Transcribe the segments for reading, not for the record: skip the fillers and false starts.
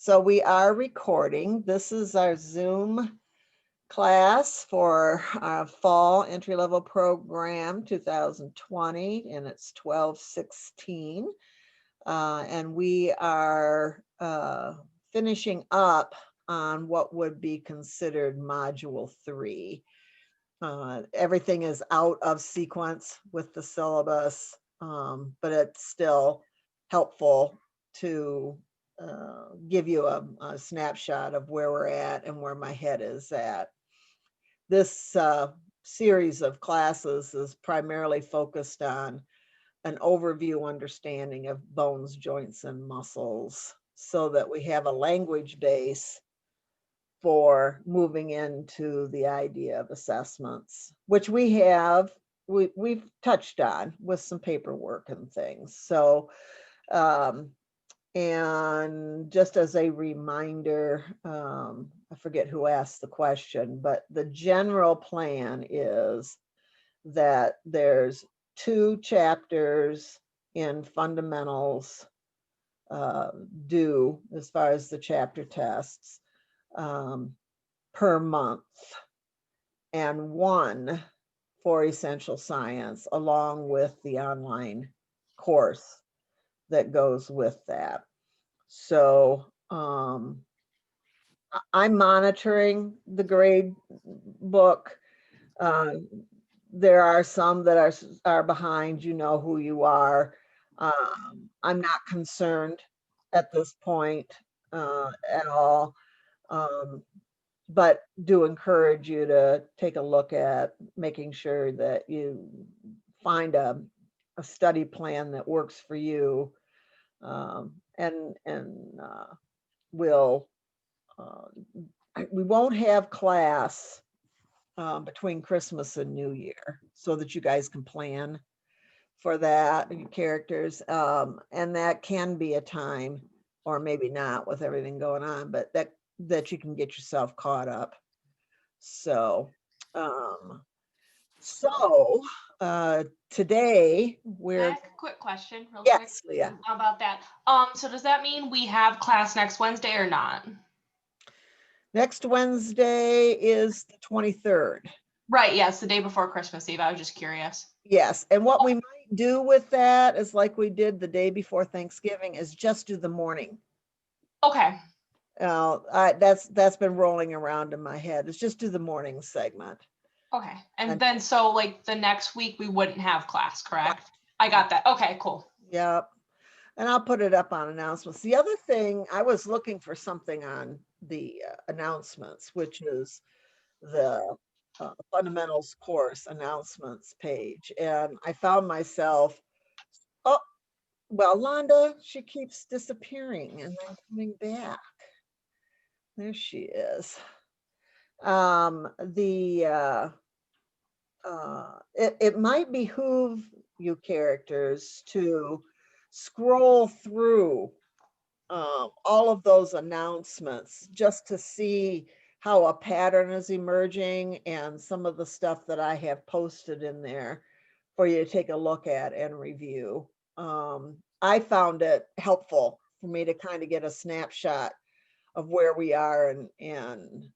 So we are recording. This is our Zoom class for our fall entry-level program 2020, and it's 12/16. And we are finishing up on what would be considered Module 3. Everything is out of sequence with the syllabus, but it's still helpful to give you a snapshot of where we're at and where my head is at. This series of classes is primarily focused on an overview understanding of bones, joints, and muscles so that we have a language base for moving into the idea of assessments, which we've touched on with some paperwork and things. So, and just as a reminder, I forget who asked the question, but the general plan is that there's 2 chapters in fundamentals due as far as the chapter tests per month, and 1 for essential science along with the online course that goes with that. So I'm monitoring the grade book. There are some that are behind, you know who you are. I'm not concerned at this point at all. But do encourage you to take a look at making sure that you find a study plan that works for you, and we'll we won't have class between Christmas and New Year, so that you guys can plan for that, your characters, and that can be a time, or maybe not with everything going on, but that you can get yourself caught up. So today Can I we're, ask a quick question real quick yes, Leah. about that? So does that mean we have class next Wednesday or not? Next Wednesday is the 23rd. Right, yes, the day before Christmas Eve. I was just curious. Yes, and what we might do with that is like we did the day before Thanksgiving, is just do the morning. Okay. That's been rolling around in my head. It's just do the morning segment. Okay. And then so like the next week we wouldn't have class, correct? I got that. Okay, cool. Yep. And I'll put it up on announcements. The other thing, I was looking for something on the announcements, which is the fundamentals course announcements page. And I found myself, oh, well, Londa, she keeps disappearing and then coming back. There she is. It might behoove you characters to scroll through all of those announcements just to see how a pattern is emerging, and some of the stuff that I have posted in there for you to take a look at and review. I found it helpful for me to kind of get a snapshot of where we are and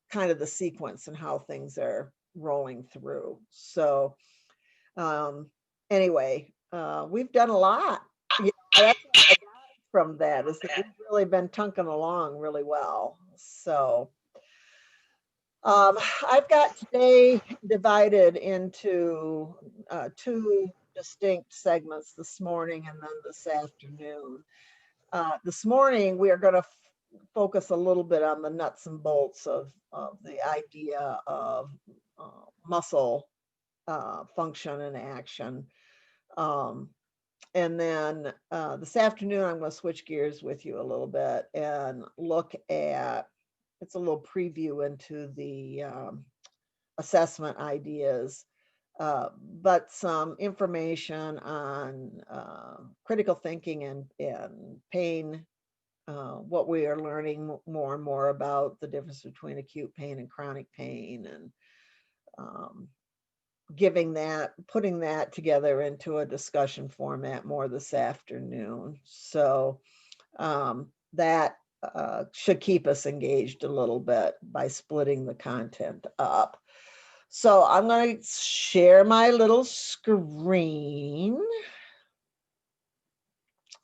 kind of the sequence and how things are rolling through. So anyway, we've done a lot. You know, that's what I got from that, is that we've really been tunking along really well. So I've got today divided into 2 distinct segments, this morning and then this afternoon. This morning, we are going to focus a little bit on the nuts and bolts of the idea of muscle function and action. And then this afternoon, I'm going to switch gears with you a little bit and look at, it's a little preview into the assessment ideas, but some information on critical thinking and pain, what we are learning more and more about the difference between acute pain and chronic pain, and putting that together into a discussion format more this afternoon. So that should keep us engaged a little bit by splitting the content up. So I'm going to share my little screen.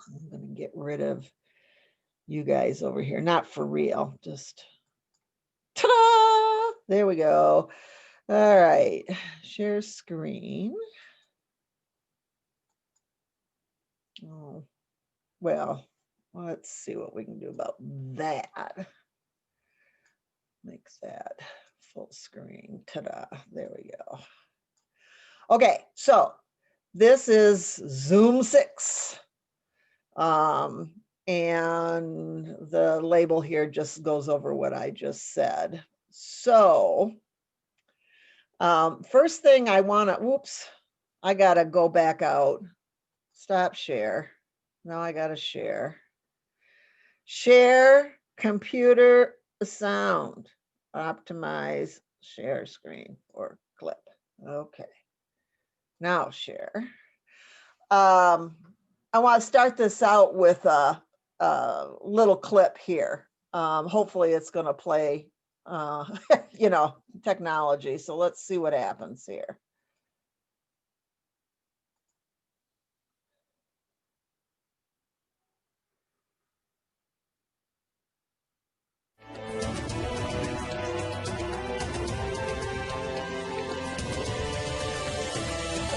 I'm going to get rid of you guys over here, not for real, just ta-da! There we go. All right, share screen. Oh, well, let's see what we can do about that. Makes that full screen. Ta-da! There we go. Okay, so this is Zoom 6. And the label here just goes over what I just said. So first thing I want to, whoops, I got to go back out. Stop share. Now I got to share. Share computer sound. Optimize share screen or clip. Okay. Now share. I want to start this out with a little clip here. Hopefully it's going to play, you know, technology. So let's see what happens here.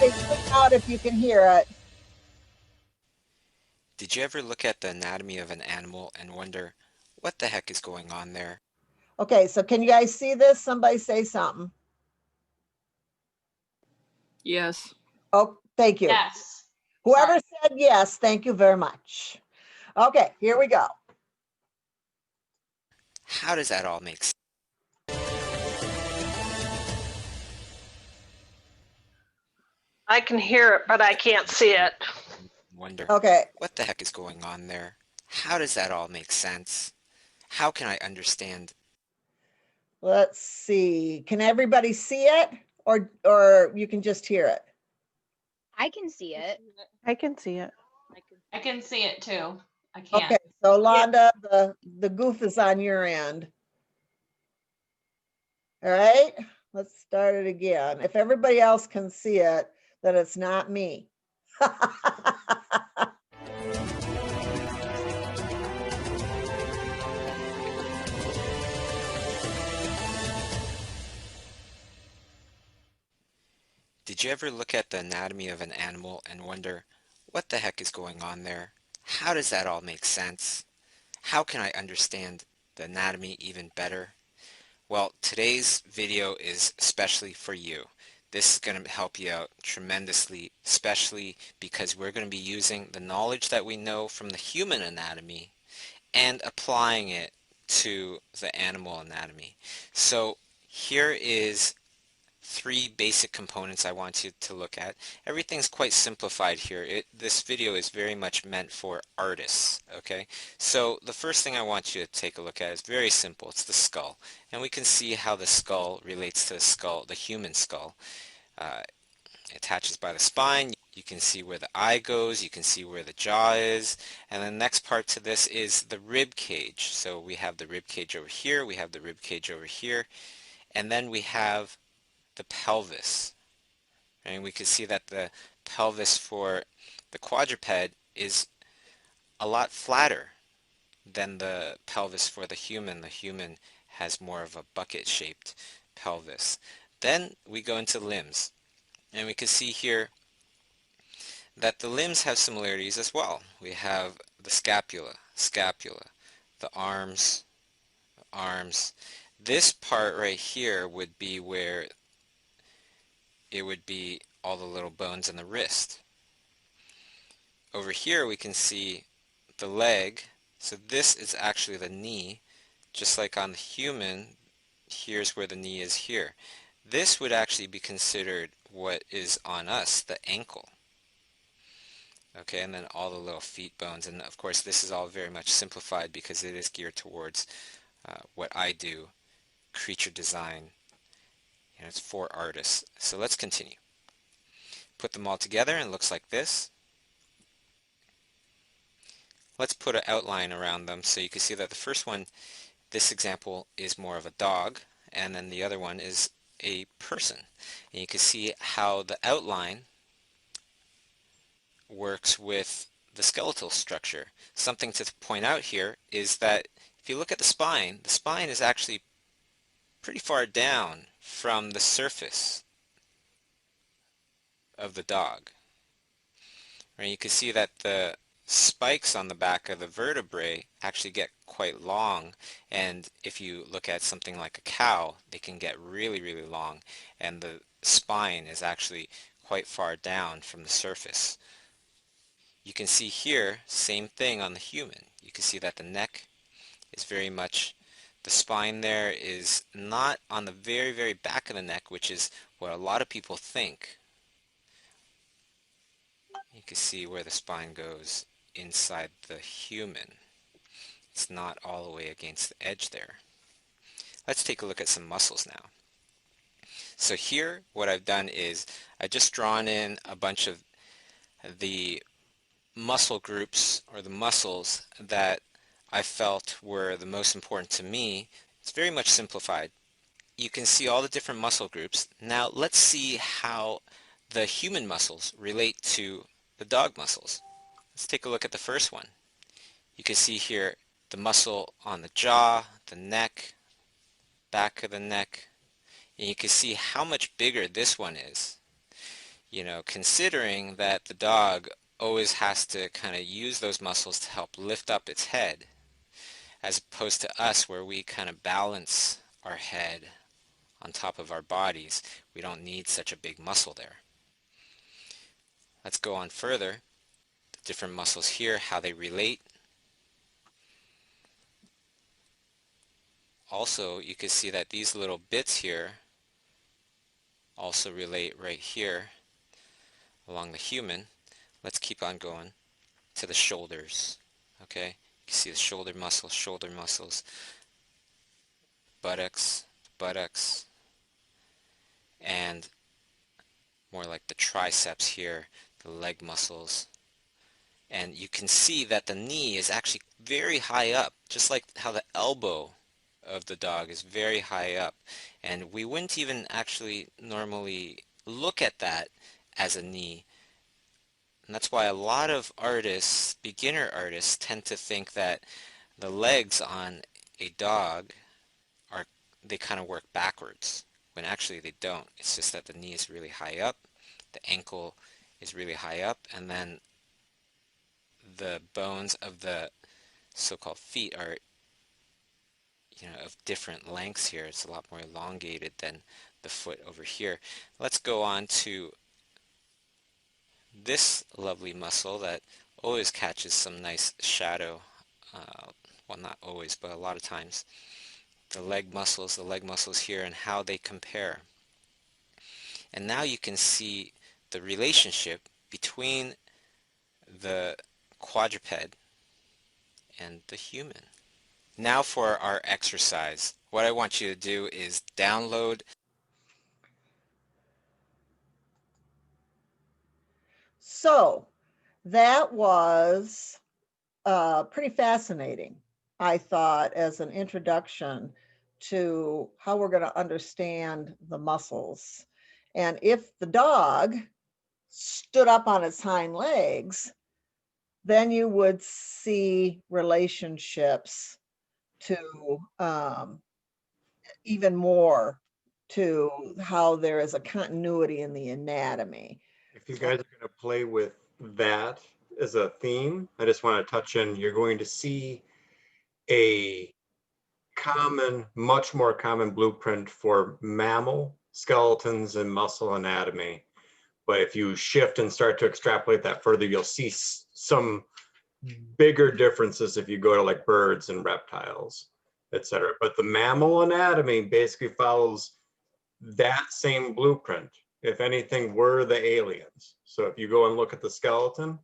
Check out if you can hear it. Did you ever look at the anatomy of an animal and wonder what the heck is going on there? Okay, so can you guys see this? Somebody say something. Yes. Oh, thank you. Yes. Whoever Sorry. said yes, thank you very much. Okay, here we go. How does that all make sense? I can hear it, but I can't see it. Wonder Okay, what the heck is going on there? How does that all make sense? How can I understand? let's see. Can everybody see it or you can just hear it? I can see it. I can see it. I can see it too. I can't. Okay, so Londa, the goof is on your end. All right, let's start it again. If everybody else can see it, then it's not me. Did you ever look at the anatomy of an animal and wonder what the heck is going on there? How does that all make sense? How can I understand the anatomy even better? Well, today's video is especially for you. This is going to help you out tremendously, especially because we're going to be using the knowledge that we know from the human anatomy and applying it to the animal anatomy. So here is 3 basic components I want you to look at. Everything's quite simplified here. This video is very much meant for artists, okay? So the first thing I want you to take a look at is very simple. It's the skull. And we can see how the skull relates to the skull, the human skull. It attaches by the spine. You can see where the eye goes. You can see where the jaw is. And the next part to this is the rib cage. So we have the rib cage over here. We have the rib cage over here. And then we have the pelvis. And we can see that the pelvis for the quadruped is a lot flatter than the pelvis for the human. The human has more of a bucket-shaped pelvis. Then we go into limbs. And we can see here that the limbs have similarities as well. We have the scapula, the arms, arms. This part right here would be where it would be all the little bones in the wrist. Over here we can see the leg. So this is actually the knee. Just like on the human, here's where the knee is here. This would actually be considered what is on us, the ankle. Okay, and then all the little feet bones. And of course this is all very much simplified because it is geared towards what I do, creature design. And it's for artists. So let's continue. Put them all together and it looks like this. let's put an outline around them so you can see that the first one, this example, is more of a dog, and then the other one is a person. And you can see how the outline works with the skeletal structure. Something to point out here is that if you look at the spine is actually pretty far down from the surface of the dog. And you can see that the spikes on the back of the vertebrae actually get quite long, and if you look at something like a cow, they can get really, really long, and the spine is actually quite far down from the surface. You can see here, same thing on the human. You can see that the neck is very much, the spine there is not on the very, very back of the neck, which is what a lot of people think. You can see where the spine goes inside the human. It's not all the way against the edge there. Let's take a look at some muscles now. So here, what I've done is I've just drawn in a bunch of the muscle groups or the muscles that I felt were the most important to me. It's very much simplified. You can see all the different muscle groups. Now let's see how the human muscles relate to the dog muscles. Let's take a look at the first one. You can see here the muscle on the jaw, the neck, back of the neck, and you can see how much bigger this one is. You know, considering that the dog always has to kind of use those muscles to help lift up its head, as opposed to us where we kind of balance our head on top of our bodies. We don't need such a big muscle there. Let's go on further. The different muscles here, how they relate. Also, you can see that these little bits here also relate right here along the human. Let's keep on going to the shoulders. Okay, you can see the shoulder muscles, buttocks, and more like the triceps here, the leg muscles. And you can see that the knee is actually very high up, just like how the elbow of the dog is very high up. And we wouldn't even actually normally look at that as a knee. And that's why a lot of artists, beginner artists, tend to think that the legs on a dog are, they kind of work backwards, when actually they don't. It's just that the knee is really high up, the ankle is really high up, and then the bones of the so-called feet are, you know, of different lengths here. It's a lot more elongated than the foot over here. Let's go on to this lovely muscle that always catches some nice shadow. Well, not always, but a lot of times. The leg muscles here and how they compare. And now you can see the relationship between the quadruped and the human. Now for our exercise. What I want you to do is download. So that was pretty fascinating, I thought, as an introduction to how we're going to understand the muscles. And if the dog stood up on its hind legs, then you would see relationships to even more to how there is a continuity in the anatomy. If you guys are going to play with that as a theme, I just want to touch in, you're going to see a common, much more common blueprint for mammal skeletons and muscle anatomy. But if you shift and start to extrapolate that further, you'll see some bigger differences if you go to like birds and reptiles, etc. But the mammal anatomy basically follows that same blueprint. If anything, we're the aliens. So if you go and look at the skeleton,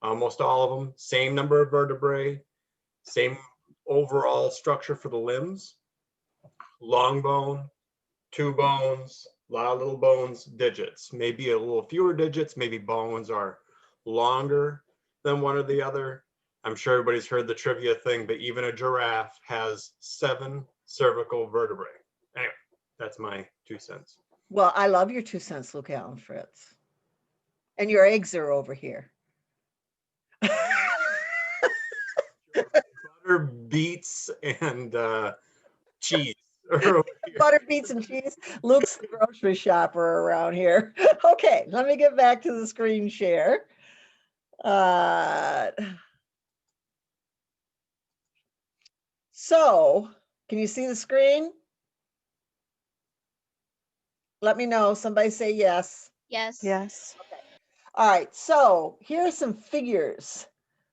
almost all of them, same number of vertebrae, same overall structure for the limbs, long bone, two bones, a lot of little bones, digits, maybe a little fewer digits, maybe bones are longer than one or the other. I'm sure everybody's heard the trivia thing, but even a giraffe has 7 cervical vertebrae. Anyway, that's my 2 cents. Well, I love your 2 cents, Luke Allen Fritz. And your eggs are over here. Butter, beets, and cheese. are over here. Butter, beets, and cheese. Luke's the grocery shopper around here. Okay, let me get back to the screen share. So, can you see the screen? Let me know. Somebody say yes. Yes. Yes. All right, so here are some figures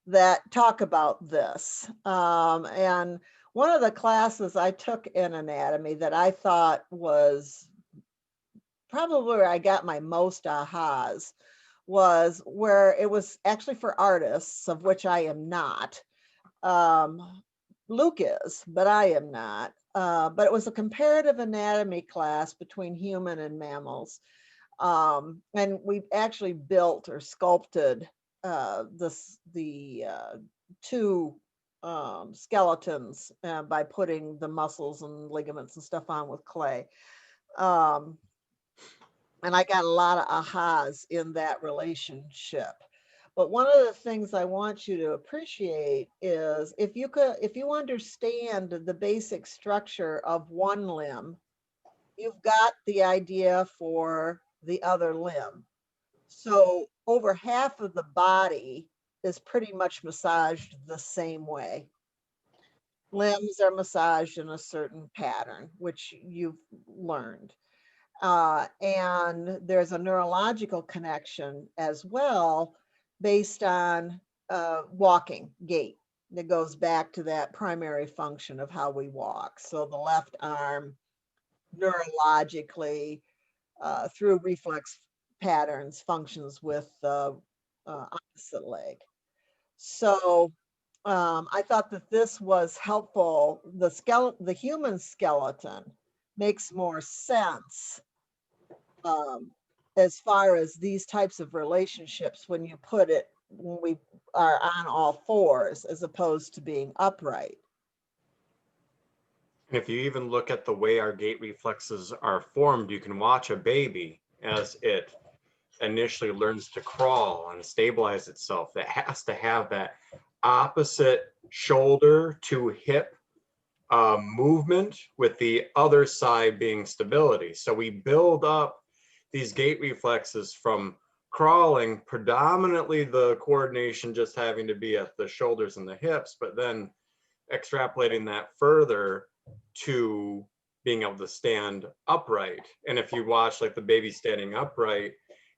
that talk about this. And one of the classes I took in anatomy that I thought was probably where I got my most ahas was where it was actually for artists, of which I am not. Luke is, but I am not. But it was a comparative anatomy class between human and mammals. And we actually built or sculpted the 2 skeletons by putting the muscles and ligaments and stuff on with clay. And I got a lot of ahas in that relationship. But one of the things I want you to appreciate is if you understand the basic structure of one limb, you've got the idea for the other limb. So over half of the body is pretty much massaged the same way. Limbs are massaged in a certain pattern, which you've learned. And there's a neurological connection as well based on walking gait that goes back to that primary function of how we walk. So the left arm neurologically through reflex patterns functions with the opposite leg. So I thought that this was helpful. The human skeleton makes more sense as far as these types of relationships when we are on all fours as opposed to being upright. And if you even look at the way our gait reflexes are formed, you can watch a baby as it initially learns to crawl and stabilize itself. It has to have that opposite shoulder to hip movement with the other side being stability. So we build up these gait reflexes from crawling, predominantly the coordination just having to be at the shoulders and the hips, but then extrapolating that further to being able to stand upright. And if you watch like the baby standing upright,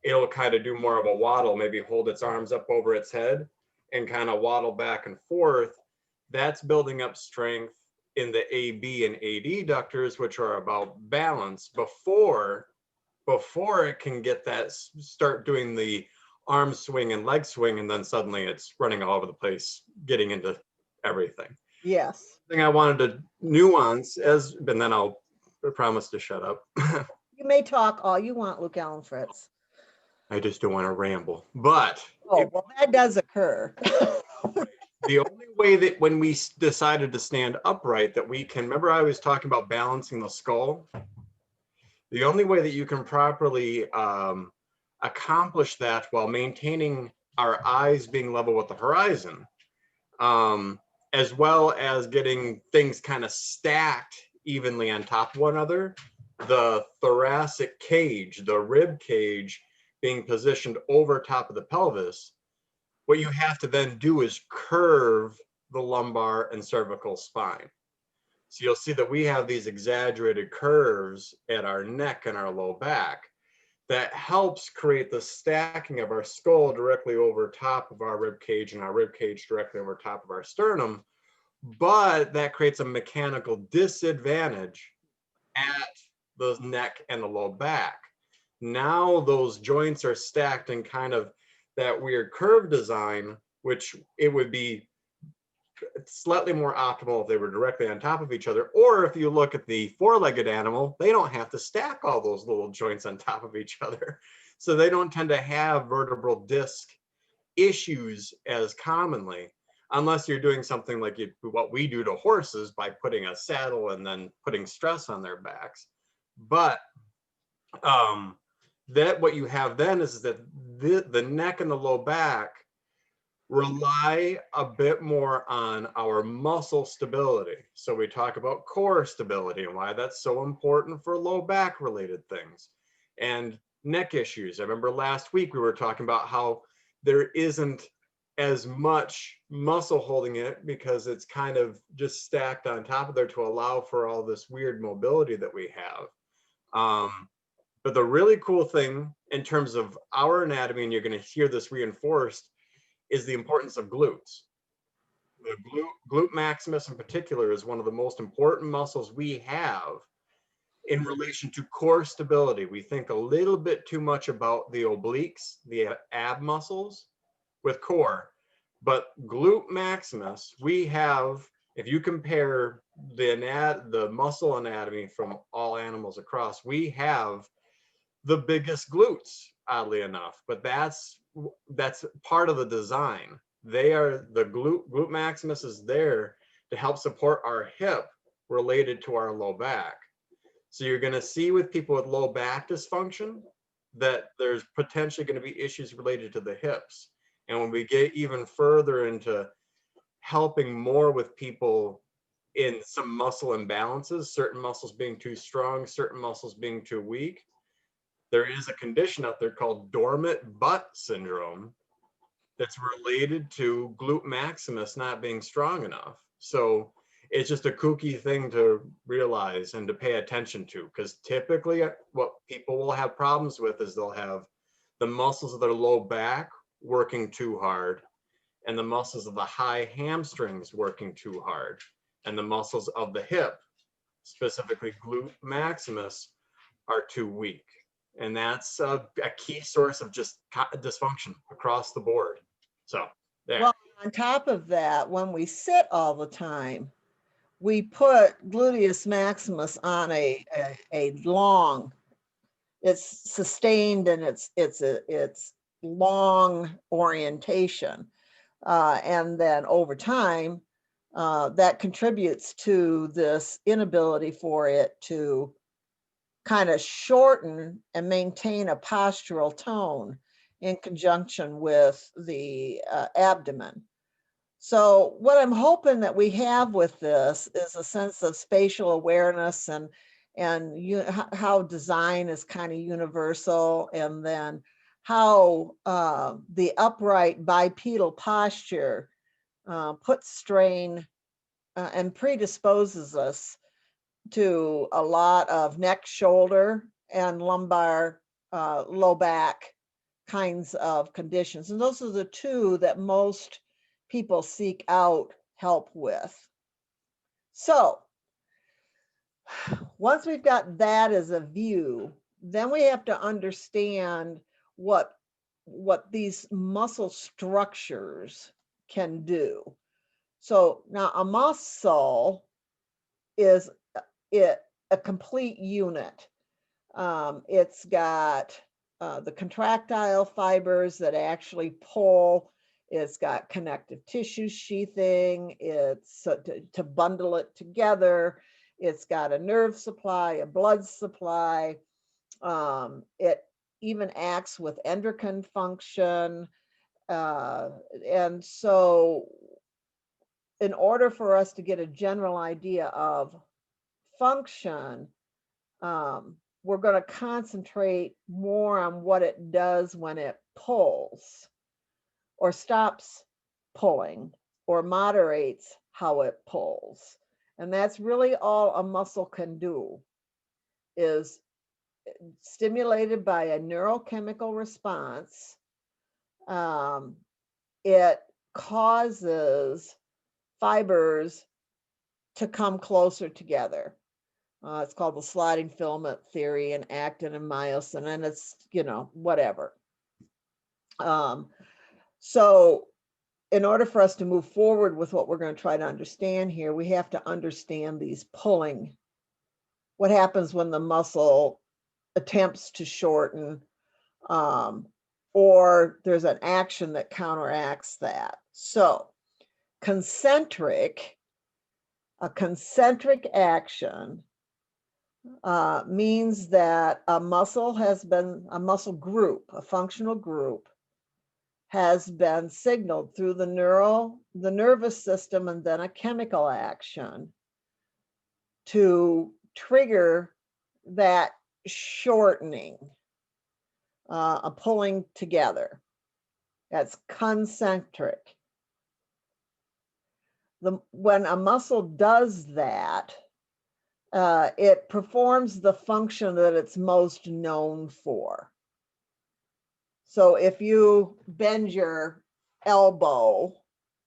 it'll kind of do more of a waddle, maybe hold its arms up over its head and kind of waddle back and forth. That's building up strength in the AB and AD ductors, which are about balance before it can get that, start doing the arm swing and leg swing, and then suddenly it's running all over the place, getting into everything. Yes. Thing I wanted to nuance and then I'll promise to shut up. You may talk all you want, Luke Allen Fritz. I just don't want to ramble. But well, that does occur. The only way that when we decided to stand upright that we can, remember I was talking about balancing the skull? The only way that you can properly accomplish that while maintaining our eyes being level with the horizon, as well as getting things kind of stacked evenly on top of one another, the thoracic cage, the rib cage being positioned over top of the pelvis, what you have to then do is curve the lumbar and cervical spine. So you'll see that we have these exaggerated curves at our neck and our low back that helps create the stacking of our skull directly over top of our rib cage and our rib cage directly over top of our sternum. But that creates a mechanical disadvantage at the neck and the low back. Now those joints are stacked in kind of that weird curve design, which it would be slightly more optimal if they were directly on top of each other. Or if you look at the four-legged animal, they don't have to stack all those little joints on top of each other. So they don't tend to have vertebral disc issues as commonly. unless you're doing something like what we do to horses by putting a saddle and then putting stress on their backs. But that what you have then is that the neck and the low back rely a bit more on our muscle stability. So we talk about core stability and why that's so important for low back related things and neck issues. I remember last week we were talking about how there isn't as much muscle holding it because it's kind of just stacked on top of there to allow for all this weird mobility that we have. But the really cool thing in terms of our anatomy, and you're going to hear this reinforced, is the importance of glutes. The glute maximus in particular is one of the most important muscles we have in relation to core stability. We think a little bit too much about the obliques, the ab muscles with core, but glute maximus, we have, if you compare the muscle anatomy from all animals across, we have the biggest glutes, oddly enough, but that's part of the design. The glute maximus is there to help support our hip related to our low back. So you're going to see with people with low back dysfunction that there's potentially going to be issues related to the hips. And when we get even further into helping more with people in some muscle imbalances, certain muscles being too strong, certain muscles being too weak, there is a condition out there called dormant butt syndrome that's related to glute maximus not being strong enough. So it's just a kooky thing to realize and to pay attention to, because typically what people will have problems with is they'll have the muscles of their low back working too hard and the muscles of the high hamstrings working too hard and the muscles of the hip, specifically glute maximus, are too weak. And that's a key source of just dysfunction across the board. So there. Well, on top of that, when we sit all the time, we put gluteus maximus on a long, it's sustained and it's long orientation. And then over time, that contributes to this inability for it to kind of shorten and maintain a postural tone in conjunction with the abdomen. So what I'm hoping that we have with this is a sense of spatial awareness and how design is kind of universal, and then how the upright bipedal posture puts strain and predisposes us to a lot of neck, shoulder, and lumbar, low back kinds of conditions. And those are the two that most people seek out help with. So once we've got that as a view, then we have to understand what these muscle structures can do. So now a muscle is a complete unit. It's got the contractile fibers that actually pull. It's got connective tissue sheathing. It's to bundle it together. It's got a nerve supply, a blood supply. It even acts with endocrine function. And so in order for us to get a general idea of function, we're going to concentrate more on what it does when it pulls or stops pulling or moderates how it pulls. And that's really all a muscle can do, is stimulated by a neurochemical response. It causes fibers to come closer together. It's called the sliding filament theory, and actin and myosin, and it's, whatever. So in order for us to move forward with what we're going to try to understand here, we have to understand these pulling. What happens when the muscle attempts to shorten, or there's an action that counteracts that. So concentric, a concentric action means that a muscle group, a functional group, has been signaled through the nervous system and then a chemical action to trigger that shortening, a pulling together. That's concentric. When a muscle does that, it performs the function that it's most known for. So if you bend your elbow,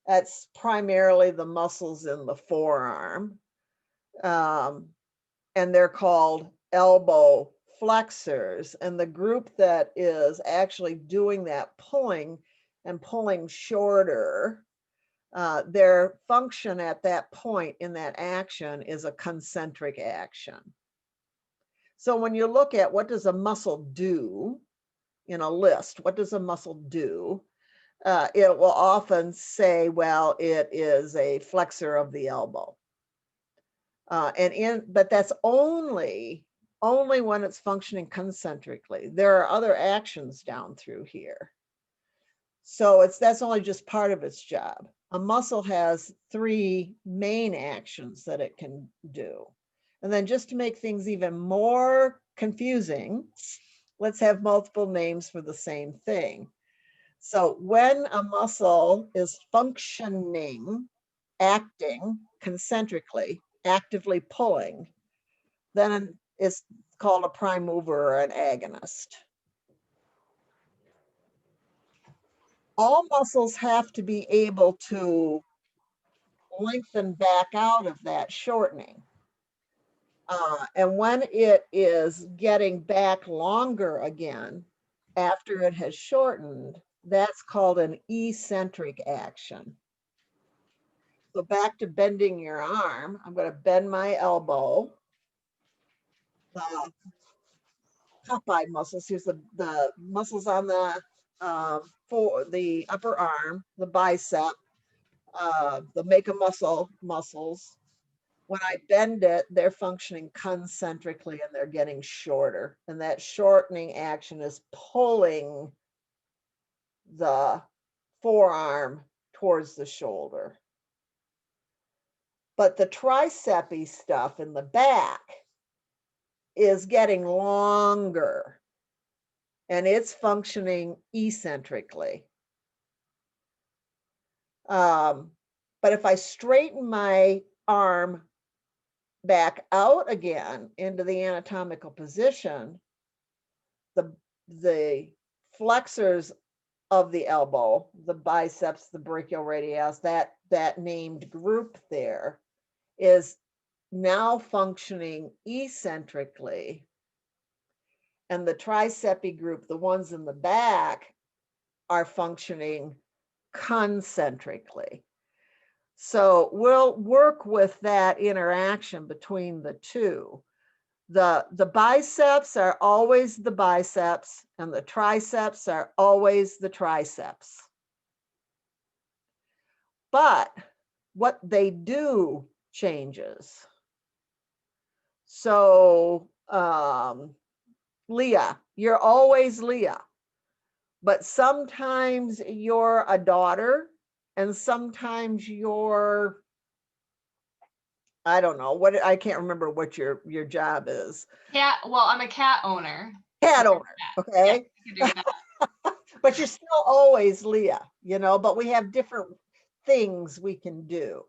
that's primarily the muscles in the forearm, and they're called elbow flexors. And the group that is actually doing that pulling and pulling shorter, their function at that point in that action is a concentric action. So when you look at what does a muscle do in a list, what does a muscle do? It will often say, well, it is a flexor of the elbow. But that's only when it's functioning concentrically. There are other actions down through here. So that's only just part of its job. A muscle has 3 main actions that it can do. And then just to make things even more confusing, let's have multiple names for the same thing. So when a muscle is functioning, acting concentrically, actively pulling, then it's called a prime mover or an agonist. All muscles have to be able to lengthen back out of that shortening. And when it is getting back longer again, after it has shortened, that's called an eccentric action. So back to bending your arm, I'm going to bend my elbow. The Popeye muscles, here's the muscles on the for the upper arm, the bicep, the make a muscle muscles. When I bend it, they're functioning concentrically and they're getting shorter. And that shortening action is pulling the forearm towards the shoulder. But the tricepy stuff in the back is getting longer and it's functioning eccentrically. But if I straighten my arm back out again into the anatomical position, the flexors of the elbow, the biceps, the brachioradialis, that named group there is now functioning eccentrically. And the tricepy group, the ones in the back, are functioning concentrically. So we'll work with that interaction between the two. The biceps are always the biceps and the triceps are always the triceps. But what they do changes. So Leah, you're always Leah, but sometimes you're a daughter and sometimes you're, I don't know what, I can't remember what your job is. Cat. Well, I'm a cat owner. Cat owner, okay? Yeah, you can do that. But you're still always Leah, but we have different things we can do.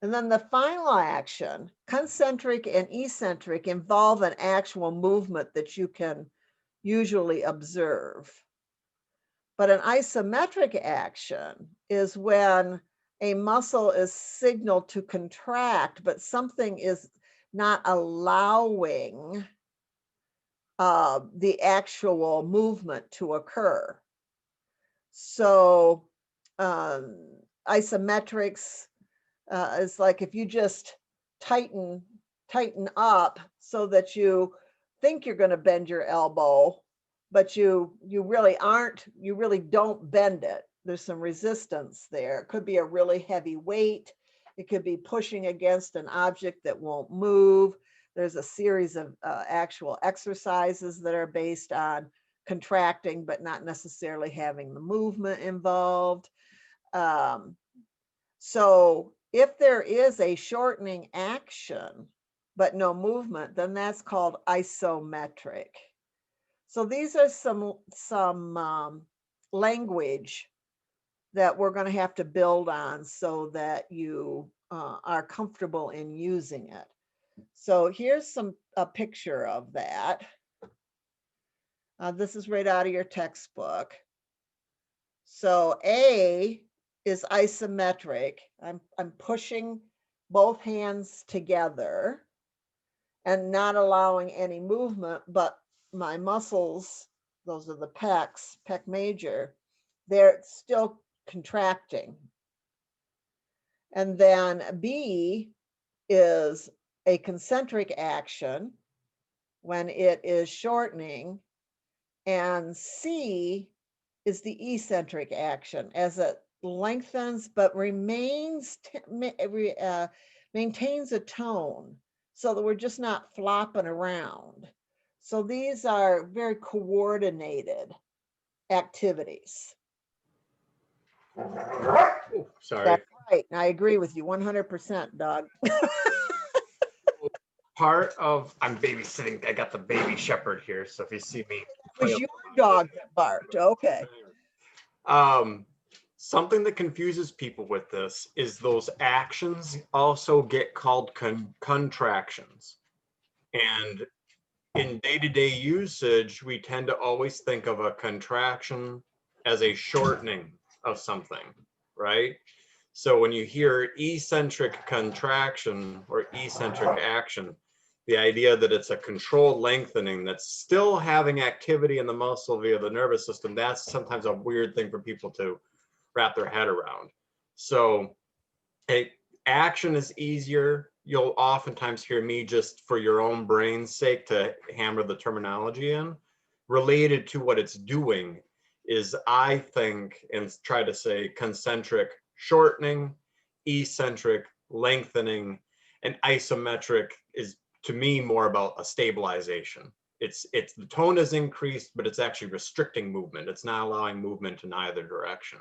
And then the final action, concentric and eccentric, involve an actual movement that you can usually observe. But an isometric action is when a muscle is signaled to contract, but something is not allowing the actual movement to occur. So isometrics is like if you just tighten up so that you think you're going to bend your elbow, but you really aren't, you really don't bend it. there's some resistance there. It could be a really heavy weight. It could be pushing against an object that won't move. There's a series of actual exercises that are based on contracting, but not necessarily having the movement involved. So if there is a shortening action, but no movement, then that's called isometric. So these are some language that we're going to have to build on so that you are comfortable in using it. So here's a picture of that. This is right out of your textbook. So A is isometric. I'm pushing both hands together and not allowing any movement, but my muscles, those are the pecs, pec major, they're still contracting. And then B is a concentric action when it is shortening, and C is the eccentric action as it lengthens but remains maintains a tone so that we're just not flopping around. So these are very coordinated activities. Oh, sorry. That's right. And I agree with you 100%, Doug. Part of, I'm babysitting. I got the baby shepherd here. So if you see me. It was your dog that barked. Okay. Something that confuses people with this is those actions also get called contractions. And in day-to-day usage, we tend to always think of a contraction as a shortening of something, right? So when you hear eccentric contraction or eccentric action, the idea that it's a controlled lengthening that's still having activity in the muscle via the nervous system, that's sometimes a weird thing for people to wrap their head around. So action is easier. You'll oftentimes hear me, just for your own brain's sake, to hammer the terminology in. Related to what it's doing is, I think, and try to say, concentric shortening, eccentric lengthening, and isometric is, to me, more about a stabilization. It's the tone is increased, but it's actually restricting movement. It's not allowing movement in either direction.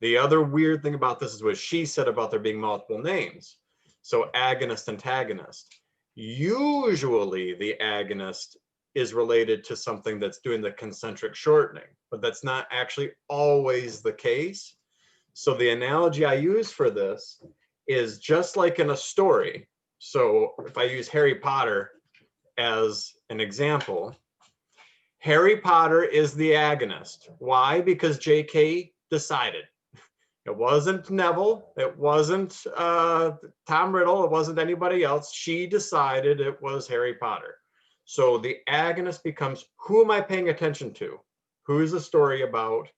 The other weird thing about this is what she said about there being multiple names. So agonist, antagonist. Usually the agonist is related to something that's doing the concentric shortening, but that's not actually always the case. So the analogy I use for this is just like in a story. So if I use Harry Potter as an example, Harry Potter is the agonist. Why? Because JK decided. It wasn't Neville. It wasn't Tom Riddle. It wasn't anybody else. She decided it was Harry Potter. So the agonist becomes, who am I paying attention to? Who is the story about?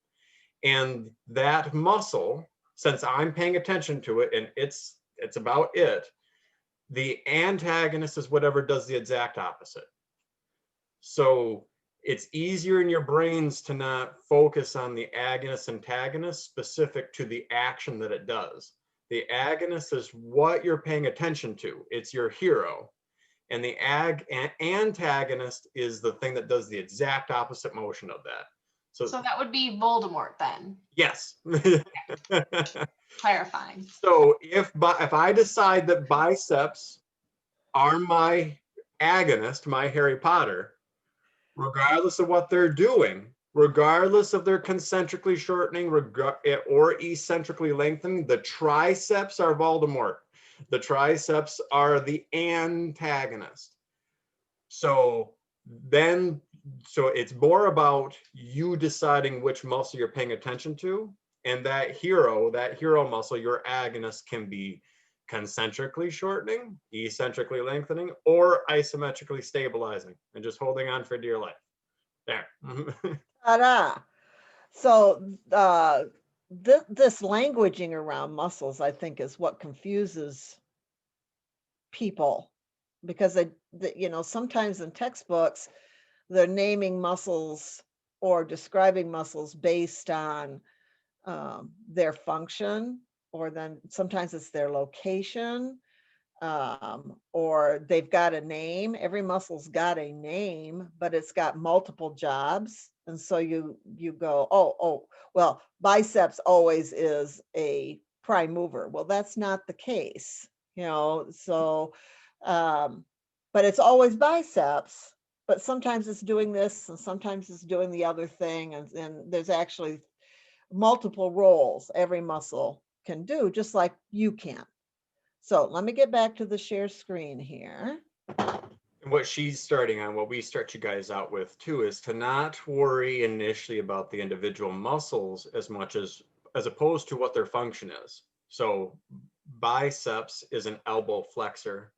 And that muscle, since I'm paying attention to it and it's about it, the antagonist is whatever does the exact opposite. So it's easier in your brains to not focus on the agonist antagonist specific to the action that it does. The agonist is what you're paying attention to. It's your hero. And the antagonist is the thing that does the exact opposite motion of that. So that would be Voldemort then. Yes. Clarifying. So if I decide that biceps are my agonist, my Harry Potter, regardless of what they're doing, regardless of their concentrically shortening or eccentrically lengthening, the triceps are Voldemort. The triceps are the antagonist. So it's more about you deciding which muscle you're paying attention to, and that hero muscle, your agonist, can be concentrically shortening, eccentrically lengthening, or isometrically stabilizing and just holding on for dear life. There. Ta-da. So this languaging around muscles, I think, is what confuses people, because sometimes in textbooks they're naming muscles or describing muscles based on their function, or then sometimes it's their location, or they've got a name. Every muscle's got a name, but it's got multiple jobs. And so you go, oh, well, biceps always is a prime mover. Well, that's not the case, so, but it's always biceps, but sometimes it's doing this and sometimes it's doing the other thing. And there's actually multiple roles every muscle can do, just like you can. So let me get back to the share screen here. And what she's starting on, what we start you guys out with too, is to not worry initially about the individual muscles as much as opposed to what their function is. So biceps is an elbow flexor.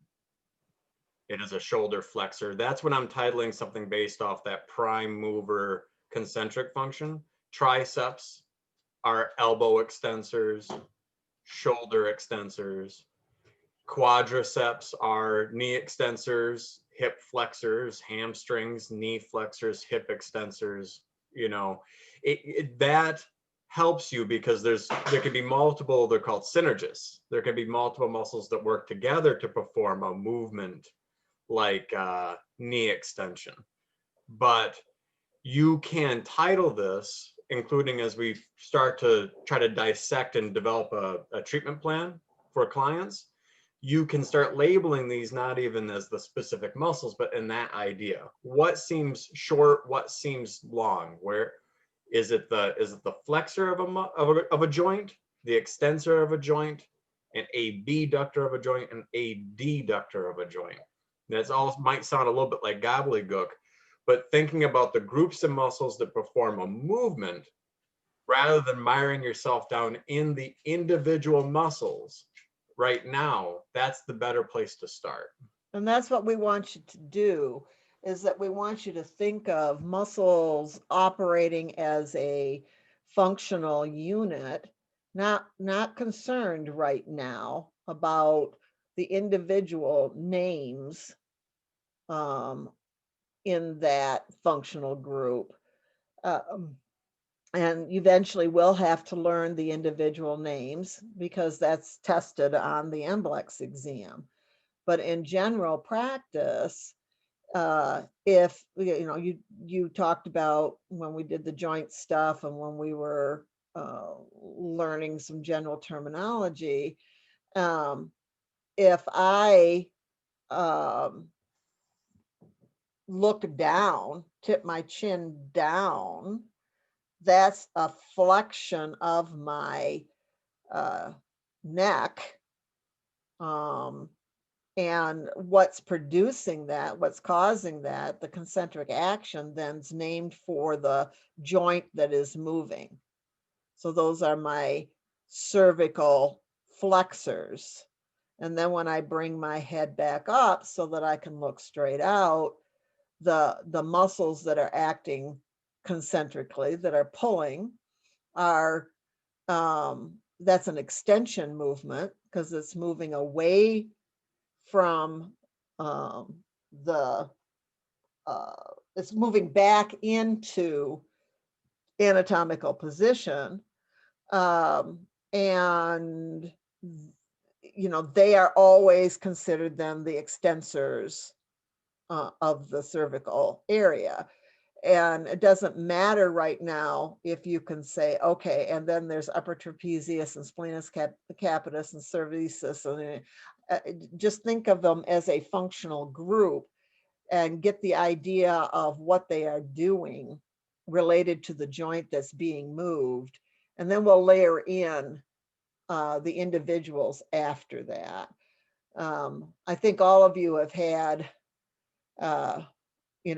It is a shoulder flexor. That's when I'm titling something based off that prime mover concentric function. Triceps are elbow extensors, shoulder extensors. Quadriceps are knee extensors, hip flexors, hamstrings, knee flexors, hip extensors. That helps you because there can be multiple, they're called synergists. There can be multiple muscles that work together to perform a movement like knee extension. But you can title this, including as we start to try to dissect and develop a treatment plan for clients, you can start labeling these not even as the specific muscles, but in that idea. What seems short, what seems long? Where is it the flexor of a joint, the extensor of a joint, an abductor of a joint, and adductor of a joint? That's all might sound a little bit like gobbledygook, but thinking about the groups of muscles that perform a movement rather than miring yourself down in the individual muscles right now, that's the better place to start. And that's what we want you to do, is that we want you to think of muscles operating as a functional unit, not concerned right now about the individual names in that functional group. And eventually we'll have to learn the individual names because that's tested on the NBLEX exam. But in general practice, if you talked about when we did the joint stuff and when we were learning some general terminology, if I look down, tip my chin down, that's a flexion of my neck. And what's producing that, what's causing that, the concentric action then's named for the joint that is moving. So those are my cervical flexors. And then when I bring my head back up so that I can look straight out, the muscles that are acting concentrically, that are pulling, are that's an extension movement because it's moving away from it's moving back into anatomical position, and they are always considered then the extensors of the cervical area. And it doesn't matter right now if you can say, okay, and then there's upper trapezius and splenius capitis and cervicis, and just think of them as a functional group and get the idea of what they are doing related to the joint that's being moved. And then we'll layer in the individuals after that. I think all of you have had in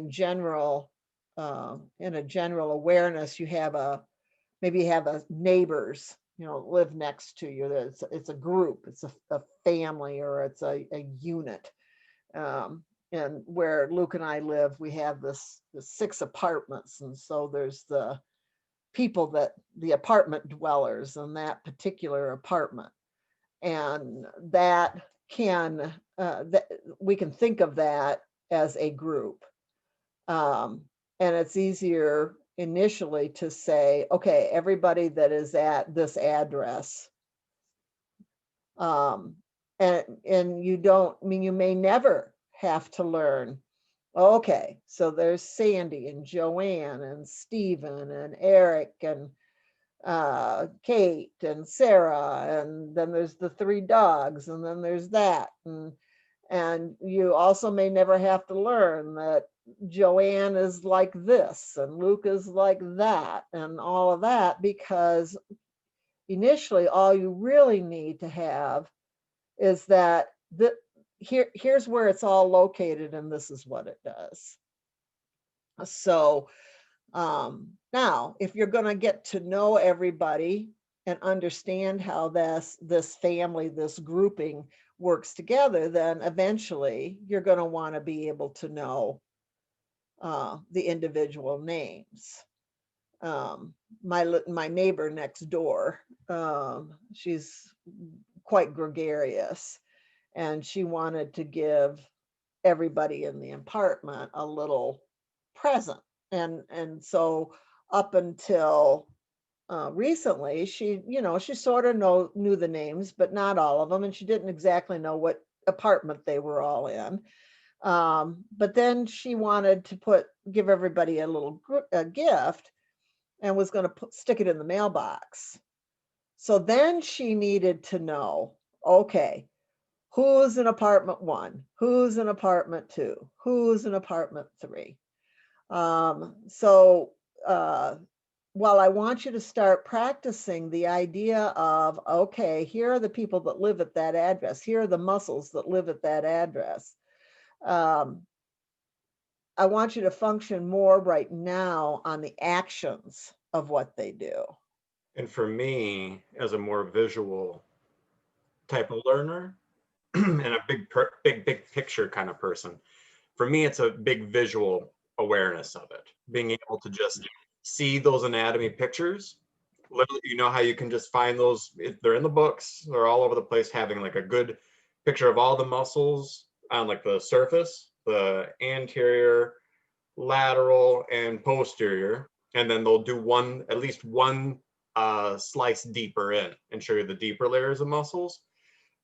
general, in a general awareness, you have maybe you have neighbors, live next to you. It's a group, it's a family, or it's a unit. And where Luke and I live, we have this 6 apartments, and so there's the people the apartment dwellers in that particular apartment, and that we can think of that as a group. And it's easier initially to say, okay, everybody that is at this address. And you don't, I mean, you may never have to learn, okay, so there's Sandy and Joanne and Stephen and Eric and Kate and Sarah, and then there's the 3 dogs, and then there's that. And you also may never have to learn that Joanne is like this and Luke is like that and all of that, because initially all you really need to have is that here's where it's all located and this is what it does. So now, if you're going to get to know everybody and understand how this family, this grouping works together, then eventually you're going to want to be able to know the individual names. My neighbor next door, she's quite gregarious, and she wanted to give everybody in the apartment a little present. And so up until recently, she sort of knew the names, but not all of them, and she didn't exactly know what apartment they were all in. But then she wanted to give everybody a little gift, and was going to stick it in the mailbox. So then she needed to know, okay, who's in apartment 1, who's in apartment 2, who's in apartment 3. So while I want you to start practicing the idea of, okay, here are the people that live at that address, here are the muscles that live at that address, I want you to function more right now on the actions of what they do. And for me, as a more visual type of learner and a big picture kind of person, for me, it's a big visual awareness of it. Being able to just see those anatomy pictures. Literally, you know how you can just find those, they're in the books, they're all over the place, having like a good picture of all the muscles on like the surface, the anterior, lateral, and posterior. And then they'll do at least one slice deeper in and show you the deeper layers of muscles.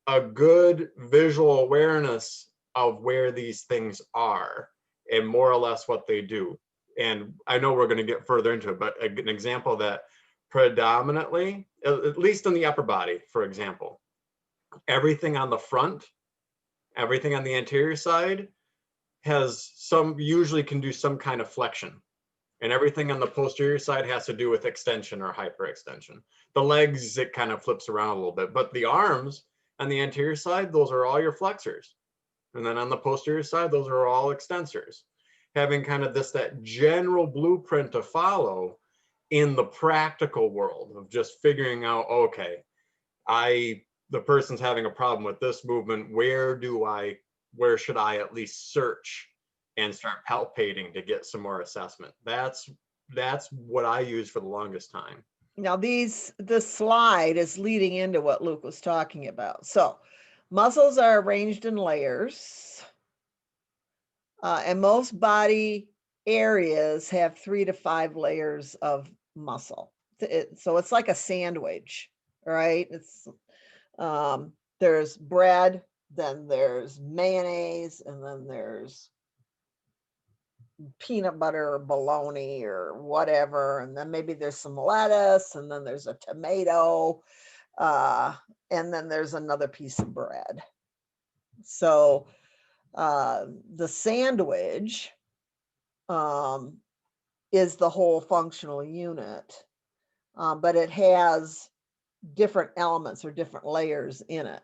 A good visual awareness of where these things are and more or less what they do. And I know we're going to get further into it, but an example that predominantly, at least in the upper body, for example, everything on the front, everything on the anterior side usually can do some kind of flexion. And everything on the posterior side has to do with extension or hyperextension. The legs, it kind of flips around a little bit, but the arms on the anterior side, those are all your flexors. And then on the posterior side, those are all extensors. Having kind of that general blueprint to follow in the practical world of just figuring out, okay, the person's having a problem with this movement, where should I at least search and start palpating to get some more assessment? That's what I use for the longest time. Now this slide is leading into what Luke was talking about. So muscles are arranged in layers, and most body areas have 3 to 5 layers of muscle. So it's like a sandwich, right? It's there's bread, then there's mayonnaise, and then there's peanut butter or bologna or whatever, and then maybe there's some lettuce, and then there's a tomato, and then there's another piece of bread. So the sandwich is the whole functional unit, but it has different elements or different layers in it.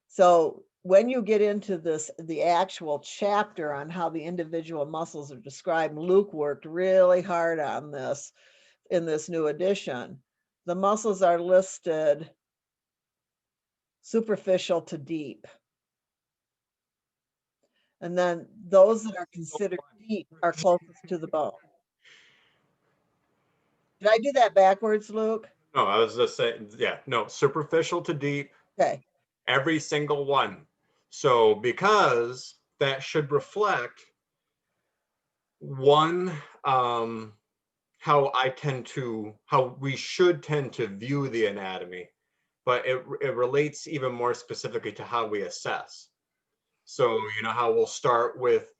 So when you get into the actual chapter on how the individual muscles are described, Luke worked really hard on this in this new edition. The muscles are listed superficial to deep. And then those that are considered deep are closest to the bone. Did I do that backwards, Luke? No, I was just saying, yeah, no, superficial to deep. Okay. Every single one. So because that should reflect One, how we should tend to view the anatomy, but it relates even more specifically to how we assess. So, you know how we'll start with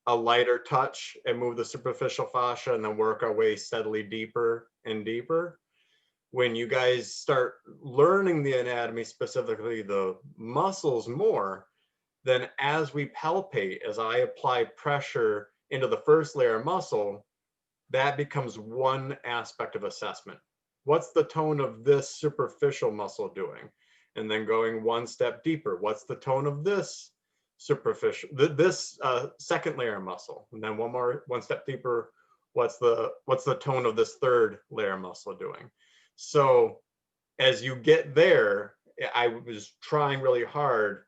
a lighter touch and move the superficial fascia and then work our way steadily deeper and deeper. When you guys start learning the anatomy, specifically the muscles more, then as we palpate, as I apply pressure into the first layer of muscle, that becomes one aspect of assessment. What's the tone of this superficial muscle doing? And then going one step deeper, what's the tone of this superficial, this second layer of muscle? And then one step deeper, what's the tone of this third layer of muscle doing? So as you get there, I was trying really hard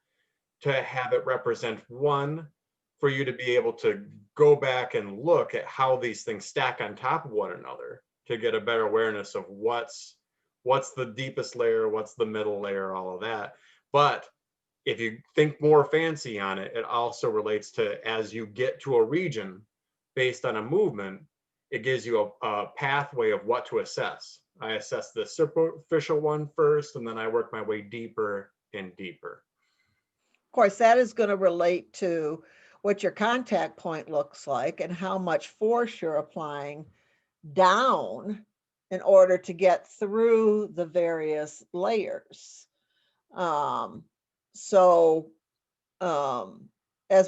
to have it represent one, for you to be able to go back and look at how these things stack on top of one another to get a better awareness of what's the deepest layer, what's the middle layer, all of that. But if you think more fancy on it, it also relates to, as you get to a region based on a movement, it gives you a pathway of what to assess. I assess the superficial one first, and then I work my way deeper and deeper. Of course, that is going to relate to what your contact point looks like and how much force you're applying down in order to get through the various layers. As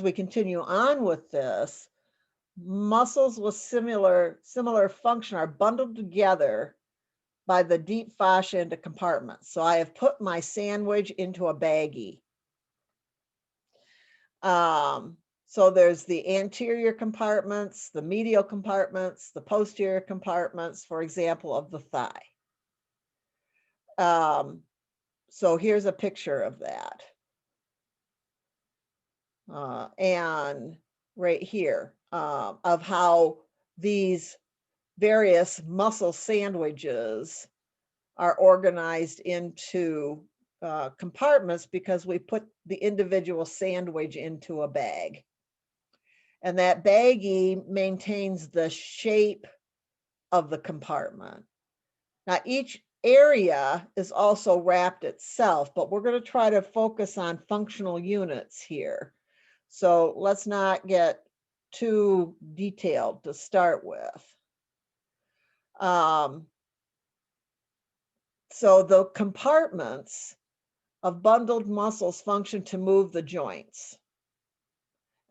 we continue on with this, muscles with similar function are bundled together by the deep fascia into compartments. So I have put my sandwich into a baggie. So there's the anterior compartments, the medial compartments, the posterior compartments, for example, of the thigh. So here's a picture of that. And right here, of how these various muscle sandwiches are organized into compartments because we put the individual sandwich into a bag. And that baggie maintains the shape of the compartment. Now, each area is also wrapped itself, but we're going to try to focus on functional units here. So let's not get too detailed to start with. So the compartments of bundled muscles function to move the joints.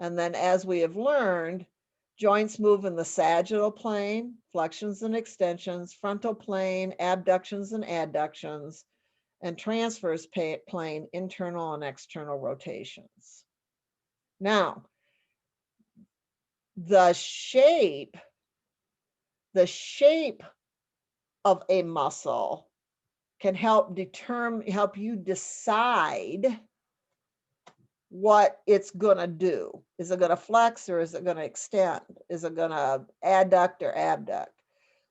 And then, as we have learned, joints move in the sagittal plane, flexions and extensions, frontal plane, abductions and adductions, and transverse plane, internal and external rotations. Now, the shape of a muscle can help you decide what it's going to do. Is it going to flex or is it going to extend? Is it going to adduct or abduct?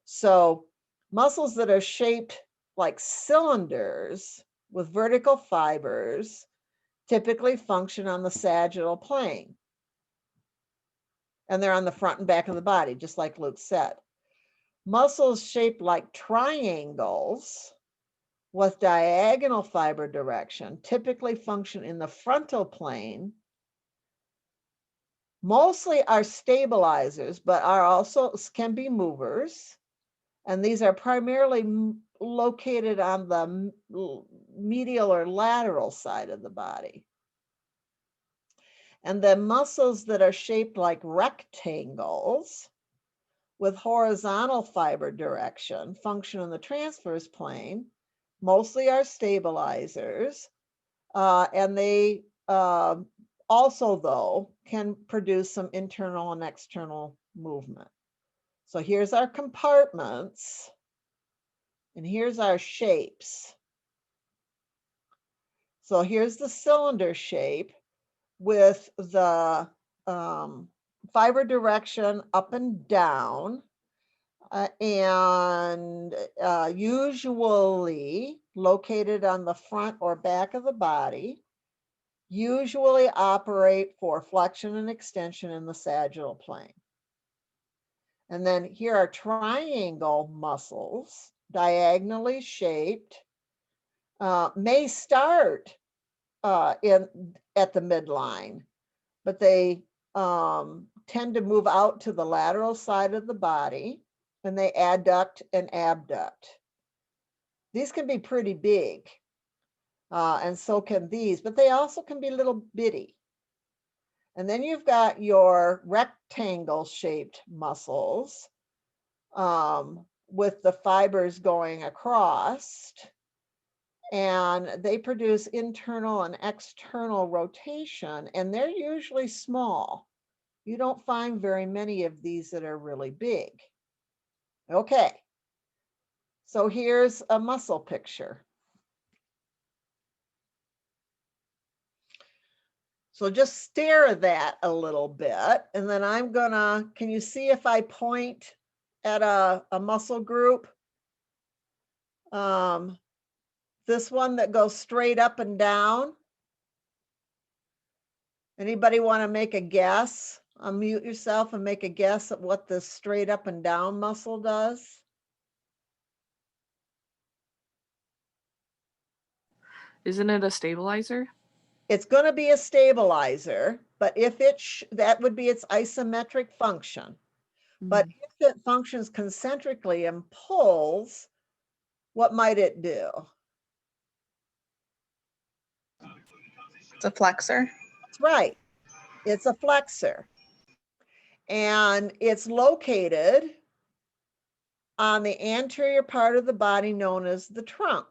So muscles that are shaped like cylinders with vertical fibers typically function on the sagittal plane. And they're on the front and back of the body, just like Luke said. Muscles shaped like triangles with diagonal fiber direction typically function in the frontal plane, mostly are stabilizers, but are also can be movers. And these are primarily located on the medial or lateral side of the body. And then muscles that are shaped like rectangles with horizontal fiber direction function in the transverse plane, mostly are stabilizers, and they also, though, can produce some internal and external movement. So here's our compartments, and here's our shapes. So here's the cylinder shape with the fiber direction up and down, and usually located on the front or back of the body, usually operate for flexion and extension in the sagittal plane. And then here are triangle muscles, diagonally shaped, may start at the midline, but they tend to move out to the lateral side of the body, and they adduct and abduct. These can be pretty big, and so can these, but they also can be little bitty. And then you've got your rectangle shaped muscles with the fibers going across, and they produce internal and external rotation, and they're usually small. You don't find very many of these that are really big. Okay, so here's a muscle picture. So just stare at that a little bit, and then I'm gonna, can you see if I point at a muscle group? This one that goes straight up and down. Anybody want to make a guess? Unmute yourself and make a guess at what this straight up and down muscle does. Isn't it a stabilizer? It's going to be a stabilizer, but if it, that would be its isometric function. But if it functions concentrically and pulls, what might it do? It's a flexor. That's right. It's a flexor. And it's located on the anterior part of the body known as the trunk.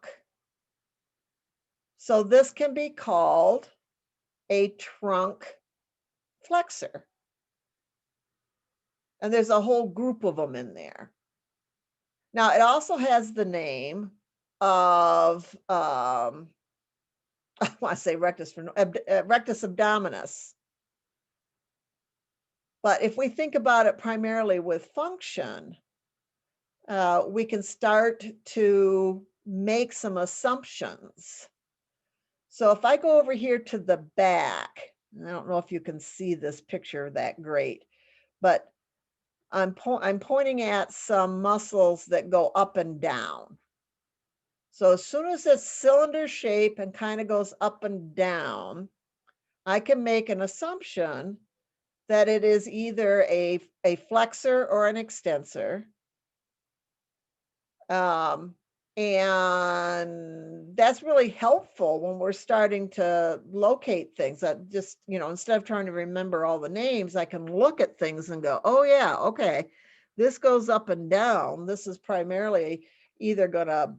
So this can be called a trunk flexor. And there's a whole group of them in there. Now, it also has the name of, I want to say rectus abdominis. But if we think about it primarily with function, we can start to make some assumptions. So if I go over here to the back, I don't know if you can see this picture that great, but I'm pointing at some muscles that go up and down. So as soon as it's cylinder shape and kind of goes up and down, I can make an assumption that it is either a flexor or an extensor. And that's really helpful when we're starting to locate things. That just, you know, instead of trying to remember all the names, I can look at things and go, oh yeah, okay, this goes up and down. This is primarily either going to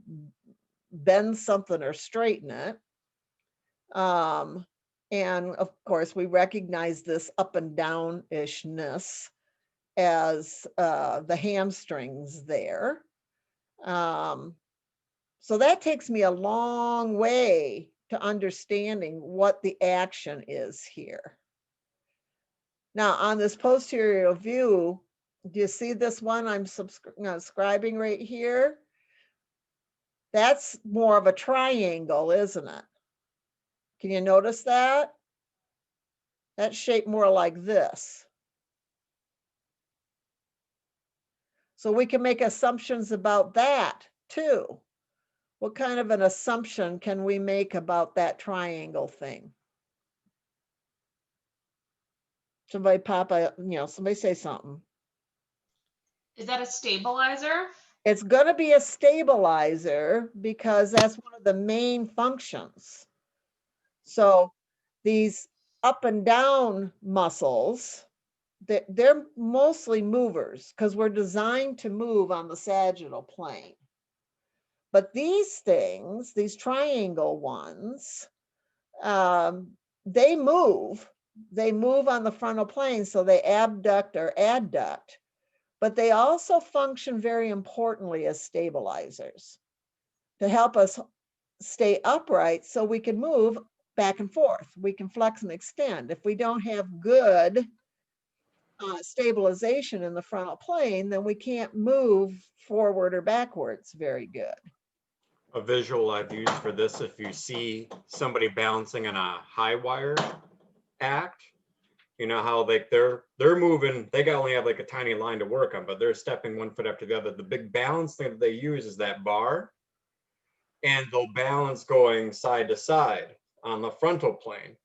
bend something or straighten it. And of course, we recognize this up and down-ishness as the hamstrings there. So that takes me a long way to understanding what the action is here. Now, on this posterior view, do you see this one I'm scribing right here? That's more of a triangle, isn't it? Can you notice that? That's shaped more like this. So we can make assumptions about that too. What kind of an assumption can we make about that triangle thing? Somebody pop a, somebody say something. Is that a stabilizer? It's going to be a stabilizer because that's one of the main functions. So these up and down muscles, they're mostly movers because we're designed to move on the sagittal plane. But these things, these triangle ones, they move. They move on the frontal plane, so they abduct or adduct. But they also function very importantly as stabilizers to help us stay upright so we can move back and forth. We can flex and extend. If we don't have good stabilization in the frontal plane, then we can't move forward or backwards very good. A visual I've used for this, if you see somebody balancing on a high wire act, You know how like they're moving, they only have like a tiny line to work on, but they're stepping one foot after the other. The big balance thing that they use is that bar, and they'll balance going side to side on the frontal plane.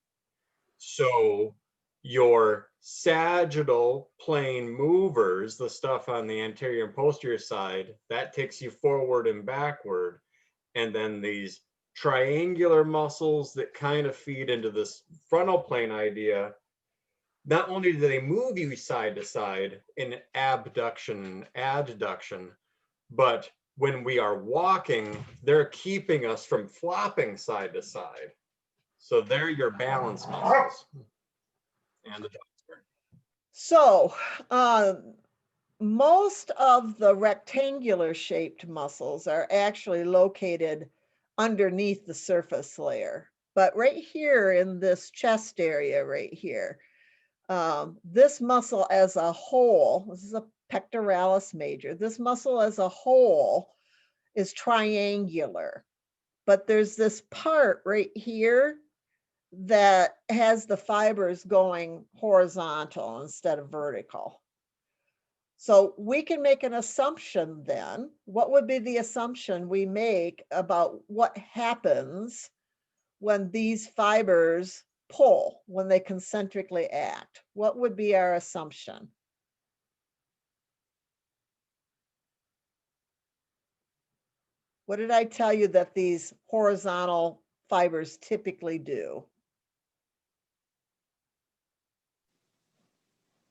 So your sagittal plane movers, the stuff on the anterior and posterior side, that takes you forward and backward. And then these triangular muscles that kind of feed into this frontal plane idea, not only do they move you side to side in abduction and adduction, but when we are walking, they're keeping us from flopping side to side. So they're your balance muscles. And the So most of the rectangular shaped muscles are actually located underneath the surface layer. But right here in this chest area right here, this muscle as a whole, this is a pectoralis major, this muscle as a whole is triangular. But there's this part right here that has the fibers going horizontal instead of vertical. So we can make an assumption then. What would be the assumption we make about what happens when these fibers pull, when they concentrically act? What would be our assumption? What did I tell you that these horizontal fibers typically do?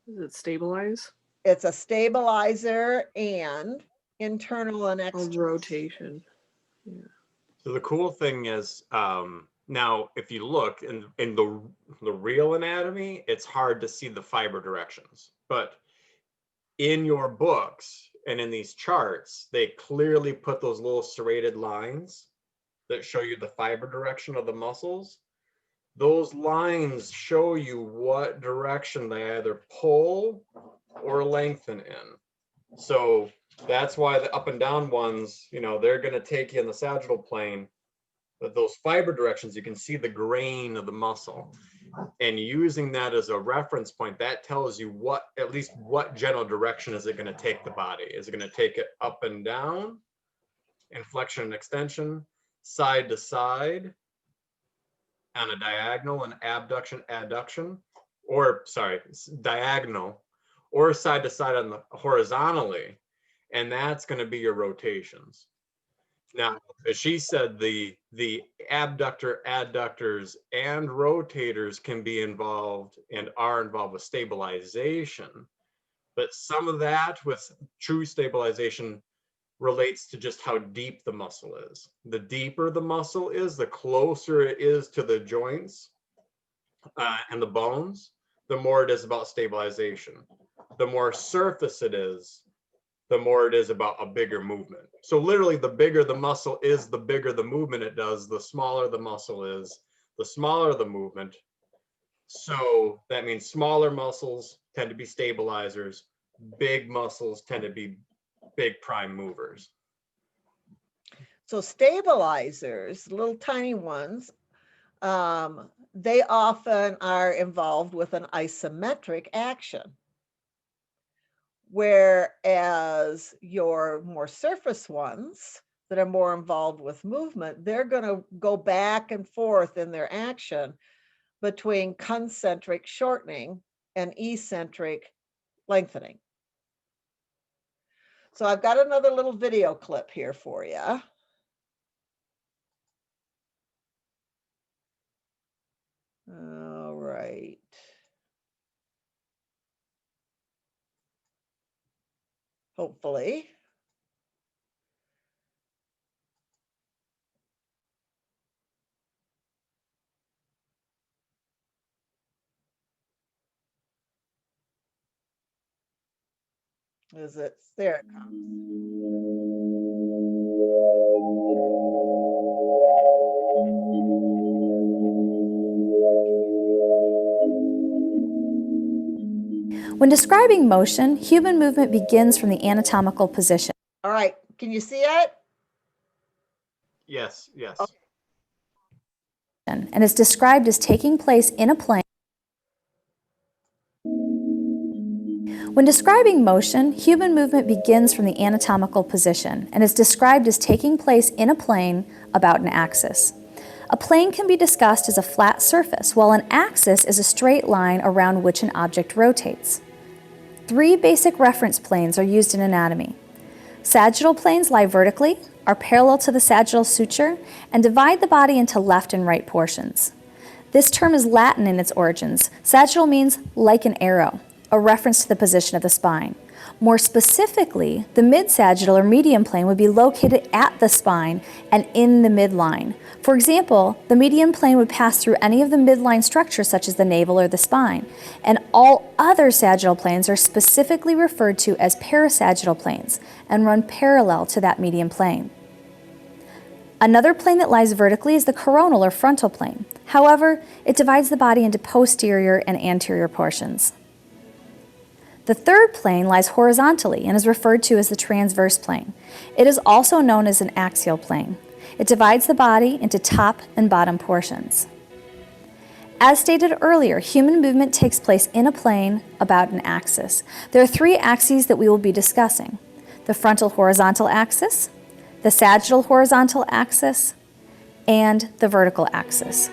Does it stabilize? It's a stabilizer and internal and Oh, external. rotation. Yeah. So the cool thing is, now if you look in the real anatomy, it's hard to see the fiber directions. But in your books and in these charts, they clearly put those little serrated lines that show you the fiber direction of the muscles. Those lines show you what direction they either pull or lengthen in. So that's why the up and down ones, you know, they're going to take you in the sagittal plane. But those fiber directions, you can see the grain of the muscle. And using that as a reference point, that tells you what, at least what general direction is it going to take the body? Is it going to take it up and down, inflection and extension, side to side, on a diagonal and abduction, adduction, or sorry, diagonal, or side to side on the horizontally, and that's going to be your rotations. Now, as she said, the abductor, adductors, and rotators can be involved and are involved with stabilization, but some of that with true stabilization relates to just how deep the muscle is. The deeper the muscle is, the closer it is to the joints and the bones, the more it is about stabilization. The more surface it is, the more it is about a bigger movement. So literally, the bigger the muscle is, the bigger the movement it does. The smaller the muscle is, the smaller the movement. So that means smaller muscles tend to be stabilizers. Big muscles tend to be big prime movers. So stabilizers, little tiny ones, they often are involved with an isometric action. Whereas your more surface ones that are more involved with movement, they're going to go back and forth in their action between concentric shortening and eccentric lengthening. So I've got another little video clip here for you. All right. Hopefully. Is it? There it comes. When describing motion, human movement begins from the anatomical position. All right, can you see it? Yes, yes. Okay. And is described as taking place in a plane. When describing motion, human movement begins from the anatomical position and is described as taking place in a plane about an axis. A plane can be discussed as a flat surface, while an axis is a straight line around which an object rotates. 3 basic reference planes are used in anatomy. Sagittal planes lie vertically, are parallel to the sagittal suture, and divide the body into left and right portions. This term is Latin in its origins. Sagittal means like an arrow, a reference to the position of the spine. More specifically, the mid-sagittal or median plane would be located at the spine and in the midline. For example, the median plane would pass through any of the midline structures such as the navel or the spine, and all other sagittal planes are specifically referred to as parasagittal planes and run parallel to that median plane. Another plane that lies vertically is the coronal or frontal plane. However, it divides the body into posterior and anterior portions. The third plane lies horizontally and is referred to as the transverse plane. It is also known as an axial plane. It divides the body into top and bottom portions. As stated earlier, human movement takes place in a plane about an axis. There are 3 axes that we will be discussing: the frontal horizontal axis, the sagittal horizontal axis, and the vertical axis.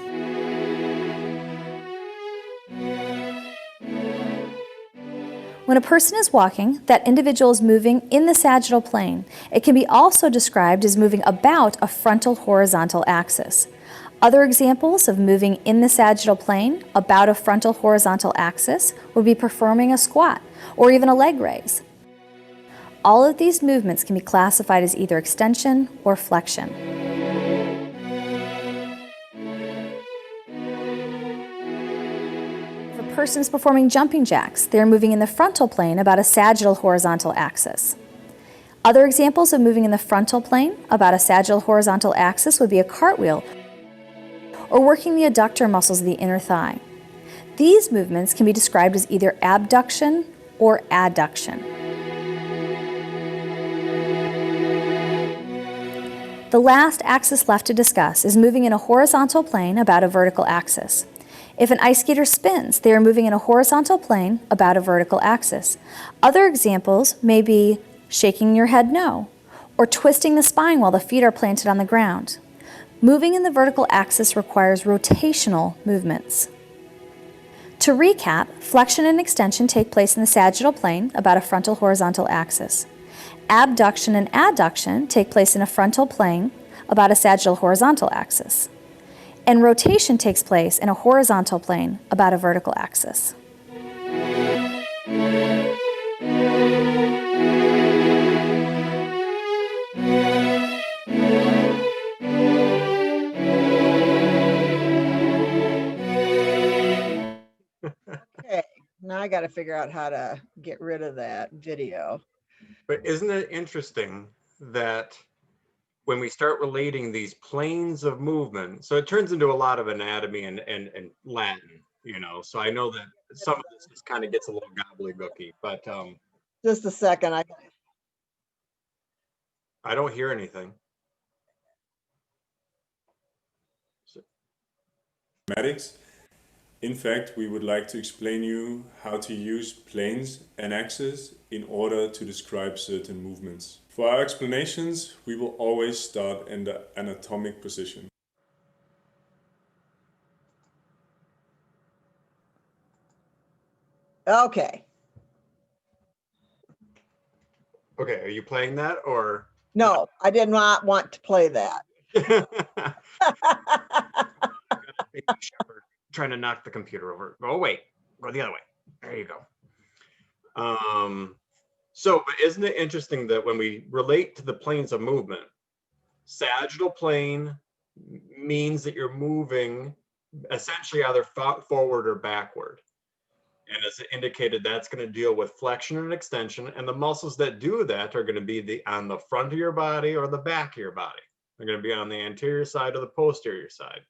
When a person is walking, that individual is moving in the sagittal plane. It can be also described as moving about a frontal horizontal axis. Other examples of moving in the sagittal plane about a frontal horizontal axis would be performing a squat or even a leg raise. All of these movements can be classified as either extension or flexion. If a person is performing jumping jacks, they are moving in the frontal plane about a sagittal horizontal axis. Other examples of moving in the frontal plane about a sagittal horizontal axis would be a cartwheel or working the adductor muscles of the inner thigh. These movements can be described as either abduction or adduction. The last axis left to discuss is moving in a horizontal plane about a vertical axis. If an ice skater spins, they are moving in a horizontal plane about a vertical axis. Other examples may be shaking your head no, or twisting the spine while the feet are planted on the ground. Moving in the vertical axis requires rotational movements. To recap, flexion and extension take place in the sagittal plane about a frontal horizontal axis. Abduction and adduction take place in a frontal plane about a sagittal horizontal axis. And rotation takes place in a horizontal plane about a vertical axis. Okay, now I got to figure out how to get rid of that video. But isn't it interesting that when we start relating these planes of movement, so it turns into a lot of anatomy and Latin, you know, so I know that some of this just kind of gets a little gobbledygooky, but Just a second. I don't hear anything. Mathematics. In fact, we would like to explain you how to use planes and axes in order to describe certain movements. For our explanations, we will always start in the anatomic position. Okay. Okay, are you playing that or? No, I did not want to play that. Baby shepherd trying to knock the computer over. Oh wait, go the other way. There you go. So, but isn't it interesting that when we relate to the planes of movement, sagittal plane means that you're moving essentially either forward or backward. And as indicated, that's going to deal with flexion and extension. And the muscles that do that are going to be on the front of your body or the back of your body. They're going to be on the anterior side or the posterior side.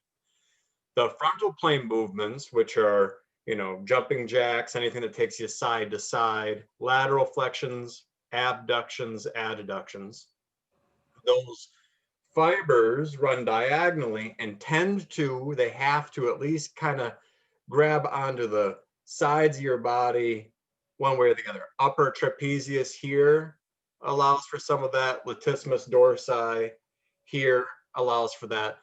The frontal plane movements, which are, you know, jumping jacks, anything that takes you side to side, lateral flexions, abductions, adductions, those fibers run diagonally and they have to at least kind of grab onto the sides of your body one way or the other. Upper trapezius here allows for some of that. Latissimus dorsi here allows for that.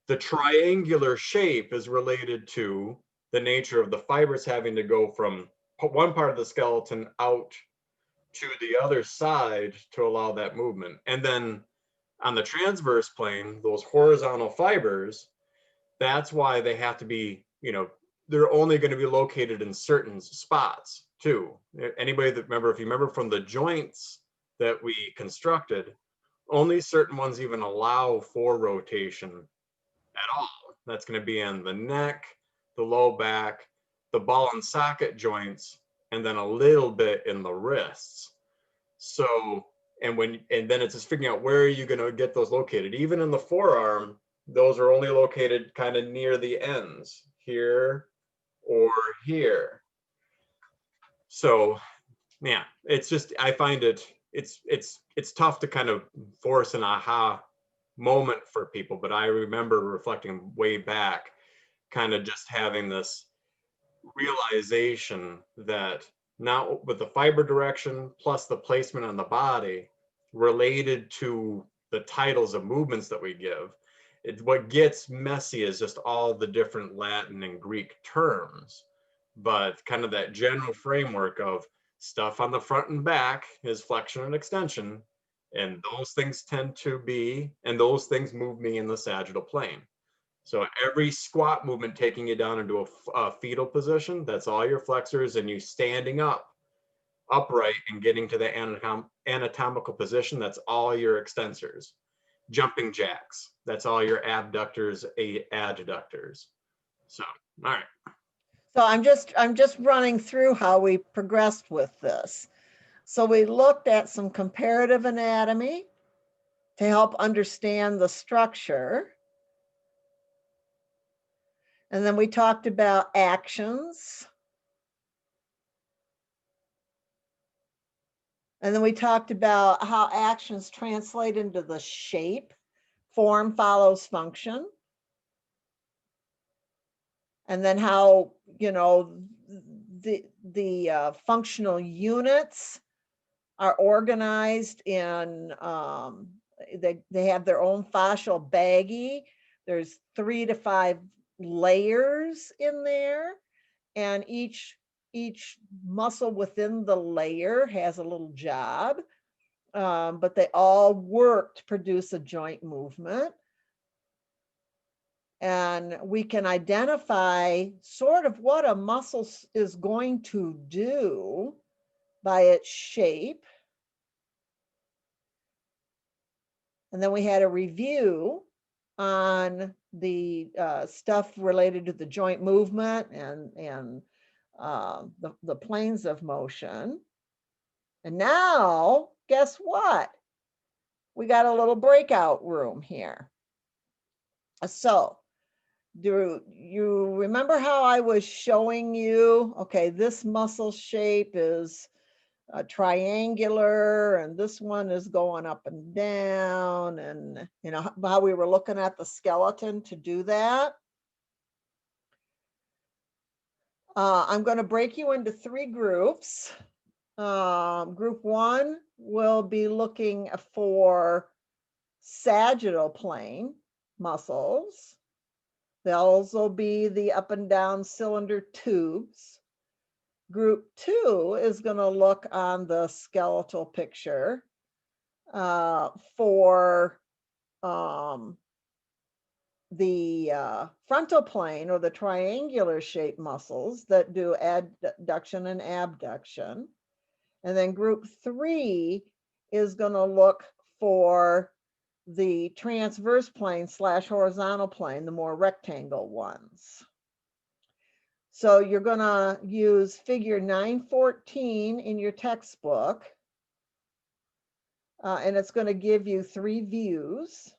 The triangular shape is related to the nature of the fibers having to go from one part of the skeleton out to the other side to allow that movement. And then on the transverse plane, those horizontal fibers, that's why they have to be, they're only going to be located in certain spots too. Anybody that if you remember from the joints that we constructed, only certain ones even allow for rotation at all. That's going to be in the neck, the low back, the ball and socket joints, and then a little bit in the wrists. So, and then it's just figuring out where are you going to get those located. Even in the forearm, those are only located kind of near the ends, here or here. So, yeah, it's just, I find it's tough to kind of force an aha moment for people, but I remember reflecting way back, kind of just having this realization that now with the fiber direction plus the placement on the body related to the titles of movements that we give, what gets messy is just all the different Latin and Greek terms, but kind of that general framework of stuff on the front and back is flexion and extension, and those things those things move me in the sagittal plane. So every squat movement taking you down into a fetal position, that's all your flexors, and you standing up upright and getting to the anatomical position, that's all your extensors. Jumping jacks, that's all your abductors, adductors. So, all right. So I'm just running through how we progressed with this. So we looked at some comparative anatomy to help understand the structure. And then we talked about actions. And then we talked about how actions translate into the shape. Form follows function. And then how, the functional units are organized in, they have their own fascial baggie. There's 3 to 5 layers in there, and each muscle within the layer has a little job, but they all work to produce a joint movement. And we can identify sort of what a muscle is going to do by its shape. And then we had a review on the stuff related to the joint movement and the planes of motion. And now, guess what? We got a little breakout room here. So, do you remember how I was showing you, okay, this muscle shape is triangular, and this one is going up and down, and how we were looking at the skeleton to do that? I'm going to break you into 3 groups. Group 1 will be looking for sagittal plane muscles. Those will be the up and down cylinder tubes. Group 2 is going to look on the skeletal picture for the frontal plane or the triangular shaped muscles that do adduction and abduction. And then group 3 is going to look for the transverse plane / horizontal plane, the more rectangle ones. So you're going to use figure 914 in your textbook, and it's going to give you 3 views,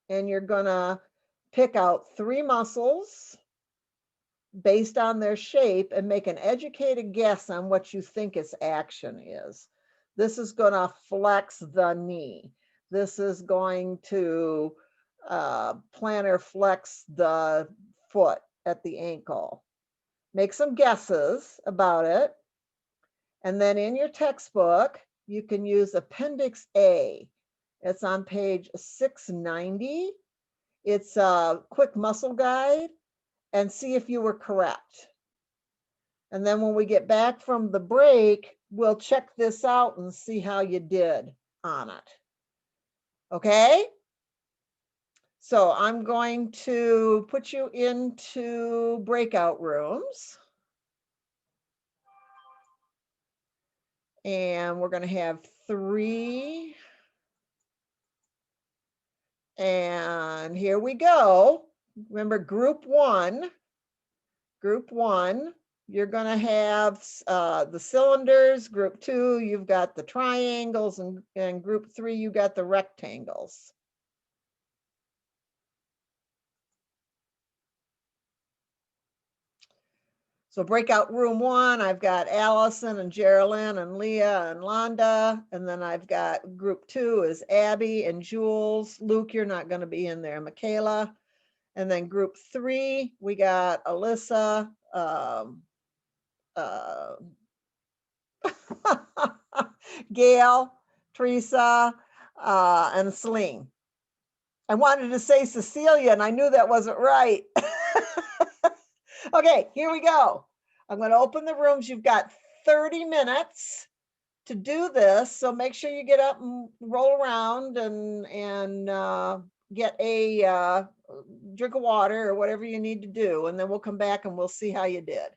and you're going to pick out 3 muscles based on their shape and make an educated guess on what you think its action is. This is going to flex the knee. This is going to plantar flex the foot at the ankle. Make some guesses about it. And then in your textbook, you can use Appendix A. It's on page 690. It's a quick muscle guide, and see if you were correct. And then when we get back from the break, we'll check this out and see how you did on it. Okay? So I'm going to put you into breakout rooms. And we're going to have 3. And here we go. Remember, group one, you're going to have the cylinders. Group 2, you've got the triangles, and group 3, you got the rectangles. So breakout room 1, I've got Allison and Geraldine and Leah and Londa. And then I've got group 2 is Abby and Jules. Luke, you're not going to be in there. Michaela. And then group 3, we got Alyssa, Gail, Teresa, and Celine. I wanted to say Cecilia, and I knew that wasn't right. Okay, here we go. I'm going to open the rooms. You've got 30 minutes to do this, so make sure you get up and roll around and get a drink of water or whatever you need to do, and then we'll come back and we'll see how you did.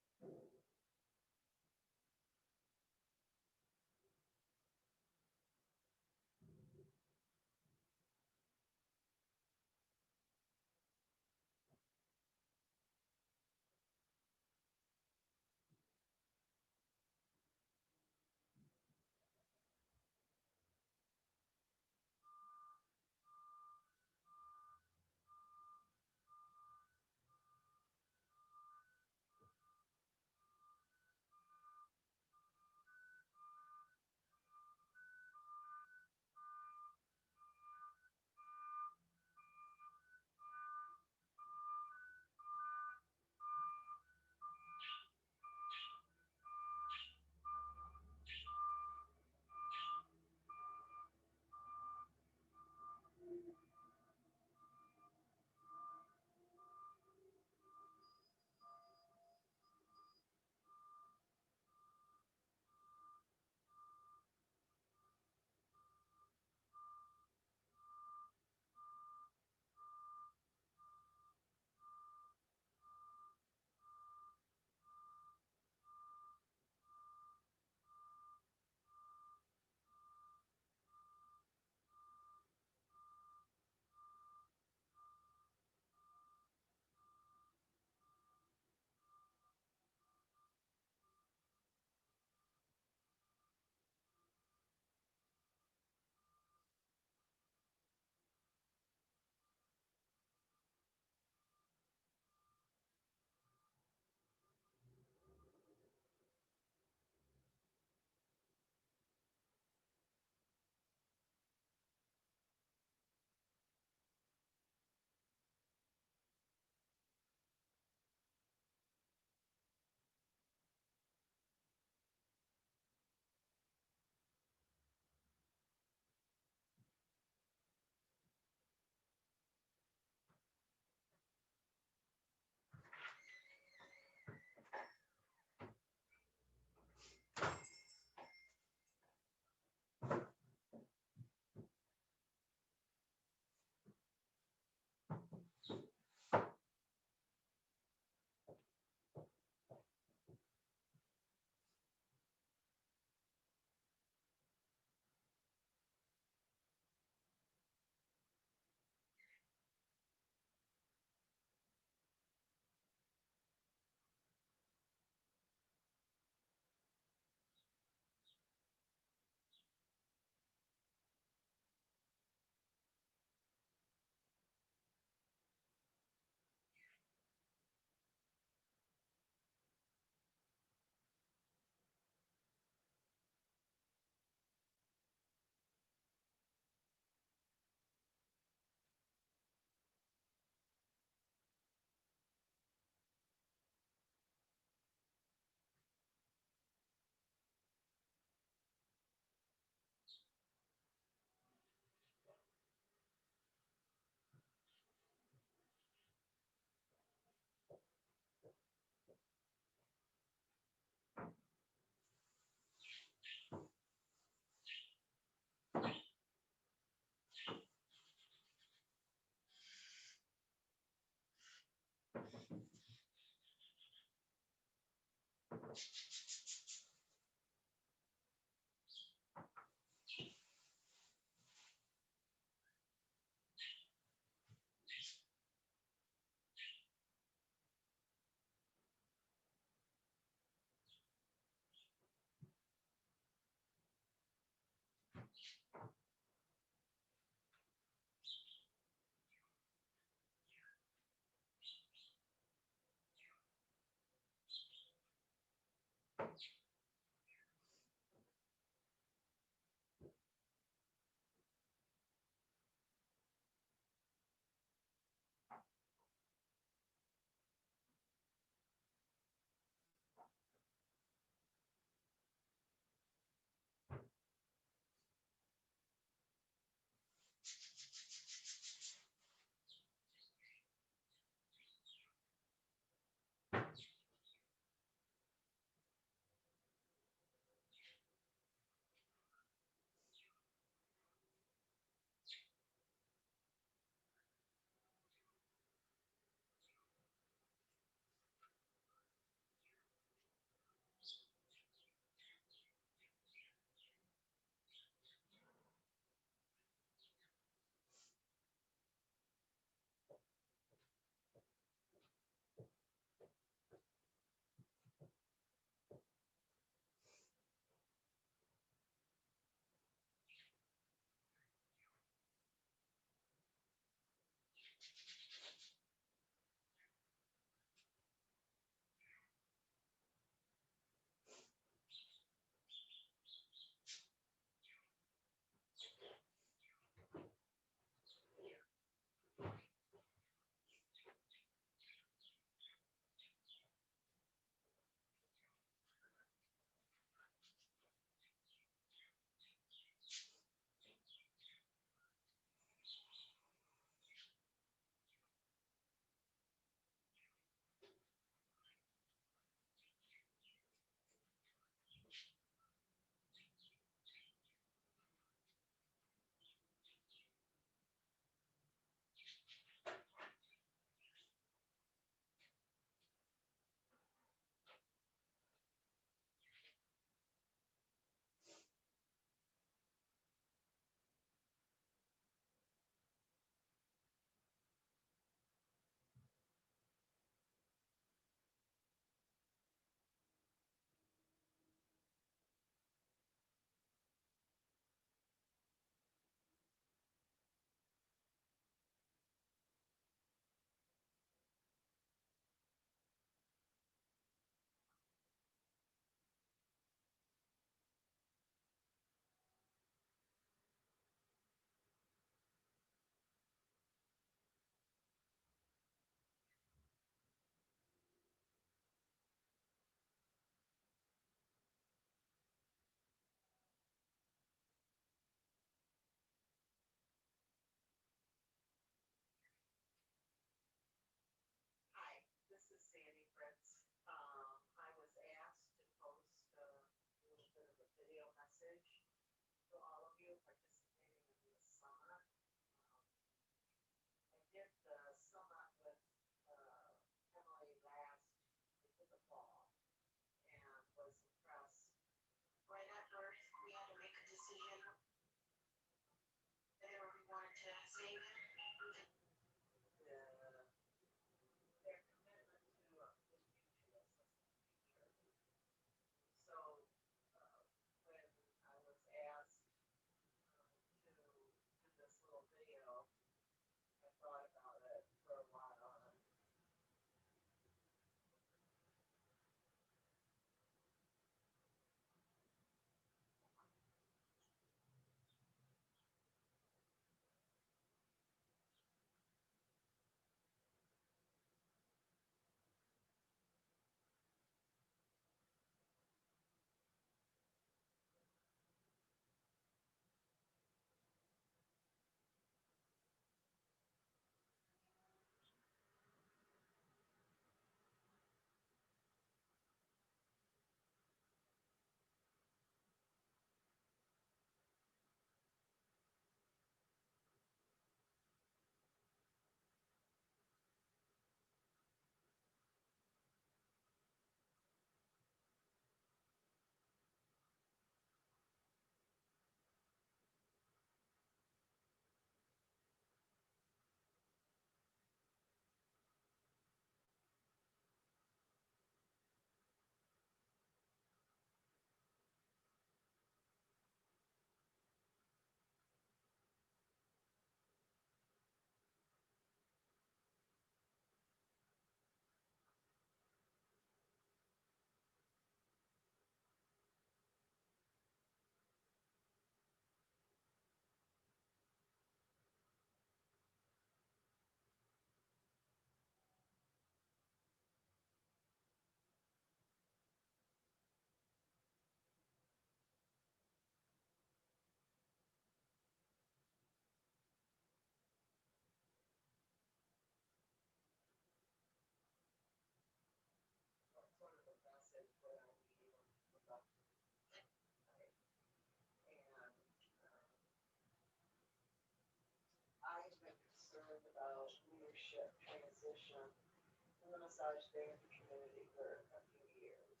massage therapy community for a few years,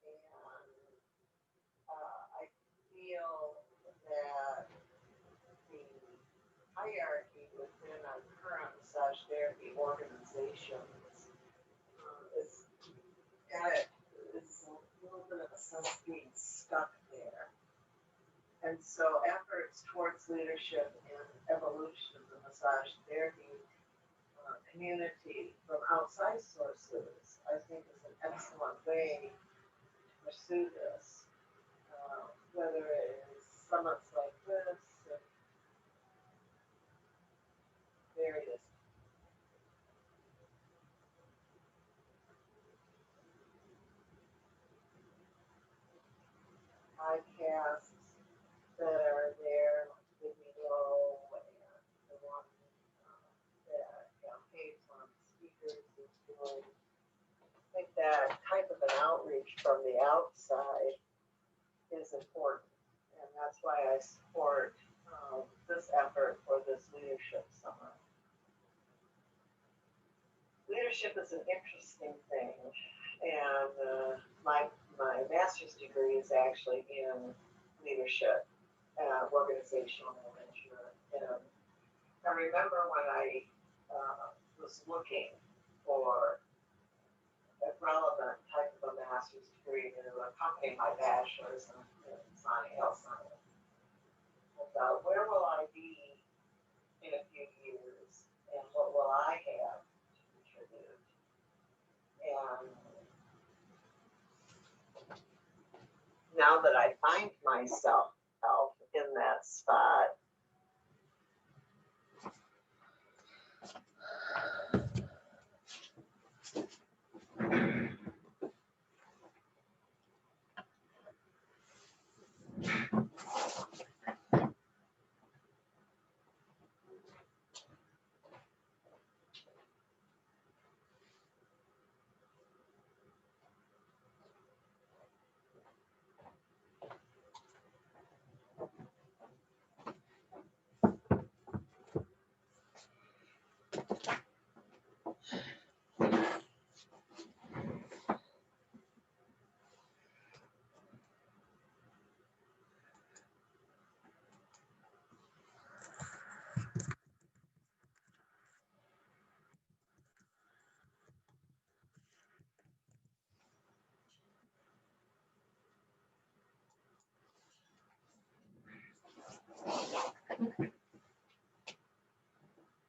and I feel that the hierarchy within our current massage therapy organizations is it's a little bit of a sense of being stuck there. And so efforts towards leadership and evolution of the massage therapy community from outside sources, I think is an excellent way to pursue this. Whether it is summits like this and various podcasts that are there, like video and the one that Paige, one of the speakers, is doing. I think that type of an outreach from the outside is important, and that's why I support this effort for this leadership summer. Leadership is an interesting thing, and my master's degree is actually in leadership, organizational management. And I remember when I was looking for a relevant type of a master's degree to accompany my bachelor's in health science. I thought, where will I be in a few years, and what will I have to contribute? And now that I find myself in that spot,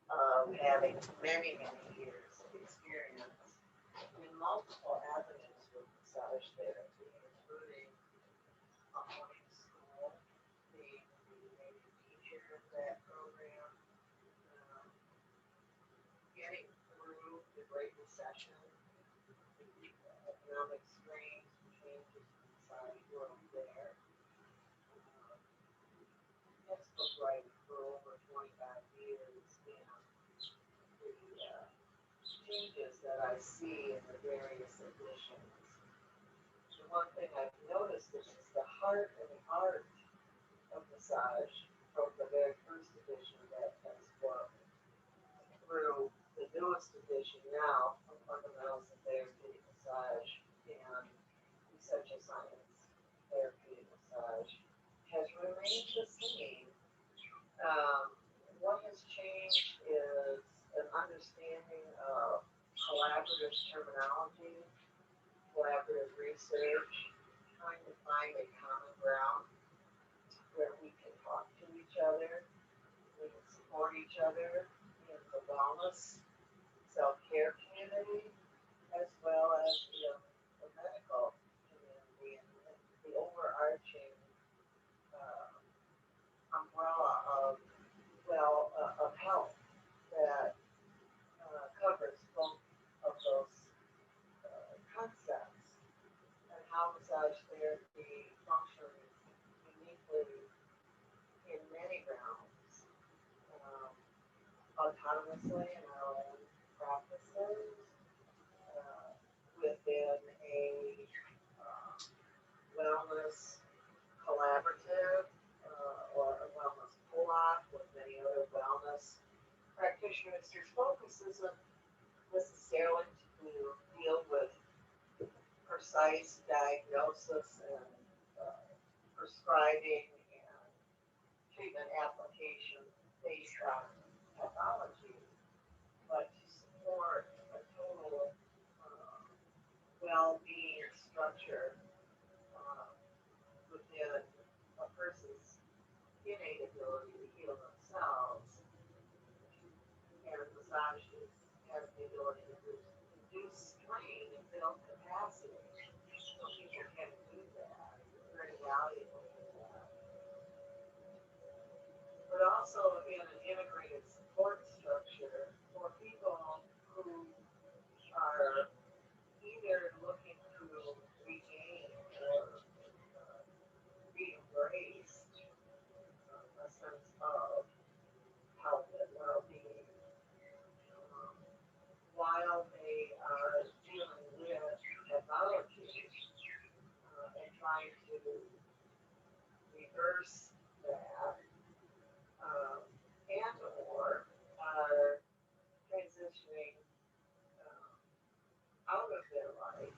of having many years of experience in multiple avenues with massage therapy, including online school, being the major teacher of that program, getting through the Great Recession, the economic strains and changes in the massage world there. Textbook writing for over 25 years, and the changes that I see in the various editions. The one thing I've noticed is the heart and the art of massage from the very first edition of that textbook through the newest edition now from Fundamentals of Therapeutic Massage and Essential Science Therapeutic Massage has remained the same. What has changed is an understanding of collaborative terminology, collaborative research, trying to find a common ground where we can talk to each other, we can support each other in the wellness, self-care community, as well as the medical community and the overarching umbrella of health that covers both of those concepts, and how massage therapy functions uniquely in many realms, autonomously in our own practices, within a wellness collaborative or a wellness co-op with many other wellness practitioners. Whose focus isn't necessarily to do precise diagnosis and prescribing and treatment application based on pathology, but to support a total well-being structure within a person's innate ability to heal themselves. And massage has the ability to reduce strain and build capacity. So people can do that. It's very valuable for that. But also in an integrated support structure for people who are either looking to regain or re-embrace a sense of health and well-being while they are dealing with pathology and trying to reverse that and or are transitioning out of their life.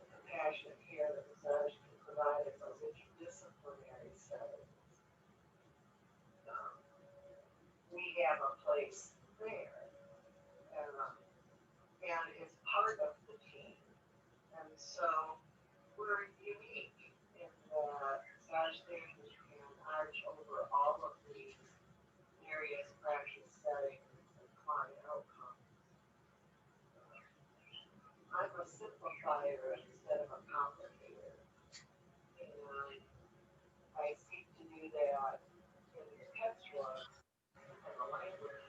The compassionate care that massage can provide in those interdisciplinary settings. We have a place there. And is part of the team. And so we're unique in that massage therapy can arch over all of these various practice settings and client outcomes. I'm a simplifier instead of a complicator. And I seek to do that in the textbooks and the language.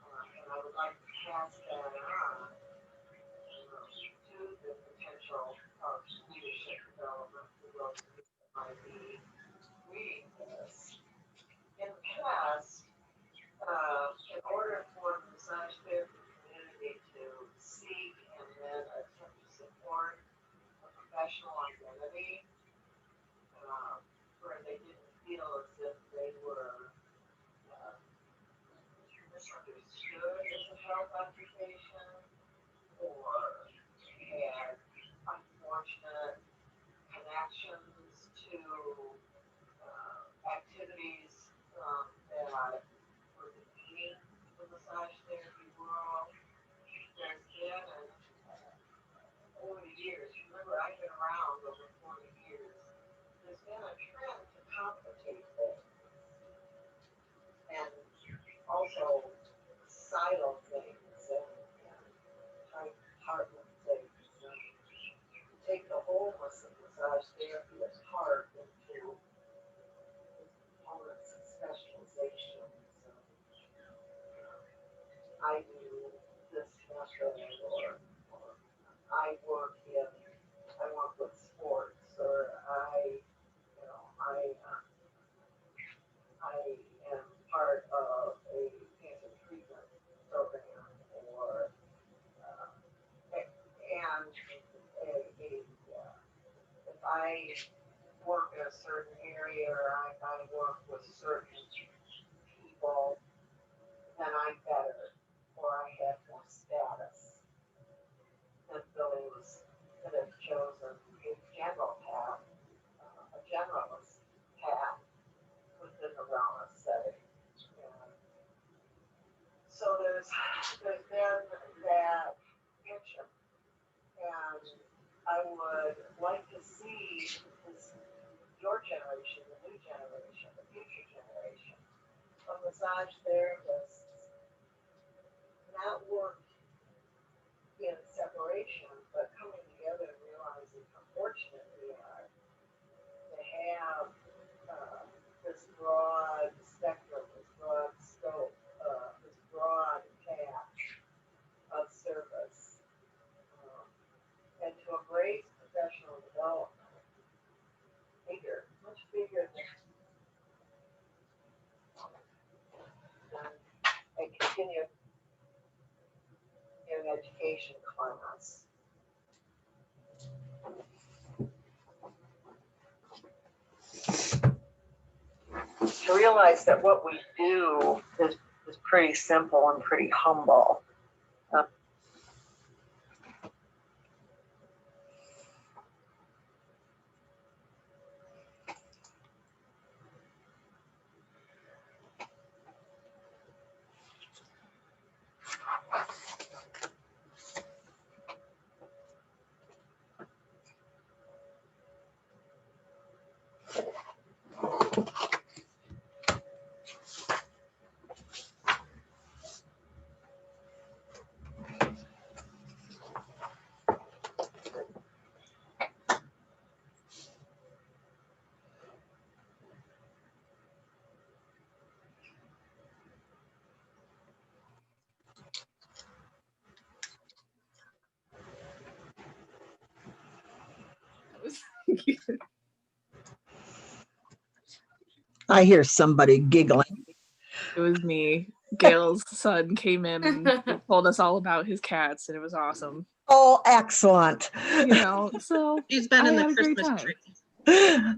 And I would like to pass that on to the potential of leadership development for those that might be reading this. In the past, in order for the massage therapy community to seek and then attempt to support a professional identity, where they didn't feel as if they were misunderstood as a health occupation, or had unfortunate connections to activities that were demeaning the massage therapy world. There's been, over the years, remember I've been around over 40 years, there's been a trend to complicate things and also silo things and try to compartment things and take the wholeness of massage therapy apart into components and specializations. I do this method, or I work with sports, or I am part of a cancer treatment program, or if I work in a certain area, or I work with certain people, then I'm better, or I have more status than those that have chosen a general path, a generalist path within the wellness setting. And so there's been that tension, and I would like to see your generation, the new generation, the future generation of massage therapists not work in separation, but coming together and realizing how fortunate we are to have this broad spectrum, this broad scope, this broad path of service, and to embrace professional development bigger, much bigger than a continued in education class. To realize that what we do is pretty simple and pretty humble. I hear somebody giggling. It was me. Gail's son came in and told us all about his cats, and it was awesome. Oh, excellent. You know, so She's been I in the had a great Christmas time. tree.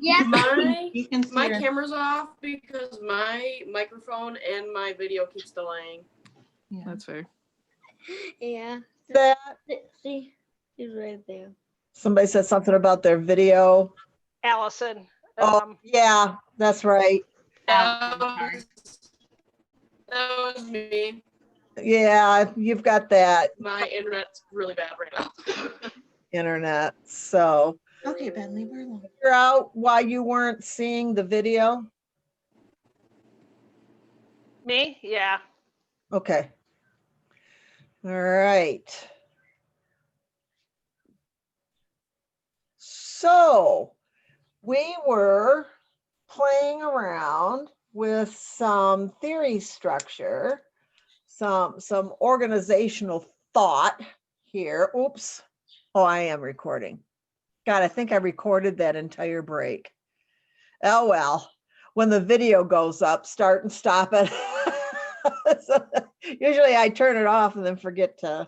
Yeah. You can see My her. camera's off because my microphone and my video keeps delaying. Yeah. That's fair. Yeah. That See, he's right there. somebody said something about their video. Allison. Oh, yeah, that's right. That was me. Yeah, you've got that My internet's really bad right now. internet. So Okay, Ben, leave her alone. figure out why you weren't seeing the video. Me? Yeah. Okay. All right. So we were playing around with some theory structure, some organizational thought here. Oops. Oh, I am recording. God, I think I recorded that entire break. Oh, well, when the video goes up, start and stop it. So, usually I turn it off and then forget to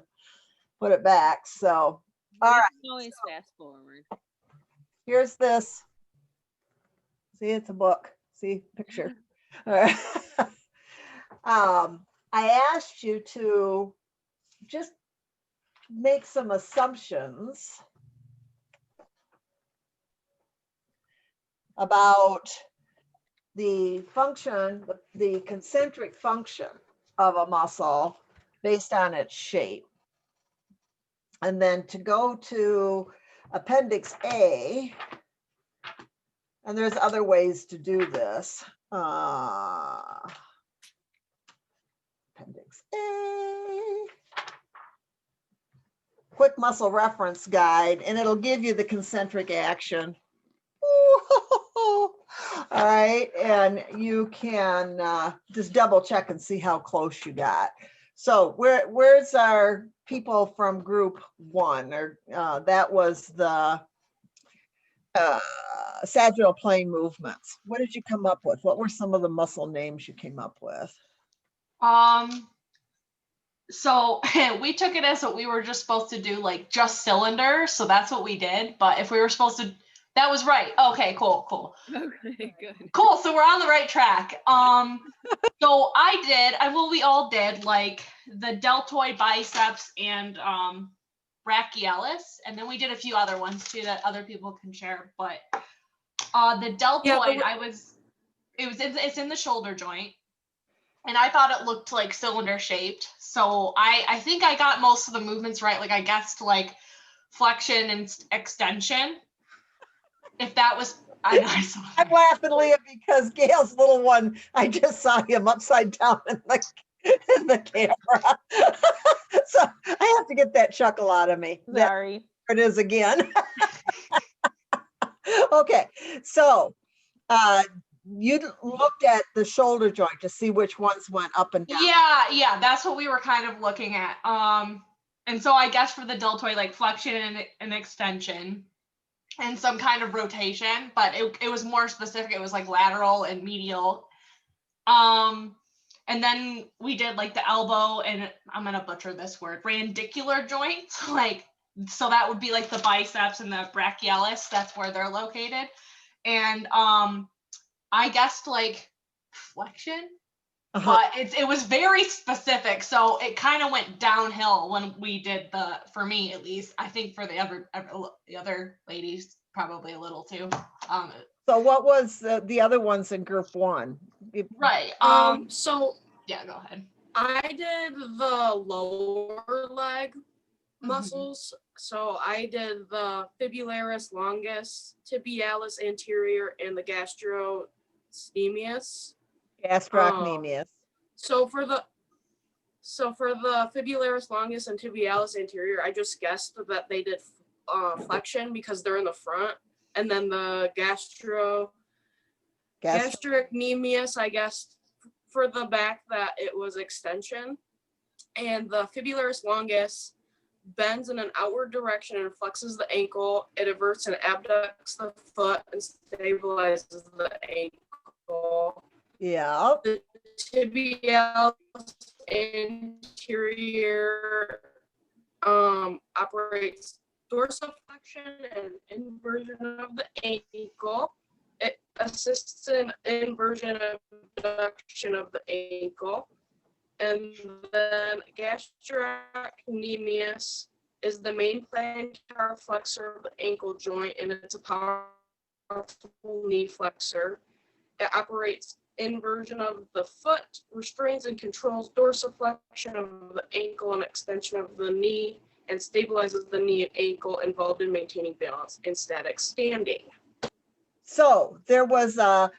put it back. So, all right. Always fast forward. Here's this. See, it's a book. See, picture. All right. I asked you to just make some assumptions about the function, the concentric function of a muscle based on its shape. And then to go to Appendix A, and there's other ways to do this. Appendix A, quick muscle reference guide, and it'll give you the concentric action. All right, and you can just double check and see how close you got. So where's our people from group 1? Or that was the sagittal plane movements. What did you come up with? What were some of the muscle names you came up with? So we took it as what we were just supposed to do, like just cylinder. So that's what we did. But if we were supposed to, that was right. Okay, cool. Okay, good. Cool. So we're on the right track. So we all did like the deltoid biceps and brachialis, and then we did a few other ones too that other people can share. But the deltoid, it's in the shoulder joint, and I thought it looked like cylinder shaped. So I think I got most of the movements right. Like I guessed like flexion and extension. If that was, I'm laughing, Leah, because Gail's little one, I just saw him upside down in the camera. So I have to get that chuckle out of me. Sorry. There it is again. Okay, so you looked at the shoulder joint to see which ones went up and down. Yeah, that's what we were kind of looking at. And so I guess for the deltoid, like flexion and extension and some kind of rotation, but it was more specific. It was like lateral and medial. And then we did like the elbow, and I'm gonna butcher this word, randicular joints, like, so that would be like the biceps and the brachialis. That's where they're located. And I guessed like flexion, but it was very specific. So it kind of went downhill when we did for me at least. I think for the other ladies, probably a little too. So what was the other ones in group 1? Right. So yeah, go ahead. I did the lower leg muscles. So I did the fibularis longus, tibialis anterior, and the gastrocnemius. Gastrocnemius. So for the fibularis longus and tibialis anterior, I just guessed that they did flexion because they're in the front, and then the gastrocnemius, I guessed for the back that it was extension, and the fibularis longus, bends in an outward direction and flexes the ankle. It everts and abducts the foot and stabilizes the ankle. Yeah. The tibialis anterior operates dorsiflexion and inversion of the ankle. It assists in inversion and abduction of the ankle. And then gastrocnemius is the main plantar flexor of the ankle joint, and it's a powerful knee flexor. It operates inversion of the foot, restrains and controls dorsiflexion of the ankle and extension of the knee, and stabilizes the knee and ankle involved in maintaining balance in static standing. So there was the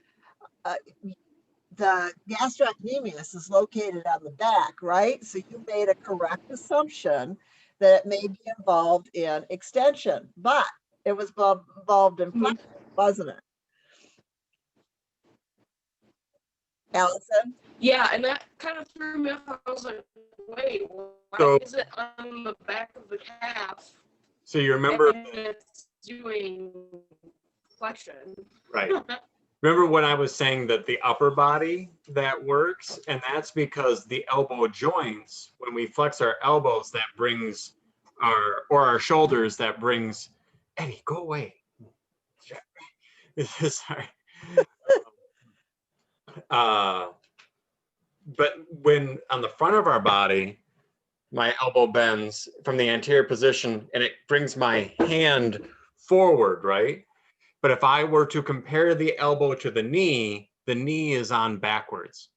gastrocnemius is located on the back, right? So you made a correct assumption that it may be involved in extension, but it was involved in flexion, wasn't it? Allison? Yeah, and that kind of threw me off. I was like, wait, why So- is it on the back of the calf? So you remember, And it's doing flexion. right? Remember when I was saying that the upper body that works, and that's because the elbow joints, when we flex our elbows, that brings our shoulders, that brings, Eddie, go away. Sorry. But when on the front of our body, my elbow bends from the anterior position and it brings my hand forward, right? But if I were to compare the elbow to the knee is on backwards.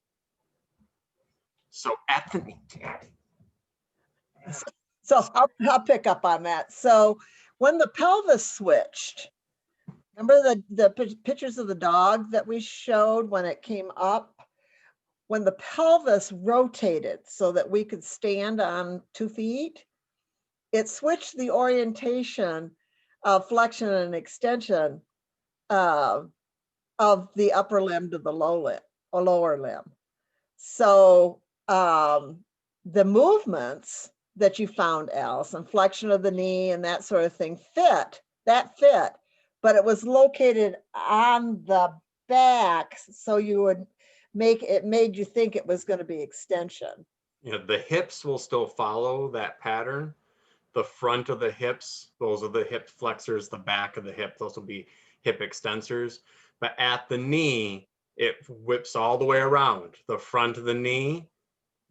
So at the knee. So I'll pick up on that. So when the pelvis switched, remember the pictures of the dog that we showed when it came up? When the pelvis rotated so that we could stand on 2 feet, it switched the orientation of flexion and extension of the upper limb to the lower limb. So the movements that you found, Allison, flexion of the knee and that sort of thing fit, but it was located on the back, so you would made you think it was going to be extension. You know, the hips will still follow that pattern. The front of the hips, those are the hip flexors. The back of the hip, those will be hip extensors. But at the knee, it whips all the way around. The front of the knee,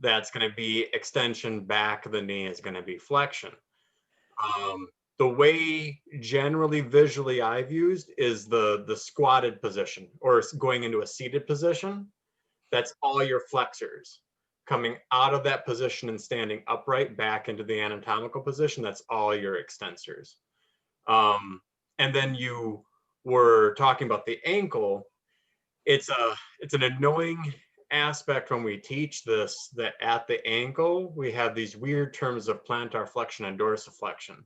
that's going to be extension. Back of the knee is going to be flexion. The way generally visually I've used is the squatted position or going into a seated position. That's all your flexors coming out of that position and standing upright back into the anatomical position. That's all your extensors. And then you were talking about the ankle. It's an annoying aspect when we teach this, that at the ankle, we have these weird terms of plantar flexion and dorsiflexion.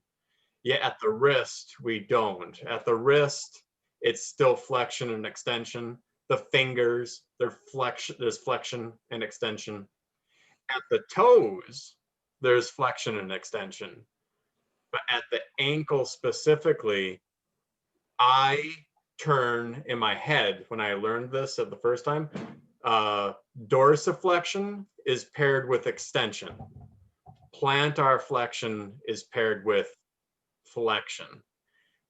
Yet at the wrist, we don't. At the wrist, it's still flexion and extension. The fingers, there's flexion and extension. At the toes, there's flexion and extension. But at the ankle specifically, I turn in my head when I learned this at the first time, dorsiflexion is paired with extension. Plantar flexion is paired with flexion.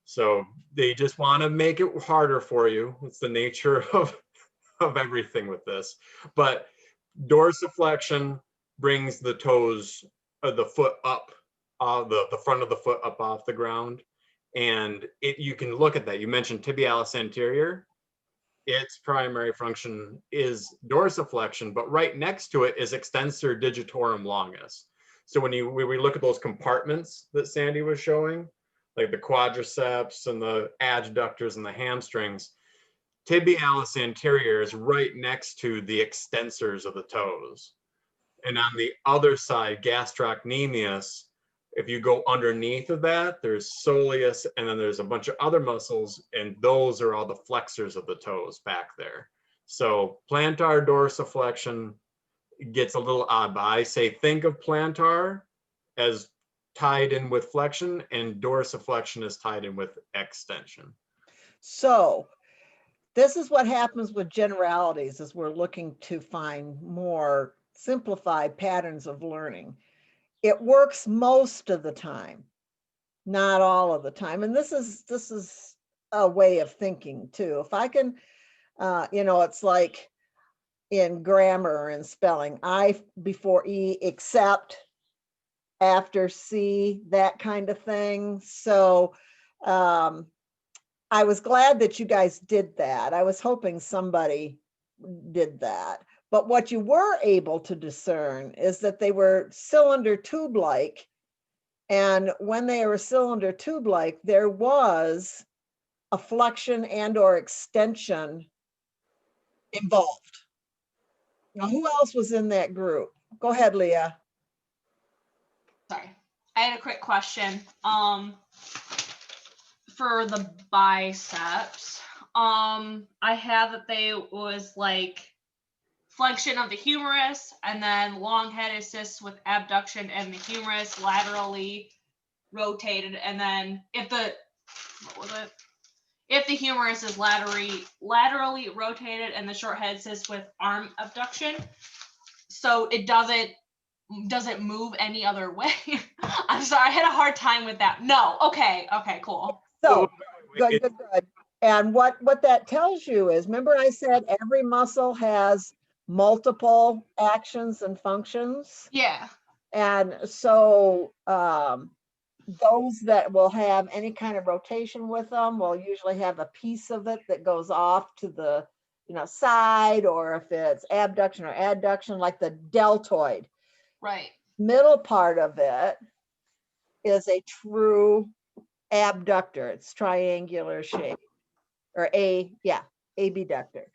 So they just want to make it harder for you. It's the nature of everything with this. But dorsiflexion brings the toes, the foot up, the front of the foot up off the ground. And you can look at that. You mentioned tibialis anterior. Its primary function is dorsiflexion, but right next to it is extensor digitorum longus. So when we look at those compartments that Sandy was showing, like the quadriceps and the adductors and the hamstrings, tibialis anterior is right next to the extensors of the toes. And on the other side, gastrocnemius, if you go underneath of that, there's soleus, and then there's a bunch of other muscles, and those are all the flexors of the toes back there. So plantar dorsiflexion gets a little odd, but I say think of plantar as tied in with flexion, and dorsiflexion is tied in with extension. So this is what happens with generalities as we're looking to find more simplified patterns of learning. It works most of the time, not all of the time. And this is a way of thinking too. If I can, it's like in grammar and spelling, I before E, except after C, that kind of thing. So I was glad that you guys did that. I was hoping somebody did that. But what you were able to discern is that they were cylinder tube-like. And when they were cylinder tube-like, there was a flexion and or extension involved. Now, who else was in that group? Go ahead, Leah. Sorry, I had a quick question. For the biceps, I had that they was like flexion of the humerus, and then long head assists with abduction and the humerus laterally rotated, and then if the humerus is laterally rotated and the short head assists with arm abduction, so it doesn't move any other way. I'm sorry, I had a hard time with that. No, okay, cool. So good. And what that tells you is, remember I said every muscle has multiple actions and functions? Yeah. And so those that will have any kind of rotation with them will usually have a piece of it that goes off to the side, or if it's abduction or adduction, like the deltoid. Right. Middle part of it is a true abductor. It's triangular shape, or abductor.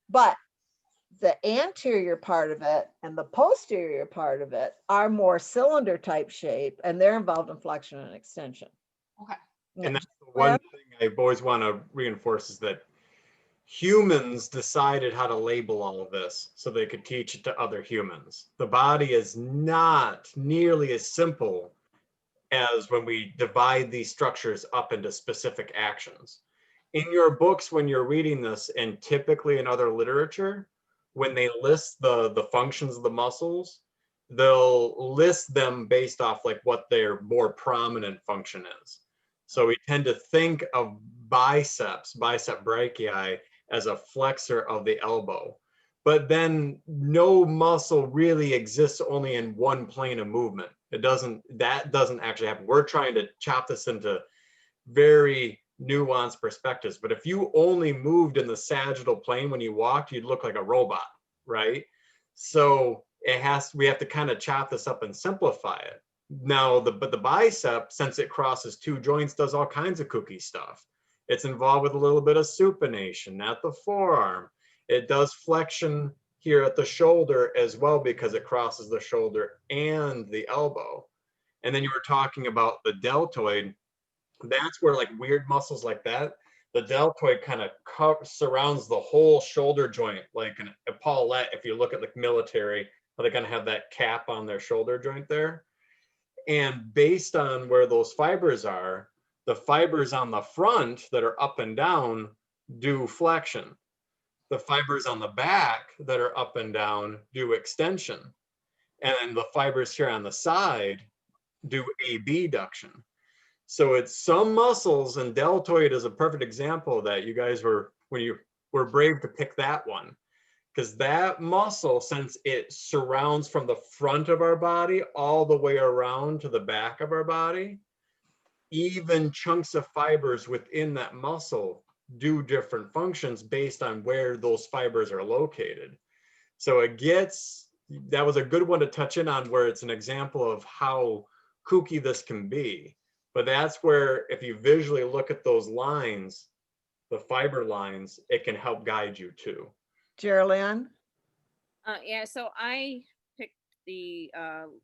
But the anterior part of it and the posterior part of it are more cylinder type shape, and they're involved in flexion and extension. Okay. And that's the one thing I always want to reinforce, is that humans decided how to label all of this so they could teach it to other humans. The body is not nearly as simple as when we divide these structures up into specific actions. In your books, when you're reading this, and typically in other literature, when they list the functions of the muscles, they'll list them based off like what their more prominent function is. So we tend to think of bicep brachii, as a flexor of the elbow. But then no muscle really exists only in one plane of movement. That doesn't actually happen. We're trying to chop this into very nuanced perspectives. But if you only moved in the sagittal plane when you walked, you'd look like a robot, right? So we have to kind of chop this up and simplify it. Now, but the bicep, since it crosses two joints, does all kinds of kooky stuff. It's involved with a little bit of supination at the forearm. It does flexion here at the shoulder as well, because it crosses the shoulder and the elbow. And then you were talking about the deltoid. That's where like weird muscles like that, the deltoid kind of surrounds the whole shoulder joint, like an epaulette. If you look at like military, they're going to have that cap on their shoulder joint there. And based on where those fibers are, the fibers on the front that are up and down do flexion. The fibers on the back that are up and down do extension. And then the fibers here on the side do abduction. So it's some muscles, and deltoid is a perfect example of that. You guys were brave to pick that one, because that muscle, since it surrounds from the front of our body all the way around to the back of our body, even chunks of fibers within that muscle do different functions based on where those fibers are located. So that was a good one to touch in on, where it's an example of how kooky this can be. But that's where, if you visually look at those lines, the fiber lines, it can help guide you too. Geraldine? Yeah, so I picked the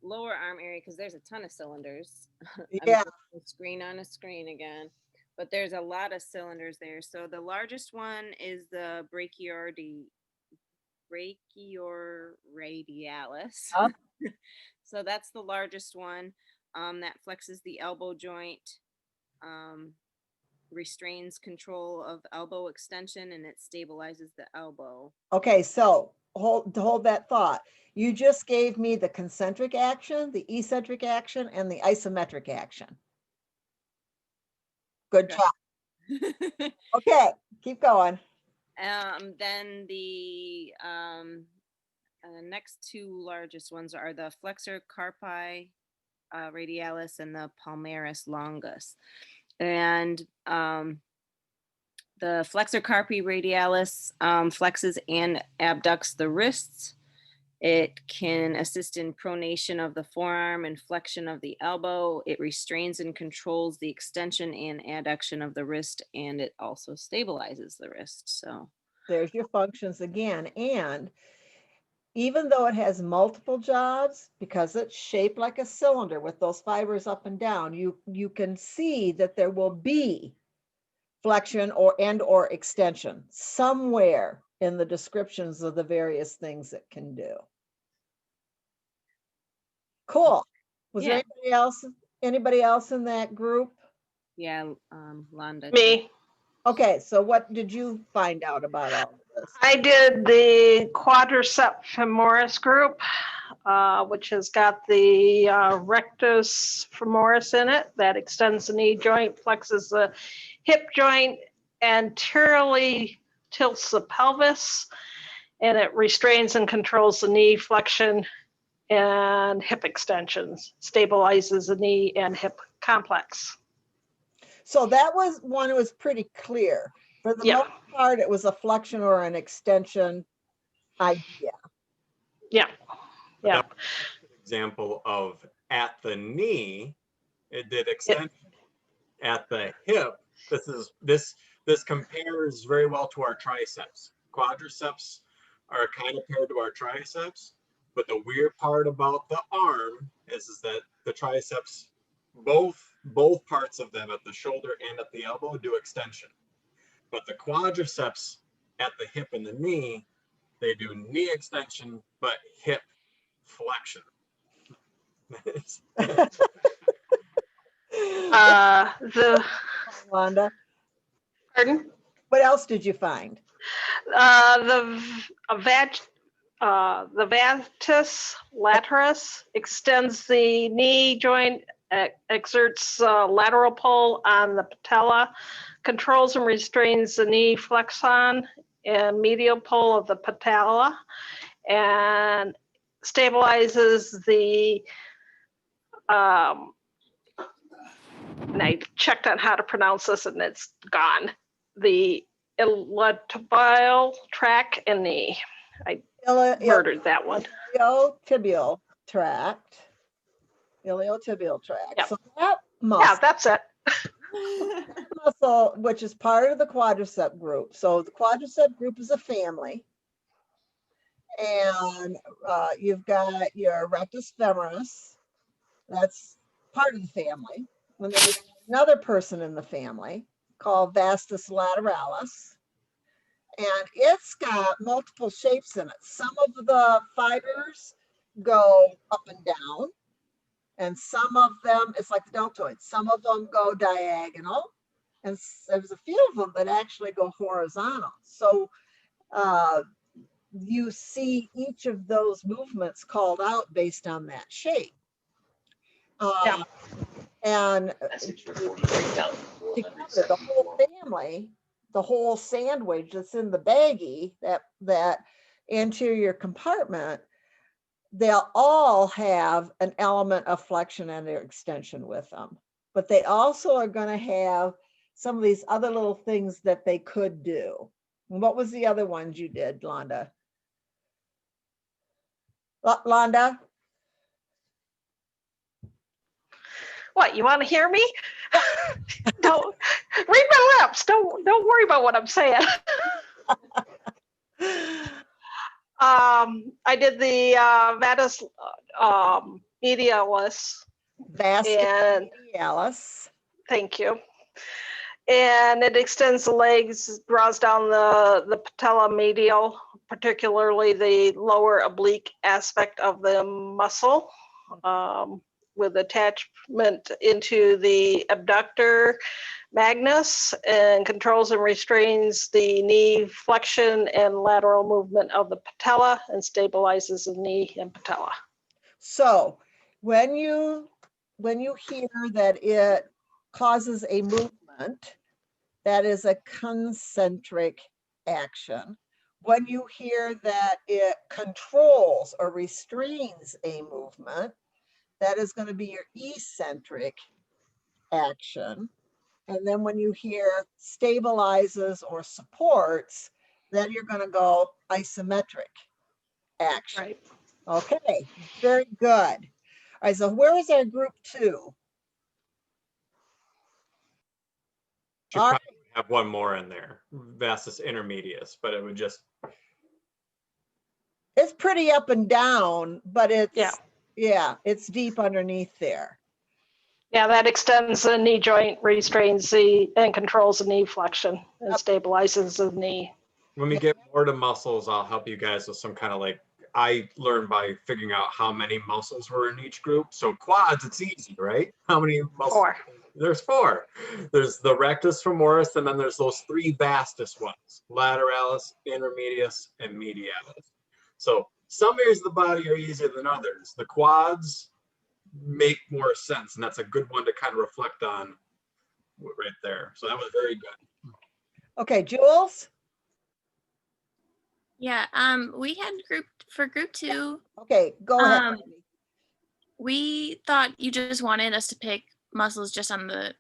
lower arm area because there's a ton of cylinders. Yeah. I'm screen on a screen again, but there's a lot of cylinders there. So the largest one is the brachioradialis. So that's the largest one. That flexes the elbow joint, restrains control of elbow extension, and it stabilizes the elbow. Okay, so hold that thought. You just gave me the concentric action, the eccentric action, and the isometric action. Good job. Okay, keep going. Then the next two largest ones are the flexor carpi radialis and the palmaris longus. And the flexor carpi radialis flexes and abducts the wrists. It can assist in pronation of the forearm and flexion of the elbow. It restrains and controls the extension and adduction of the wrist, and it also stabilizes the wrist. So there's your functions again. And even though it has multiple jobs, because it's shaped like a cylinder with those fibers up and down, you can see that there will be flexion or extension somewhere in the descriptions of the various things it can do. Cool. Was there anybody else in that group? Yeah, Londa. Me. Okay, so what did you find out about all of this? I did the quadriceps femoris group, which has got the rectus femoris in it that extends the knee joint, flexes the hip joint, anteriorly tilts the pelvis, and it restrains and controls the knee flexion and hip extensions, stabilizes the knee and hip complex. So that was one that was pretty clear. For the most part, it was a flexion or an extension idea. Yeah. Yeah. Example of at the knee, it did extension. At the hip, this compares very well to our triceps. Quadriceps are kind of paired to our triceps, but the weird part about the arm is that the triceps, both parts of them at the shoulder and at the elbow do extension. But the quadriceps at the hip and the knee, they do knee extension, but hip flexion. Wanda. Pardon? What else did you find? The vatus lataris extends the knee joint, exerts lateral pull on the patella, controls and restrains the knee flexon and medial pull of the patella, and stabilizes the and I checked on how to pronounce this and it's gone. The iliotibial tract and knee. I murdered that one. Iliotibial tract. Iliotibial tract. Yep. So that muscle, yeah, that's it. muscle, which is part of the quadricep group. So the quadricep group is a family. And you've got your rectus femoris. That's part of the family. And then there's another person in the family called vastus lateralis. And it's got multiple shapes in it. Some of the fibers go up and down. And some of them, it's like the deltoid. Some of them go diagonal. And there's a few of them that actually go horizontal. So you see each of those movements called out based on that shape. And the whole family, the whole sandwich that's in the baggie, that anterior compartment, they'll all have an element of flexion and extension with them. But they also are going to have some of these other little things that they could do. And what was the other ones you did, Londa? Londa? What, you want to hear me? Don't read my lips. Don't worry about what I'm saying. I did the vastus medialis. Vastus medialis. Thank you. And it extends the legs, draws down the patella medial particularly the lower oblique aspect of the muscle, with attachment into the abductor magnus, and controls and restrains the knee flexion and lateral movement of the patella, and stabilizes the knee and patella. So when you hear that it causes a movement, that is a concentric action. When you hear that it controls or restrains a movement, that is going to be your eccentric action. And then when you hear stabilizes or supports, then you're going to go isometric action. Right. Okay, very good. All right, so where is our group 2? Should All probably have one more in there, vastus intermedius, but it would just, It's pretty up and down, but it's, Yeah. yeah, it's deep underneath there. Yeah, that extends the knee joint, restrains the, and controls the knee flexion, and stabilizes the knee. when we get more to muscles, I'll help you guys with some kind of like, I learned by figuring out how many muscles were in each group. So quads, it's easy, right? How many muscles? 4. There's 4. There's the rectus femoris, and then there's those 3 vastus ones, lateralis, intermedius, and medialis. So some areas of the body are easier than others. The quads make more sense, and that's a good one to kind of reflect on right there. So that was very good. Okay, Jules? Yeah, we had group 2. Okay, go ahead. We thought you just wanted us to pick muscles just on the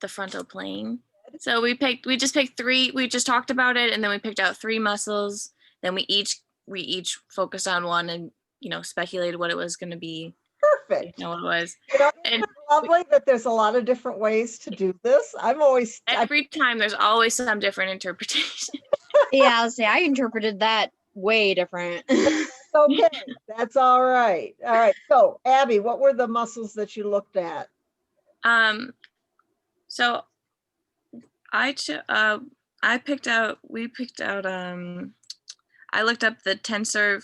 frontal plane. So we just picked 3. We just talked about it, and then we picked out 3 muscles. Then we each focused on one, and speculated what it was going to be. Perfect. What it was. And lovely that there's a lot of different ways to do this. Every time there's always some different interpretation. Yeah, I'll say I interpreted that way different. Okay, that's all right. All right. So, Abby, what were the muscles that you looked at? So I picked out. I looked up the tensor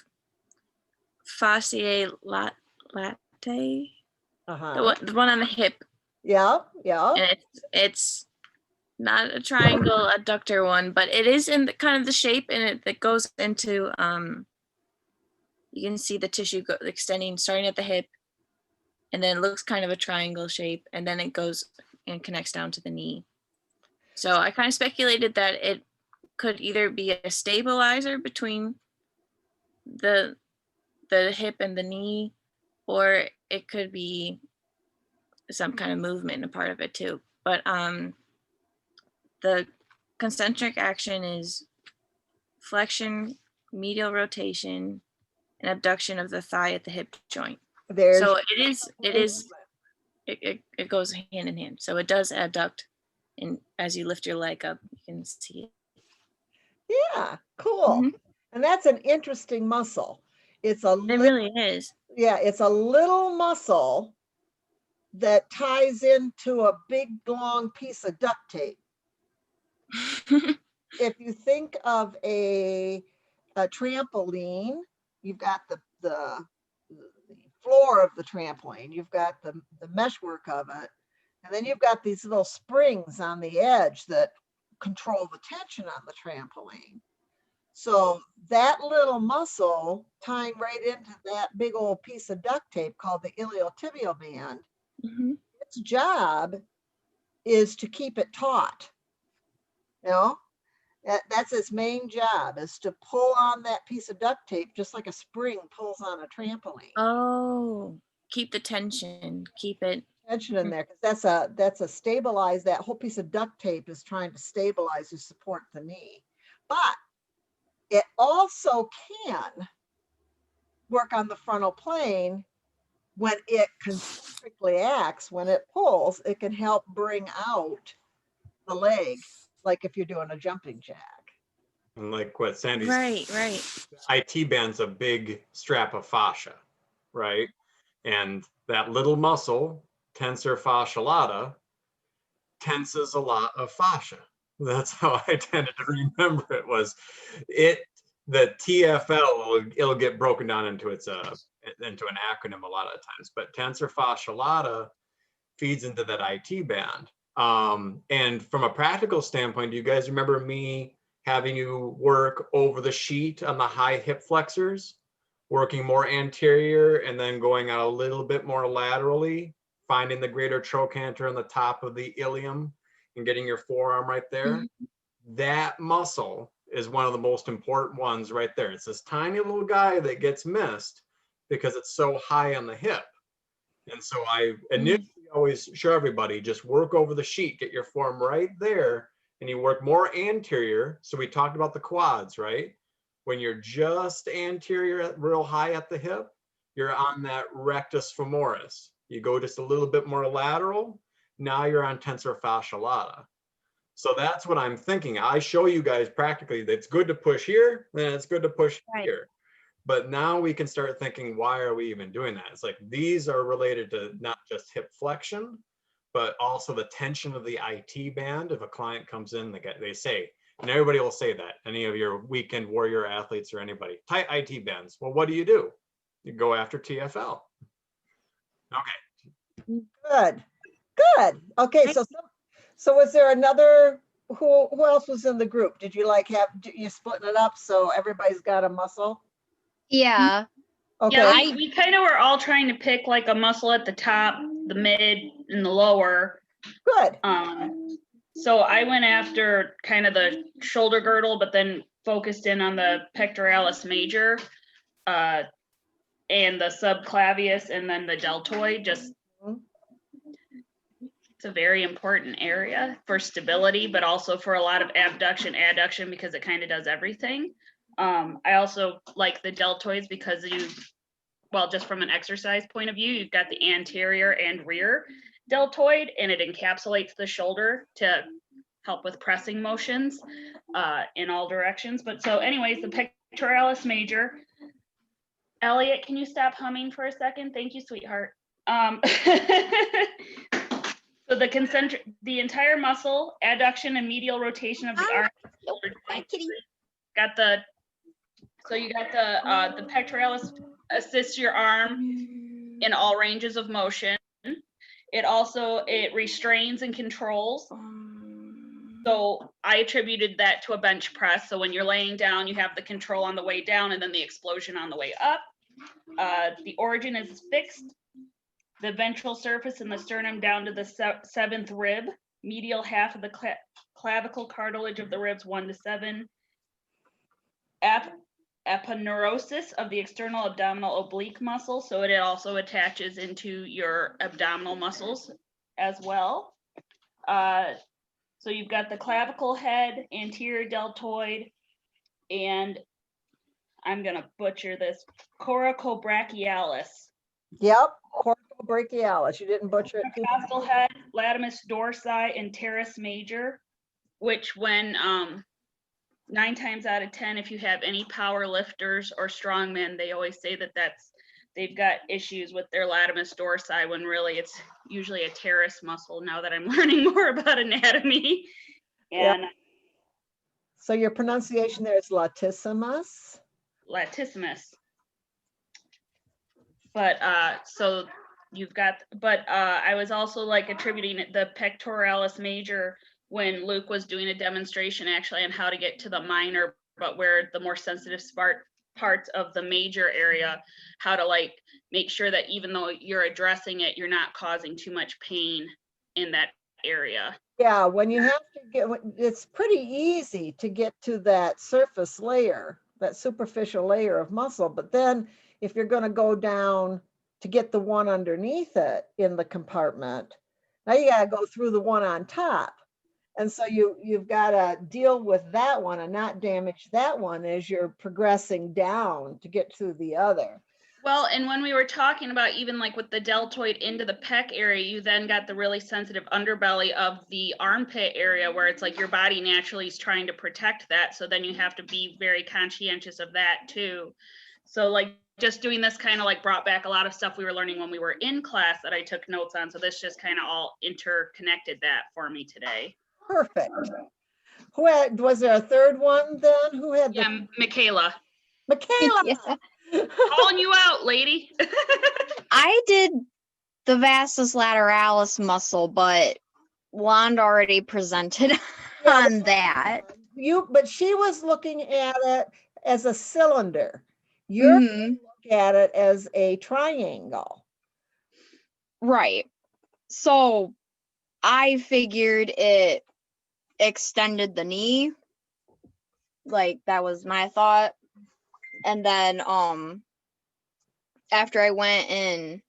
fasciae latae. The one on the hip. Yeah. And it's not a triangle adductor one, but it is in the kind of the shape, and it goes into you can see the tissue extending, starting at the hip, and then it looks kind of a triangle shape, and then it goes and connects down to the knee. So I kind of speculated that it could either be a stabilizer between the hip and the knee, or it could be some kind of movement a part of it too. But the concentric action is flexion, medial rotation, and abduction of the thigh at the hip joint. So it goes hand in hand. So it does abduct, and as you lift your leg up, you can see it. Yeah, cool. Mm-hmm. And that's an interesting muscle. It really is. Yeah, it's a little muscle that ties into a big long piece of duct tape. If you think of a trampoline, you've got the floor of the trampoline, you've got the meshwork of it, and then you've got these little springs on the edge that control the tension on the trampoline. So that little muscle tying right into that big old piece of duct tape called the iliotibial band, its job is to keep it taut. That's its main job, is to pull on that piece of duct tape just like a spring pulls on a trampoline. Oh, keep the tension, keep it. Tension in there, because that's a stabilize. That whole piece of duct tape is trying to stabilize or support the knee. But it also can work on the frontal plane when it concentrically acts. When it pulls, it can help bring out the leg, like if you're doing a jumping jack. And like what Sandy's right. IT band's a big strap of fascia, right? And that little muscle, tensor fascia lata, tenses a lot of fascia. That's how I tended to remember it. Was it the TFL? It'll get broken down into its into an acronym a lot of times, but tensor fascia lata feeds into that IT band. And from a practical standpoint, do you guys remember me having you work over the sheet on the high hip flexors, working more anterior and then going out a little bit more laterally, finding the greater trochanter on the top of the ilium and getting your forearm right there? That muscle is one of the most important ones right there. It's this tiny little guy that gets missed because it's so high on the hip. And so I initially always show everybody, just work over the sheet, get your form right there, and you work more anterior. So we talked about the quads, right? When you're just anterior, real high at the hip, you're on that rectus femoris. You go just a little bit more lateral, now you're on tensor fascia lata. So that's what I'm thinking. I show you guys practically that it's good to push here, then it's good to push here. But now we can start thinking, why are we even doing that? It's like these are related to not just hip flexion, but also the tension of the IT band. If a client comes in, they say, and everybody will say that, any of your weekend warrior athletes or anybody, tight IT bands. Well, what do? You go after TFL. Okay. Good. Okay, so was there another, who else was in the group? Did you like you splitting it up so everybody's got a muscle? Yeah. Okay. Yeah, we kind of were all trying to pick like a muscle at the top, the mid, and the lower. Good. So I went after kind of the shoulder girdle, but then focused in on the pectoralis major, and the subclavius, and then the deltoid. Just it's a very important area for stability, but also for a lot of abduction, adduction, because it kind of does everything. I also like the deltoids because just from an exercise point of view, you've got the anterior and rear deltoid, and it encapsulates the shoulder to help with pressing motions in all directions. But so anyways, the pectoralis major. Elliot, can you stop humming for a second? Thank you, sweetheart. So the entire muscle, adduction and medial rotation of the arm. You got the pectoralis assists your arm in all ranges of motion. It restrains and controls. So I attributed that to a bench press. So when you're laying down, you have the control on the way down and then the explosion on the way up. The origin is fixed. The ventral surface and the sternum down to the seventh rib, medial half of the clavicle cartilage of the ribs 1 to 7. Aponeurosis of the external abdominal oblique muscle, so it also attaches into your abdominal muscles as well. So you've got the clavicle head, anterior deltoid, and I'm gonna butcher this, coracobrachialis. Yep, coracobrachialis. You didn't butcher it. Costal head, latimus dorsi, and teres major, which when 9 times out of 10, if you have any power lifters or strongmen, they always say that they've got issues with their latimus dorsi, when really it's usually a teres muscle, now that I'm learning more about anatomy. And so your pronunciation there is latissimus? Latissimus. But so you've got, I was also like attributing the pectoralis major when Luke was doing a demonstration actually on how to get to the minor, but where the more sensitive parts of the major area, how to like make sure that even though you're addressing it, you're not causing too much pain in that area. Yeah, when you have to it's pretty easy to get to that surface layer, that superficial layer of muscle, but then if you're going to go down to get the one underneath it in the compartment, now you got to go through the one on top. And so you've got to deal with that one and not damage that one as you're progressing down to get to the other. Well, and when we were talking about even like with the deltoid into the pec area, you then got the really sensitive underbelly of the armpit area where it's like your body naturally is trying to protect that. So then you have to be very conscientious of that too. So like just doing this kind of like brought back a lot of stuff we were learning when we were in class that I took notes on. So this just kind of all interconnected that for me today. Perfect. Who had, was there a third one then? Who had the? Yeah, Michaela. Michaela. Calling you out, lady. I did the vastus lateralis muscle, but Wanda already presented on that. But she was looking at it as a cylinder. You're looking at it as a triangle. Right. So I figured it extended the knee. Like that was my thought. And then after I went and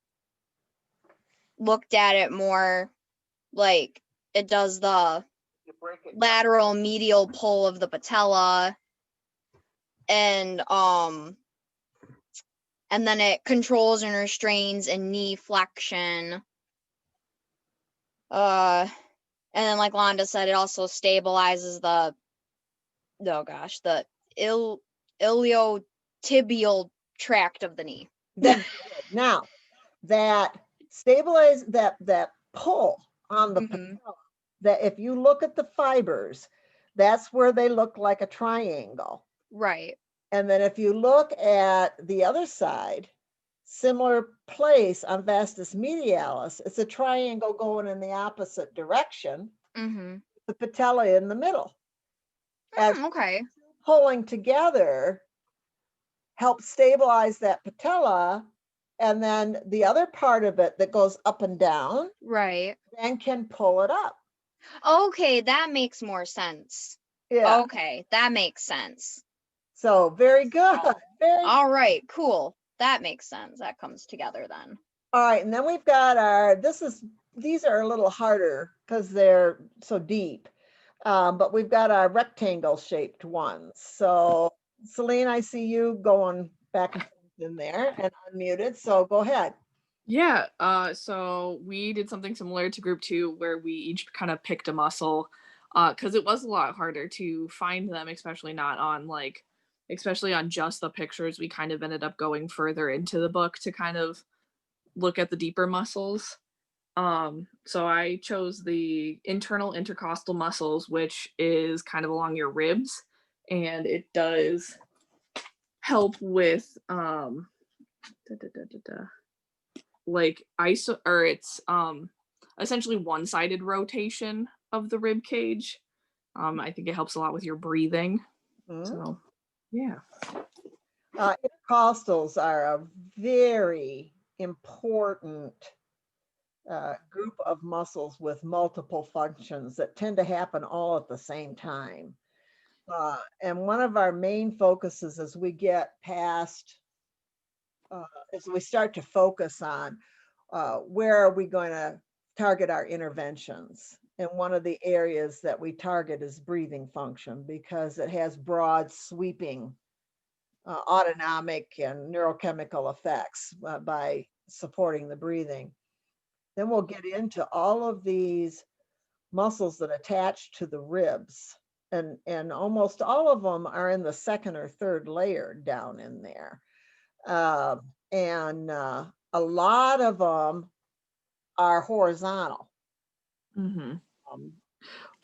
looked at it more, like it does the lateral medial pull of the patella, and then it controls and restrains and knee flexion. And then like Londa said, it also stabilizes the iliotibial tract of the knee. Now that stabilize that pull on the patella, that if you look at the fibers, that's where they look like a triangle. Right. And then if you look at the other side, similar place on vastus medialis, it's a triangle going in the opposite direction. The patella in the middle. Okay. Pulling together helps stabilize that patella, and then the other part of it that goes up and down, right, then can pull it up. Okay, that makes more sense. Yeah. Okay, that makes sense. So very good. All right, cool. That makes sense. That comes together then. All right, and then we've got our, these are a little harder because they're so deep, but we've got our rectangle shaped ones. So Celine, I see you going back and forth in there and unmuted, so go ahead. Yeah, so we did something similar to group 2 where we each kind of picked a muscle, because it was a lot harder to find them, especially on just the pictures. We kind of ended up going further into the book to kind of look at the deeper muscles. So I chose the internal intercostal muscles, which is kind of along your ribs, and it does help with it's essentially one-sided rotation of the rib cage. I think it helps a lot with your breathing. So yeah. Intercostals are a very important group of muscles with multiple functions that tend to happen all at the same time. And one of our main focuses as we get past, as we start to focus on where are we going to target our interventions. And one of the areas that we target is breathing function, because it has broad sweeping autonomic and neurochemical effects by supporting the breathing. Then we'll get into all of these muscles that attach to the ribs, and almost all of them are in the second or third layer down in there. And a lot of them are horizontal.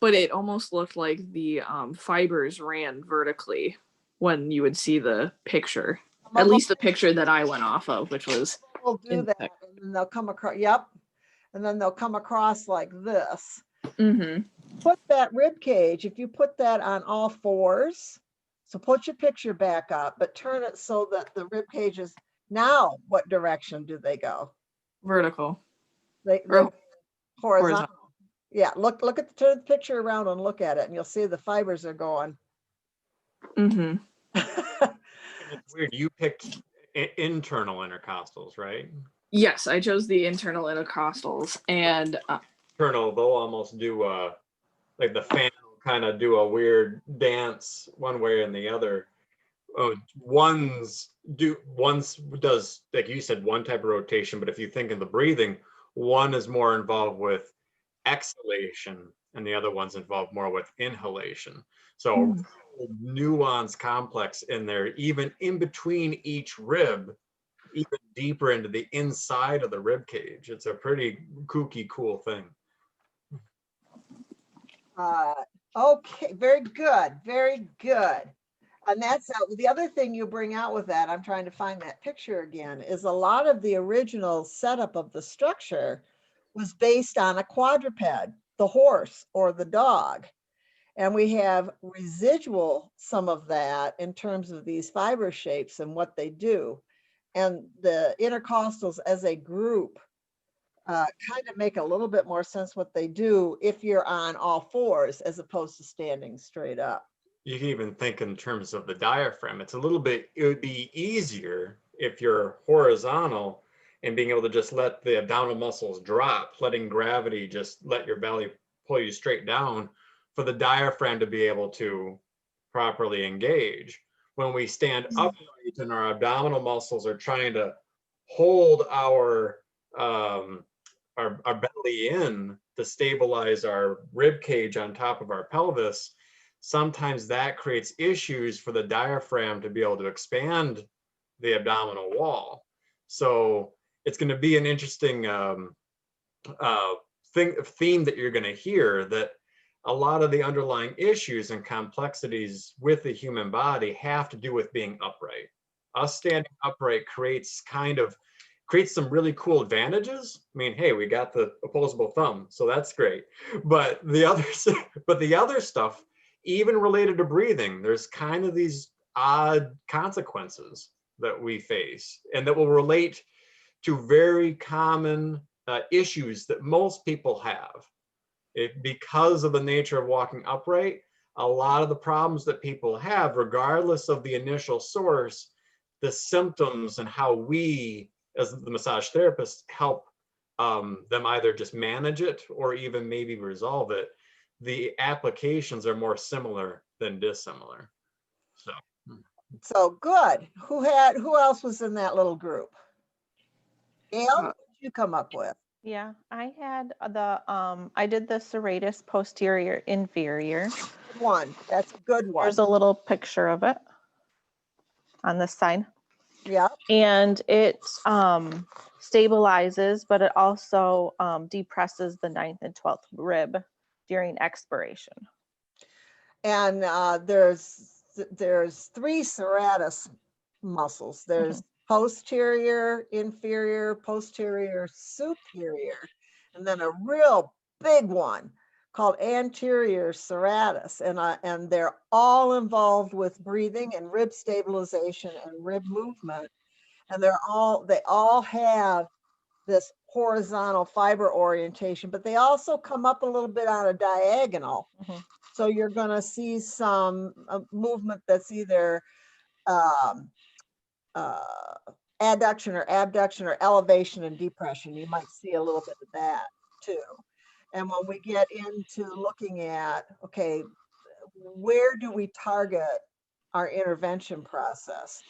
But it almost looked like the fibers ran vertically when you would see the picture. At least the picture that I went off of, which was. We'll do that, and then they'll come across. Yep, and then they'll come across like this. Put that rib cage. If you put that on all fours, so put your picture back up, but turn it so that the rib cage is now. What direction do they go? Vertical. They horizontal. Yeah, look at turn the picture around and look at it, and you'll see the fibers are going. It's weird. You picked internal intercostals, right? Yes, I chose the internal intercostals, and internal. They'll almost do like the fan will kind of do a weird dance one way and the other. One's does, like you said, one type of rotation, but if you think of the breathing, one is more involved with exhalation and the other one's involved more with inhalation. So nuance complex in there, even in between each rib, even deeper into the inside of the rib cage. It's a pretty kooky, cool thing. Okay, very good, very good. And that's the other thing you bring out with that. I'm trying to find that picture again, is a lot of the original setup of the structure was based on a quadruped, the horse or the dog. And we have residual some of that in terms of these fiber shapes and what they do. And the intercostals as a group kind of make a little bit more sense what they do if you're on all fours as opposed to standing straight up. You can even think in terms of the diaphragm. It would be easier if you're horizontal and being able to just let the abdominal muscles drop, letting gravity just let your belly pull you straight down, for the diaphragm to be able to properly engage. When we stand upright and our abdominal muscles are trying to hold our belly in to stabilize our rib cage on top of our pelvis, sometimes that creates issues for the diaphragm to be able to expand the abdominal wall. So it's going to be an interesting theme that you're going to hear, that a lot of the underlying issues and complexities with the human body have to do with being upright. Us standing upright creates some really cool advantages. I mean, hey, we got the opposable thumb, so that's great. But the other stuff, even related to breathing, there's kind of these odd consequences that we face and that will relate to very common issues that most people have. Because of the nature of walking upright, a lot of the problems that people have, regardless of the initial source, the symptoms and how we, as the massage therapists, help them either just manage it or even maybe resolve it, the applications are more similar than dissimilar. So good. Who else was in that little group? Gail, what did you come up with? Yeah, I had I did the serratus posterior inferior. Good one. That's a good one. There's a little picture of it on this side. Yeah. And it stabilizes, but it also depresses the 9th and 12th rib during expiration. And there's 3 serratus muscles. There's posterior, inferior, posterior, superior, and then a real big one called anterior serratus. And they're all involved with breathing and rib stabilization and rib movement. And they all have this horizontal fiber orientation, but they also come up a little bit on a diagonal. So you're going to see some movement that's either adduction or abduction or elevation and depression. You might see a little bit of that too. And when we get into looking at, okay, where do we target our intervention process?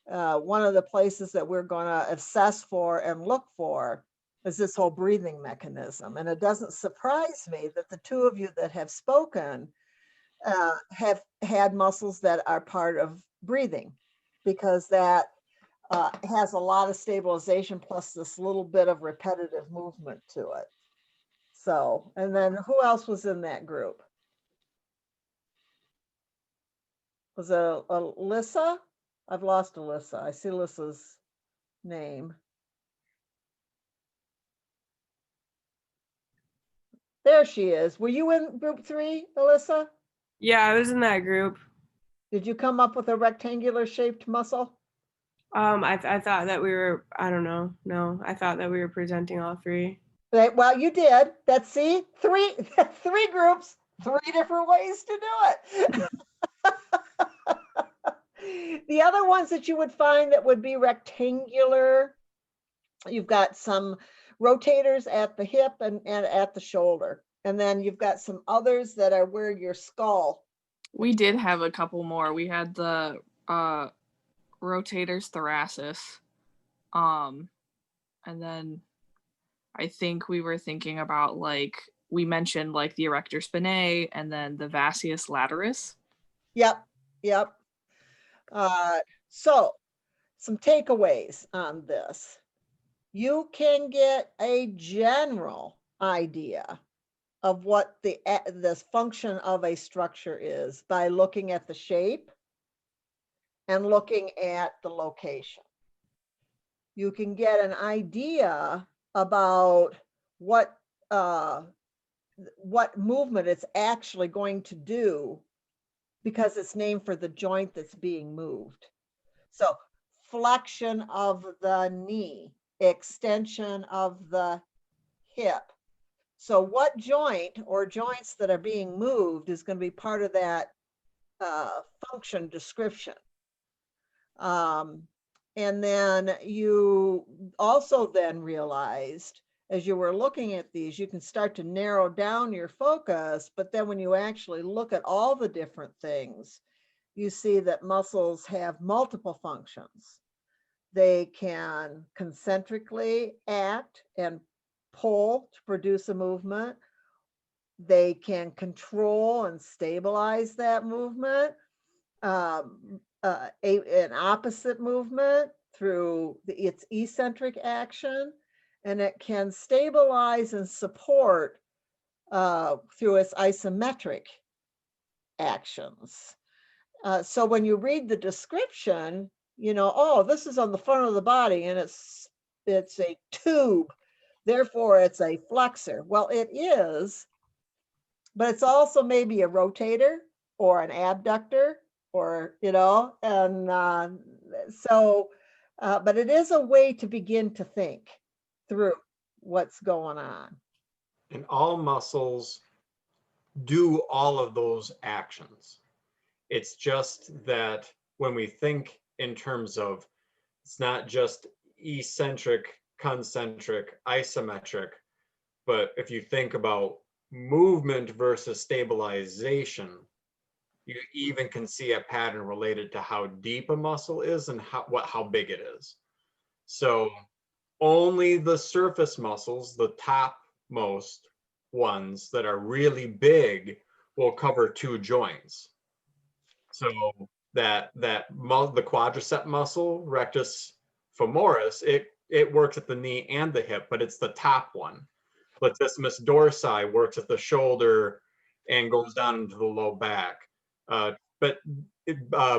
One of the places that we're going to assess for and look for is this whole breathing mechanism. And it doesn't surprise me that the 2 of you that have spoken have had muscles that are part of breathing, because that has a lot of stabilization plus this little bit of repetitive movement to it. So, and then who else was in that group? Was it Alyssa? I've lost Alyssa. I see Alyssa's name. There she is. Were you in group 3, Alyssa? Yeah, I was in that group. Did you come up with a rectangular shaped muscle? I thought that we were, I don't know. No, I thought that we were presenting all 3. Right, well, you did. That's, see, 3 groups, 3 different ways to do it. The other ones that you would find that would be rectangular, you've got some rotators at the hip and at the shoulder. And then you've got some others that are where your skull. We did have a couple more. We had the rotators thoracis. And then I think we were thinking about, like, we mentioned like the erector spinae and then the vastus lataris. Yep. So some takeaways on this. You can get a general idea of what the function of a structure is by looking at the shape and looking at the location. You can get an idea about what movement it's actually going to do because it's named for the joint that's being moved. So flexion of the knee, extension of the hip. So what joint or joints that are being moved is going to be part of that function description. And then you also then realized as you were looking at these, you can start to narrow down your focus, but then when you actually look at all the different things, you see that muscles have multiple functions. They can concentrically act and pull to produce a movement. They can control and stabilize that movement. An opposite movement through its eccentric action, and it can stabilize and support through its isometric actions. So when you read the description, you know, oh, this is on the front of the body and it's a tube, therefore it's a flexor. Well, it is, but it's also maybe a rotator or an abductor, or, you know, and but it is a way to begin to think through what's going on. And all muscles do all of those actions. It's just that when we think in terms of, it's not just eccentric, concentric, isometric, but if you think about movement versus stabilization, you even can see a pattern related to how deep a muscle is and how big it is. So only the surface muscles, the topmost ones that are really big, will cover two joints. So the quadricep muscle, rectus femoris, it works at the knee and the hip, but it's the top one. Latissimus dorsi works at the shoulder and goes down into the low back.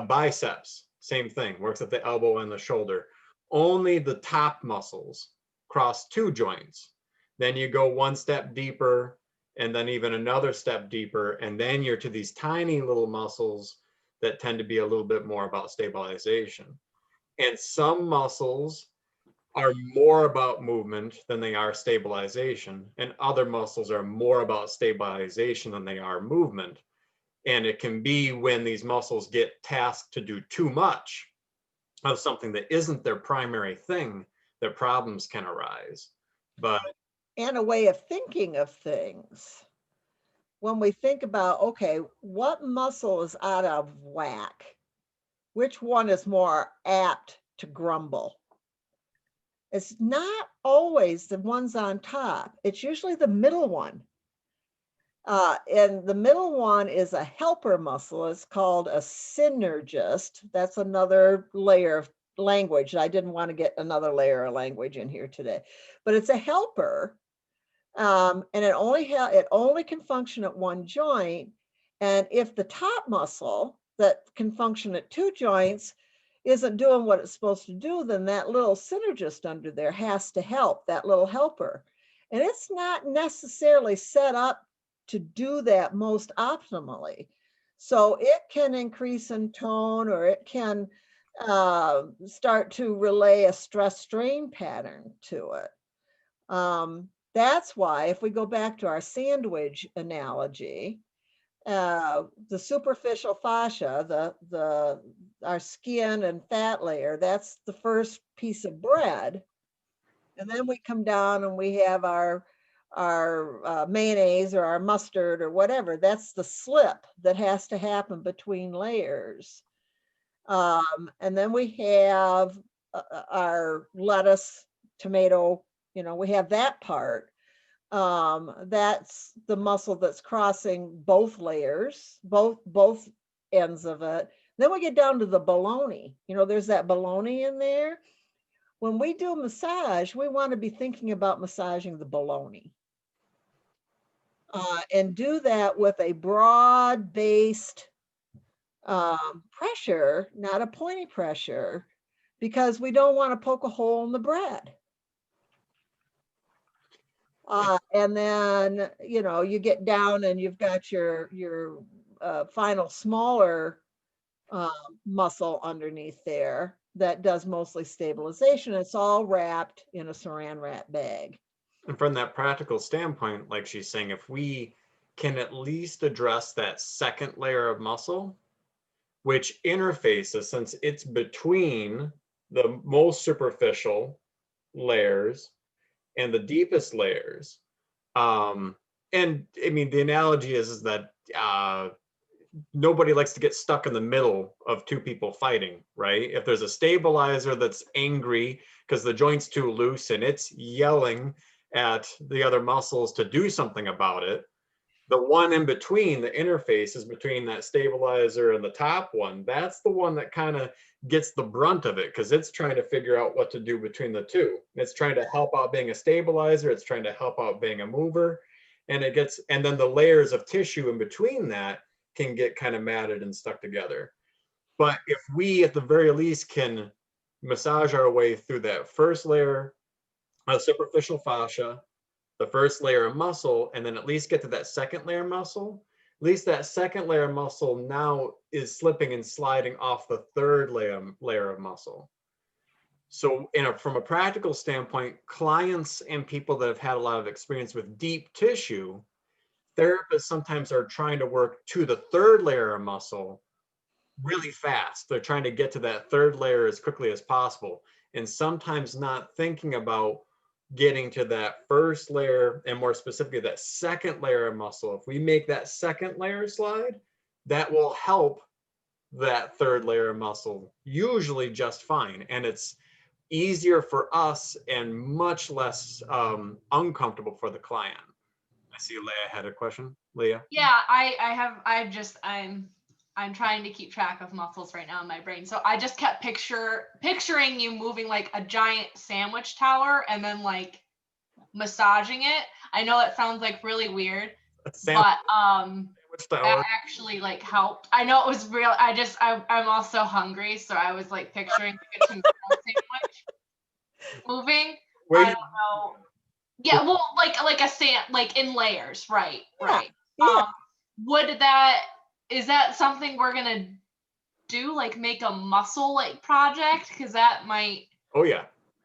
Biceps, same thing, works at the elbow and the shoulder. Only the top muscles cross two joints. Then you go one step deeper, and then even another step deeper, and then you're to these tiny little muscles that tend to be a little bit more about stabilization. And some muscles are more about movement than they are stabilization, and other muscles are more about stabilization than they are movement. And it can be when these muscles get tasked to do too much of something that isn't their primary thing that problems can arise. But and a way of thinking of things. When we think about, okay, what muscle is out of whack? Which one is more apt to grumble? It's not always the ones on top. It's usually the middle one. And the middle one is a helper muscle. It's called a synergist. That's another layer of language. I didn't want to get another layer of language in here today, but it's a helper. And it only can function at one joint. And if the top muscle that can function at two joints isn't doing what it's supposed to do, then that little synergist under there has to help, that little helper. And it's not necessarily set up to do that most optimally. So it can increase in tone, or it can start to relay a stress strain pattern to it. That's why, if we go back to our sandwich analogy, the superficial fascia, our skin and fat layer, that's the first piece of bread. And then we come down and we have our mayonnaise or our mustard or whatever. That's the slip that has to happen between layers. And then we have our lettuce, tomato, you know, we have that part. That's the muscle that's crossing both layers, both ends of it. Then we get down to the bologna. You know, there's that bologna in there. When we do massage, we want to be thinking about massaging the bologna. and do that with a broad-based pressure, not a pointy pressure, because we don't want to poke a hole in the bread. And then, you know, you get down and you've got your final smaller muscle underneath there that does mostly stabilization. It's all wrapped in a saran wrap bag. And from that practical standpoint, like she's saying, if we can at least address that second layer of muscle, which interfaces, since it's between the most superficial layers and the deepest layers. And I mean, the analogy is that nobody likes to get stuck in the middle of two people fighting, right? If there's a stabilizer that's angry because the joint's too loose and it's yelling at the other muscles to do something about it, the one in between, the interface is between that stabilizer and the top one. That's the one that kind of gets the brunt of it because it's trying to figure out what to do between the two. It's trying to help out being a stabilizer. It's trying to help out being a mover. And it gets, and then the layers of tissue in between that can get kind of matted and stuck together. But if we, at the very least, can massage our way through that first layer of superficial fascia, the first layer of muscle, and then at least get to that second layer muscle, at least that second layer of muscle now is slipping and sliding off the third layer of muscle. So from a practical standpoint, clients and people that have had a lot of experience with deep tissue, therapists sometimes are trying to work to the third layer of muscle really fast. They're trying to get to that third layer as quickly as possible, and sometimes not thinking about getting to that first layer, and more specifically that second layer of muscle. If we make that second layer slide, that will help that third layer of muscle usually just fine. And it's easier for us and much less uncomfortable for the client. I see Leah had a question. Leah? Yeah, I'm trying to keep track of muscles right now in my brain. So I just kept picturing you moving like a giant sandwich tower and then like massaging it. I know it sounds like really weird, but that actually like helped. I know it was real. I'm also hungry, so I was like picturing like a sandwich moving. I don't know. Yeah, well, like a sand, like in layers, right? Right. Yeah. Is that something we're gonna do? Like make a muscle like project? Because that might. Oh yeah.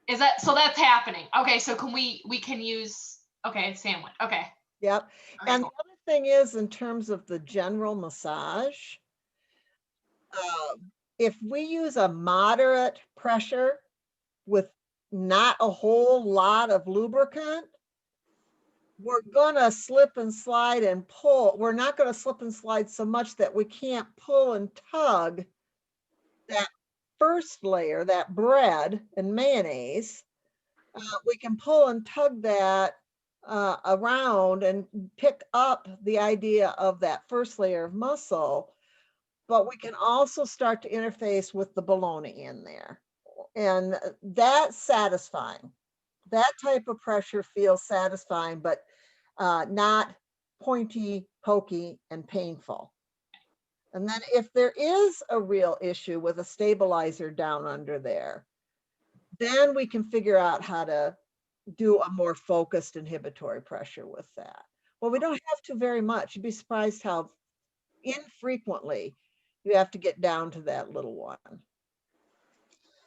Is that so? That's happening. Okay, so we can use sandwich. Okay. Yep. Okay, And cool. the other thing is, in terms of the general massage, if we use a moderate pressure with not a whole lot of lubricant, we're gonna slip and slide and pull. We're not gonna slip and slide so much that we can't pull and tug that first layer, that bread and mayonnaise. We can pull and tug that around and pick up the idea of that first layer of muscle, but we can also start to interface with the bologna in there. And that's satisfying. That type of pressure feels satisfying, but not pointy, pokey, and painful. And then if there is a real issue with a stabilizer down under there, then we can figure out how to do a more focused inhibitory pressure with that. Well, we don't have to very much. You'd be surprised how infrequently you have to get down to that little one.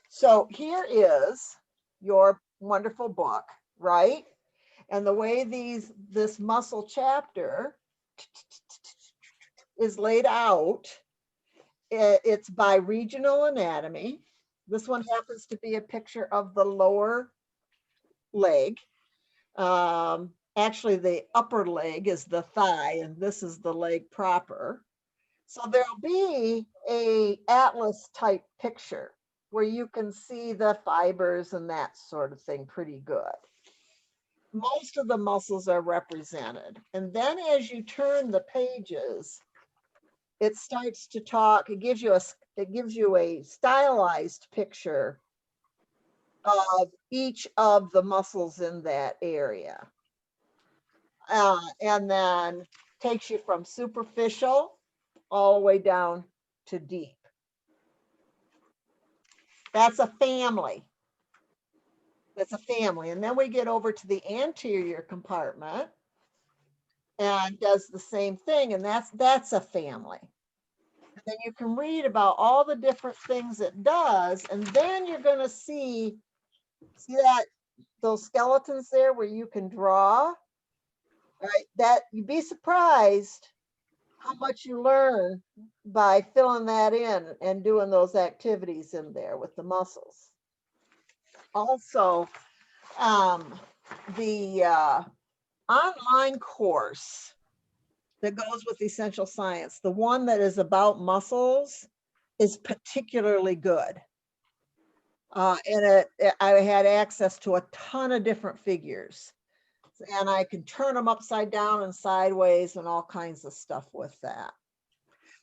So here is your wonderful book, right? And the way this muscle chapter is laid out, it's by regional anatomy. This one happens to be a picture of the lower leg. Actually, the upper leg is the thigh, and this is the leg proper. So there'll be a atlas type picture where you can see the fibers and that sort of thing pretty good. Most of the muscles are represented. And then as you turn the pages, it starts to talk, it gives you a stylized picture of each of the muscles in that area. and then takes you from superficial all the way down to deep. That's a family. That's a family. And then we get over to the anterior compartment and does the same thing. And that's a family. And then you can read about all the different things it does. And then you're going to see that those skeletons there where you can draw, right? That you'd be surprised how much you learn by filling that in and doing those activities in there with the muscles. Also, the online course that goes with Essential Science, the one that is about muscles, is particularly good. And I had access to a ton of different figures, and I could turn them upside down and sideways and all kinds of stuff with that.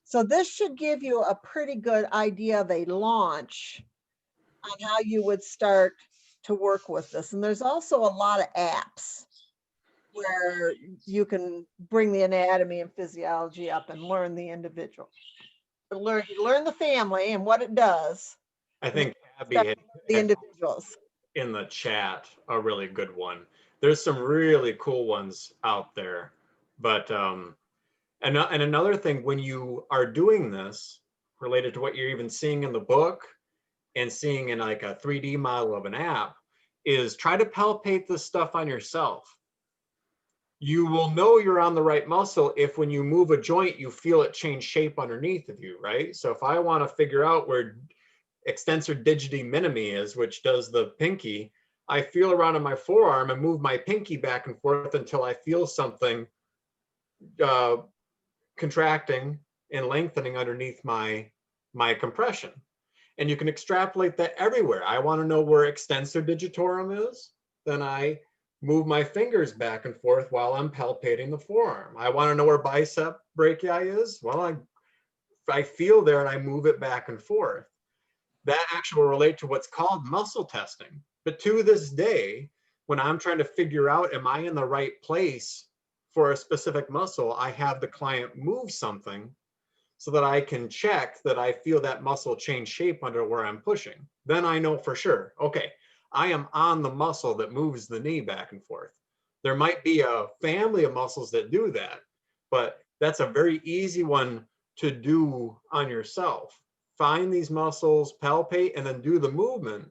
So this should give you a pretty good idea of a launch on how you would start to work with this. And there's also a lot of apps where you can bring the anatomy and physiology up and learn the individual. Learn the family and what it does. I think Abby had the individuals in the chat a really good one. There's some really cool ones out there, but and another thing, when you are doing this related to what you're even seeing in the book and seeing in like a 3D model of an app, is try to palpate this stuff on yourself. You will know you're on the right muscle if when you move a joint, you feel it change shape underneath of you, right? So if I want to figure out where extensor digiti minimi is, which does the pinky, I feel around in my forearm and move my pinky back and forth until I feel something contracting and lengthening underneath my compression. And you can extrapolate that everywhere. I want to know where extensor digitorum is, then I move my fingers back and forth while I'm palpating the forearm. I want to know where bicep brachii is. Well, I feel there and I move it back and forth. That actually will relate to what's called muscle testing. But to this day, when I'm trying to figure out, am I in the right place for a specific muscle, I have the client move something so that I can check that I feel that muscle change shape under where I'm pushing. Then I know for sure, okay, I am on the muscle that moves the knee back and forth. There might be a family of muscles that do that, but that's a very easy one to do on yourself. Find these muscles, palpate, and then do the movement.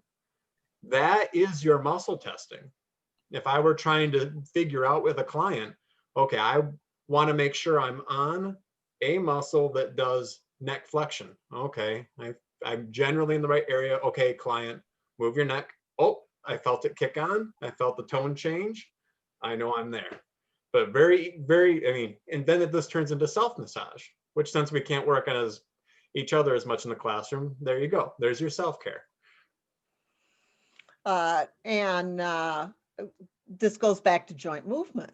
That is your muscle testing. If I were trying to figure out with a client, okay, I want to make sure I'm on a muscle that does neck flexion. Okay, I'm generally in the right area. Okay, client, move your neck. Oh, I felt it kick on. I felt the tone change. I know I'm there. But very, very, I mean, and then this turns into self-massage, which since we can't work on each other as much in the classroom, there you go. There's your self-care. This goes back to joint movement,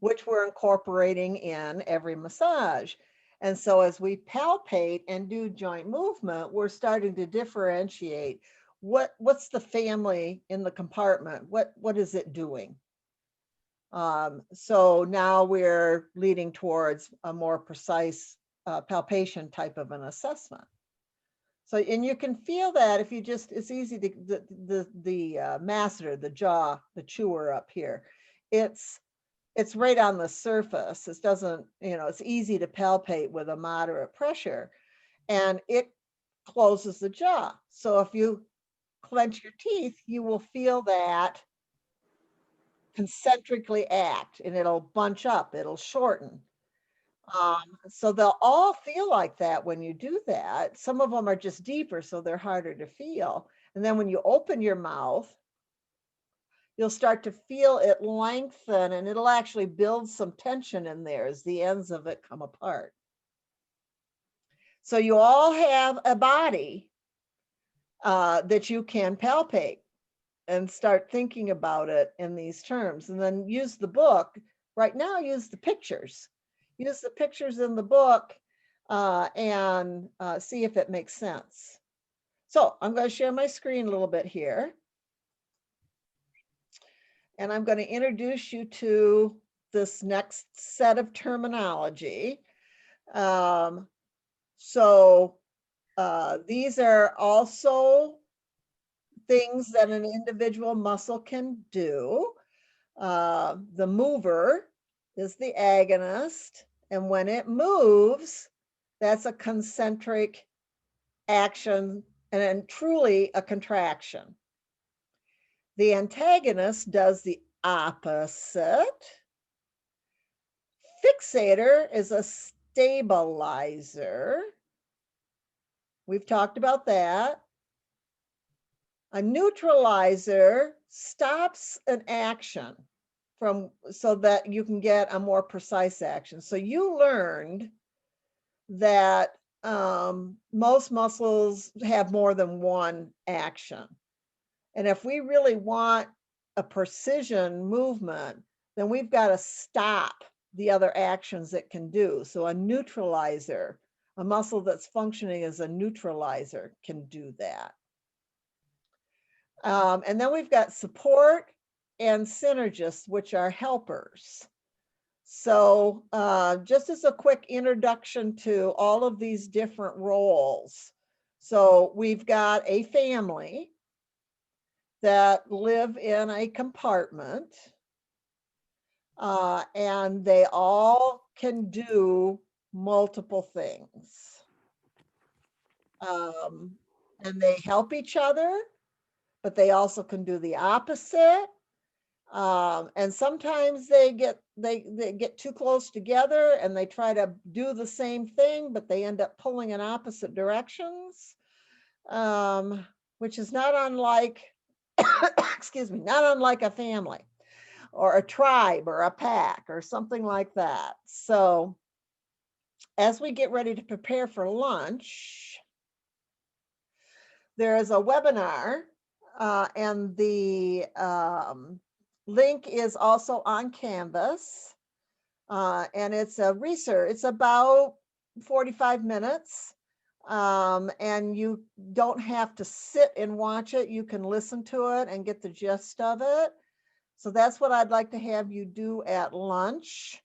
which we're incorporating in every massage. And so as we palpate and do joint movement, we're starting to differentiate what's the family in the compartment, what is it doing? So now we're leading towards a more precise palpation type of an assessment. So, and you can feel that if you just, it's easy to, the masseter, the jaw, the chewer up here, it's right on the surface. It doesn't, it's easy to palpate with a moderate pressure, and it closes the jaw. So if you clench your teeth, you will feel that concentrically act, and it'll bunch up, it'll shorten. So they'll all feel like that when you do that. Some of them are just deeper, so they're harder to feel. And then when you open your mouth, you'll start to feel it lengthen, and it'll actually build some tension in there as the ends of it come apart. So you all have a body that you can palpate and start thinking about it in these terms, and then use the book. Right now, use the pictures. Use the pictures in the book and see if it makes sense. So I'm going to share my screen a little bit here. And I'm going to introduce you to this next set of terminology. These are also things that an individual muscle can do. The mover is the agonist, and when it moves, that's a concentric action and truly a contraction. The antagonist does the opposite. Fixator is a stabilizer. We've talked about that. A neutralizer stops an action so that you can get a more precise action. So you learned that most muscles have more than one action. And if we really want a precision movement, then we've got to stop the other actions it can do. So a neutralizer, a muscle that's functioning as a neutralizer, can do that. And then we've got support and synergists, which are helpers. So just as a quick introduction to all of these different roles. So we've got a family that live in a compartment, and they all can do multiple things. And they help each other, but they also can do the opposite. And sometimes they get too close together and they try to do the same thing, but they end up pulling in opposite directions, which is not unlike, excuse me, not unlike a family or a tribe or a pack or something like that. So as we get ready to prepare for lunch, there is a webinar, and the link is also on Canvas, and it's a research. It's about 45 minutes, and you don't have to sit and watch it. You can listen to it and get the gist of it. So that's what I'd like to have you do at lunch.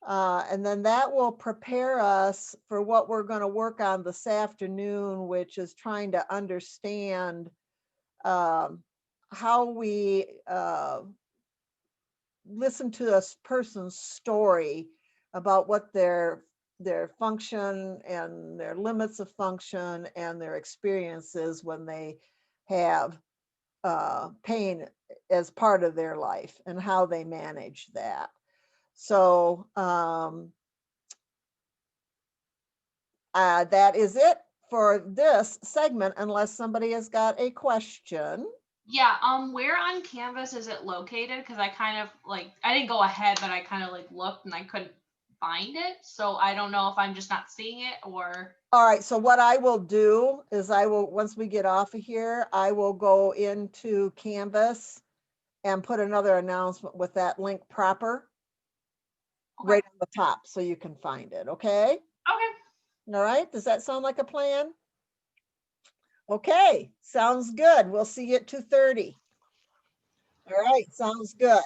And then that will prepare us for what we're going to work on this afternoon, which is trying to understand how we listen to a person's story about what their function and their limits of function and their experiences when they have pain as part of their life and how they manage that. So that is it for this segment, unless somebody has got a question. Yeah, where on Canvas is it located? Because I kind of I didn't go ahead, but I kind of looked and I couldn't find it. So I don't know if I'm just not seeing it or. All right, so what I will do is once we get off of here, I will go into Canvas and put another announcement with that link proper right on the top so you can find it, okay? Okay. All right, does that sound like a plan? Okay, sounds good. We'll see you at 2:30. All right, sounds good.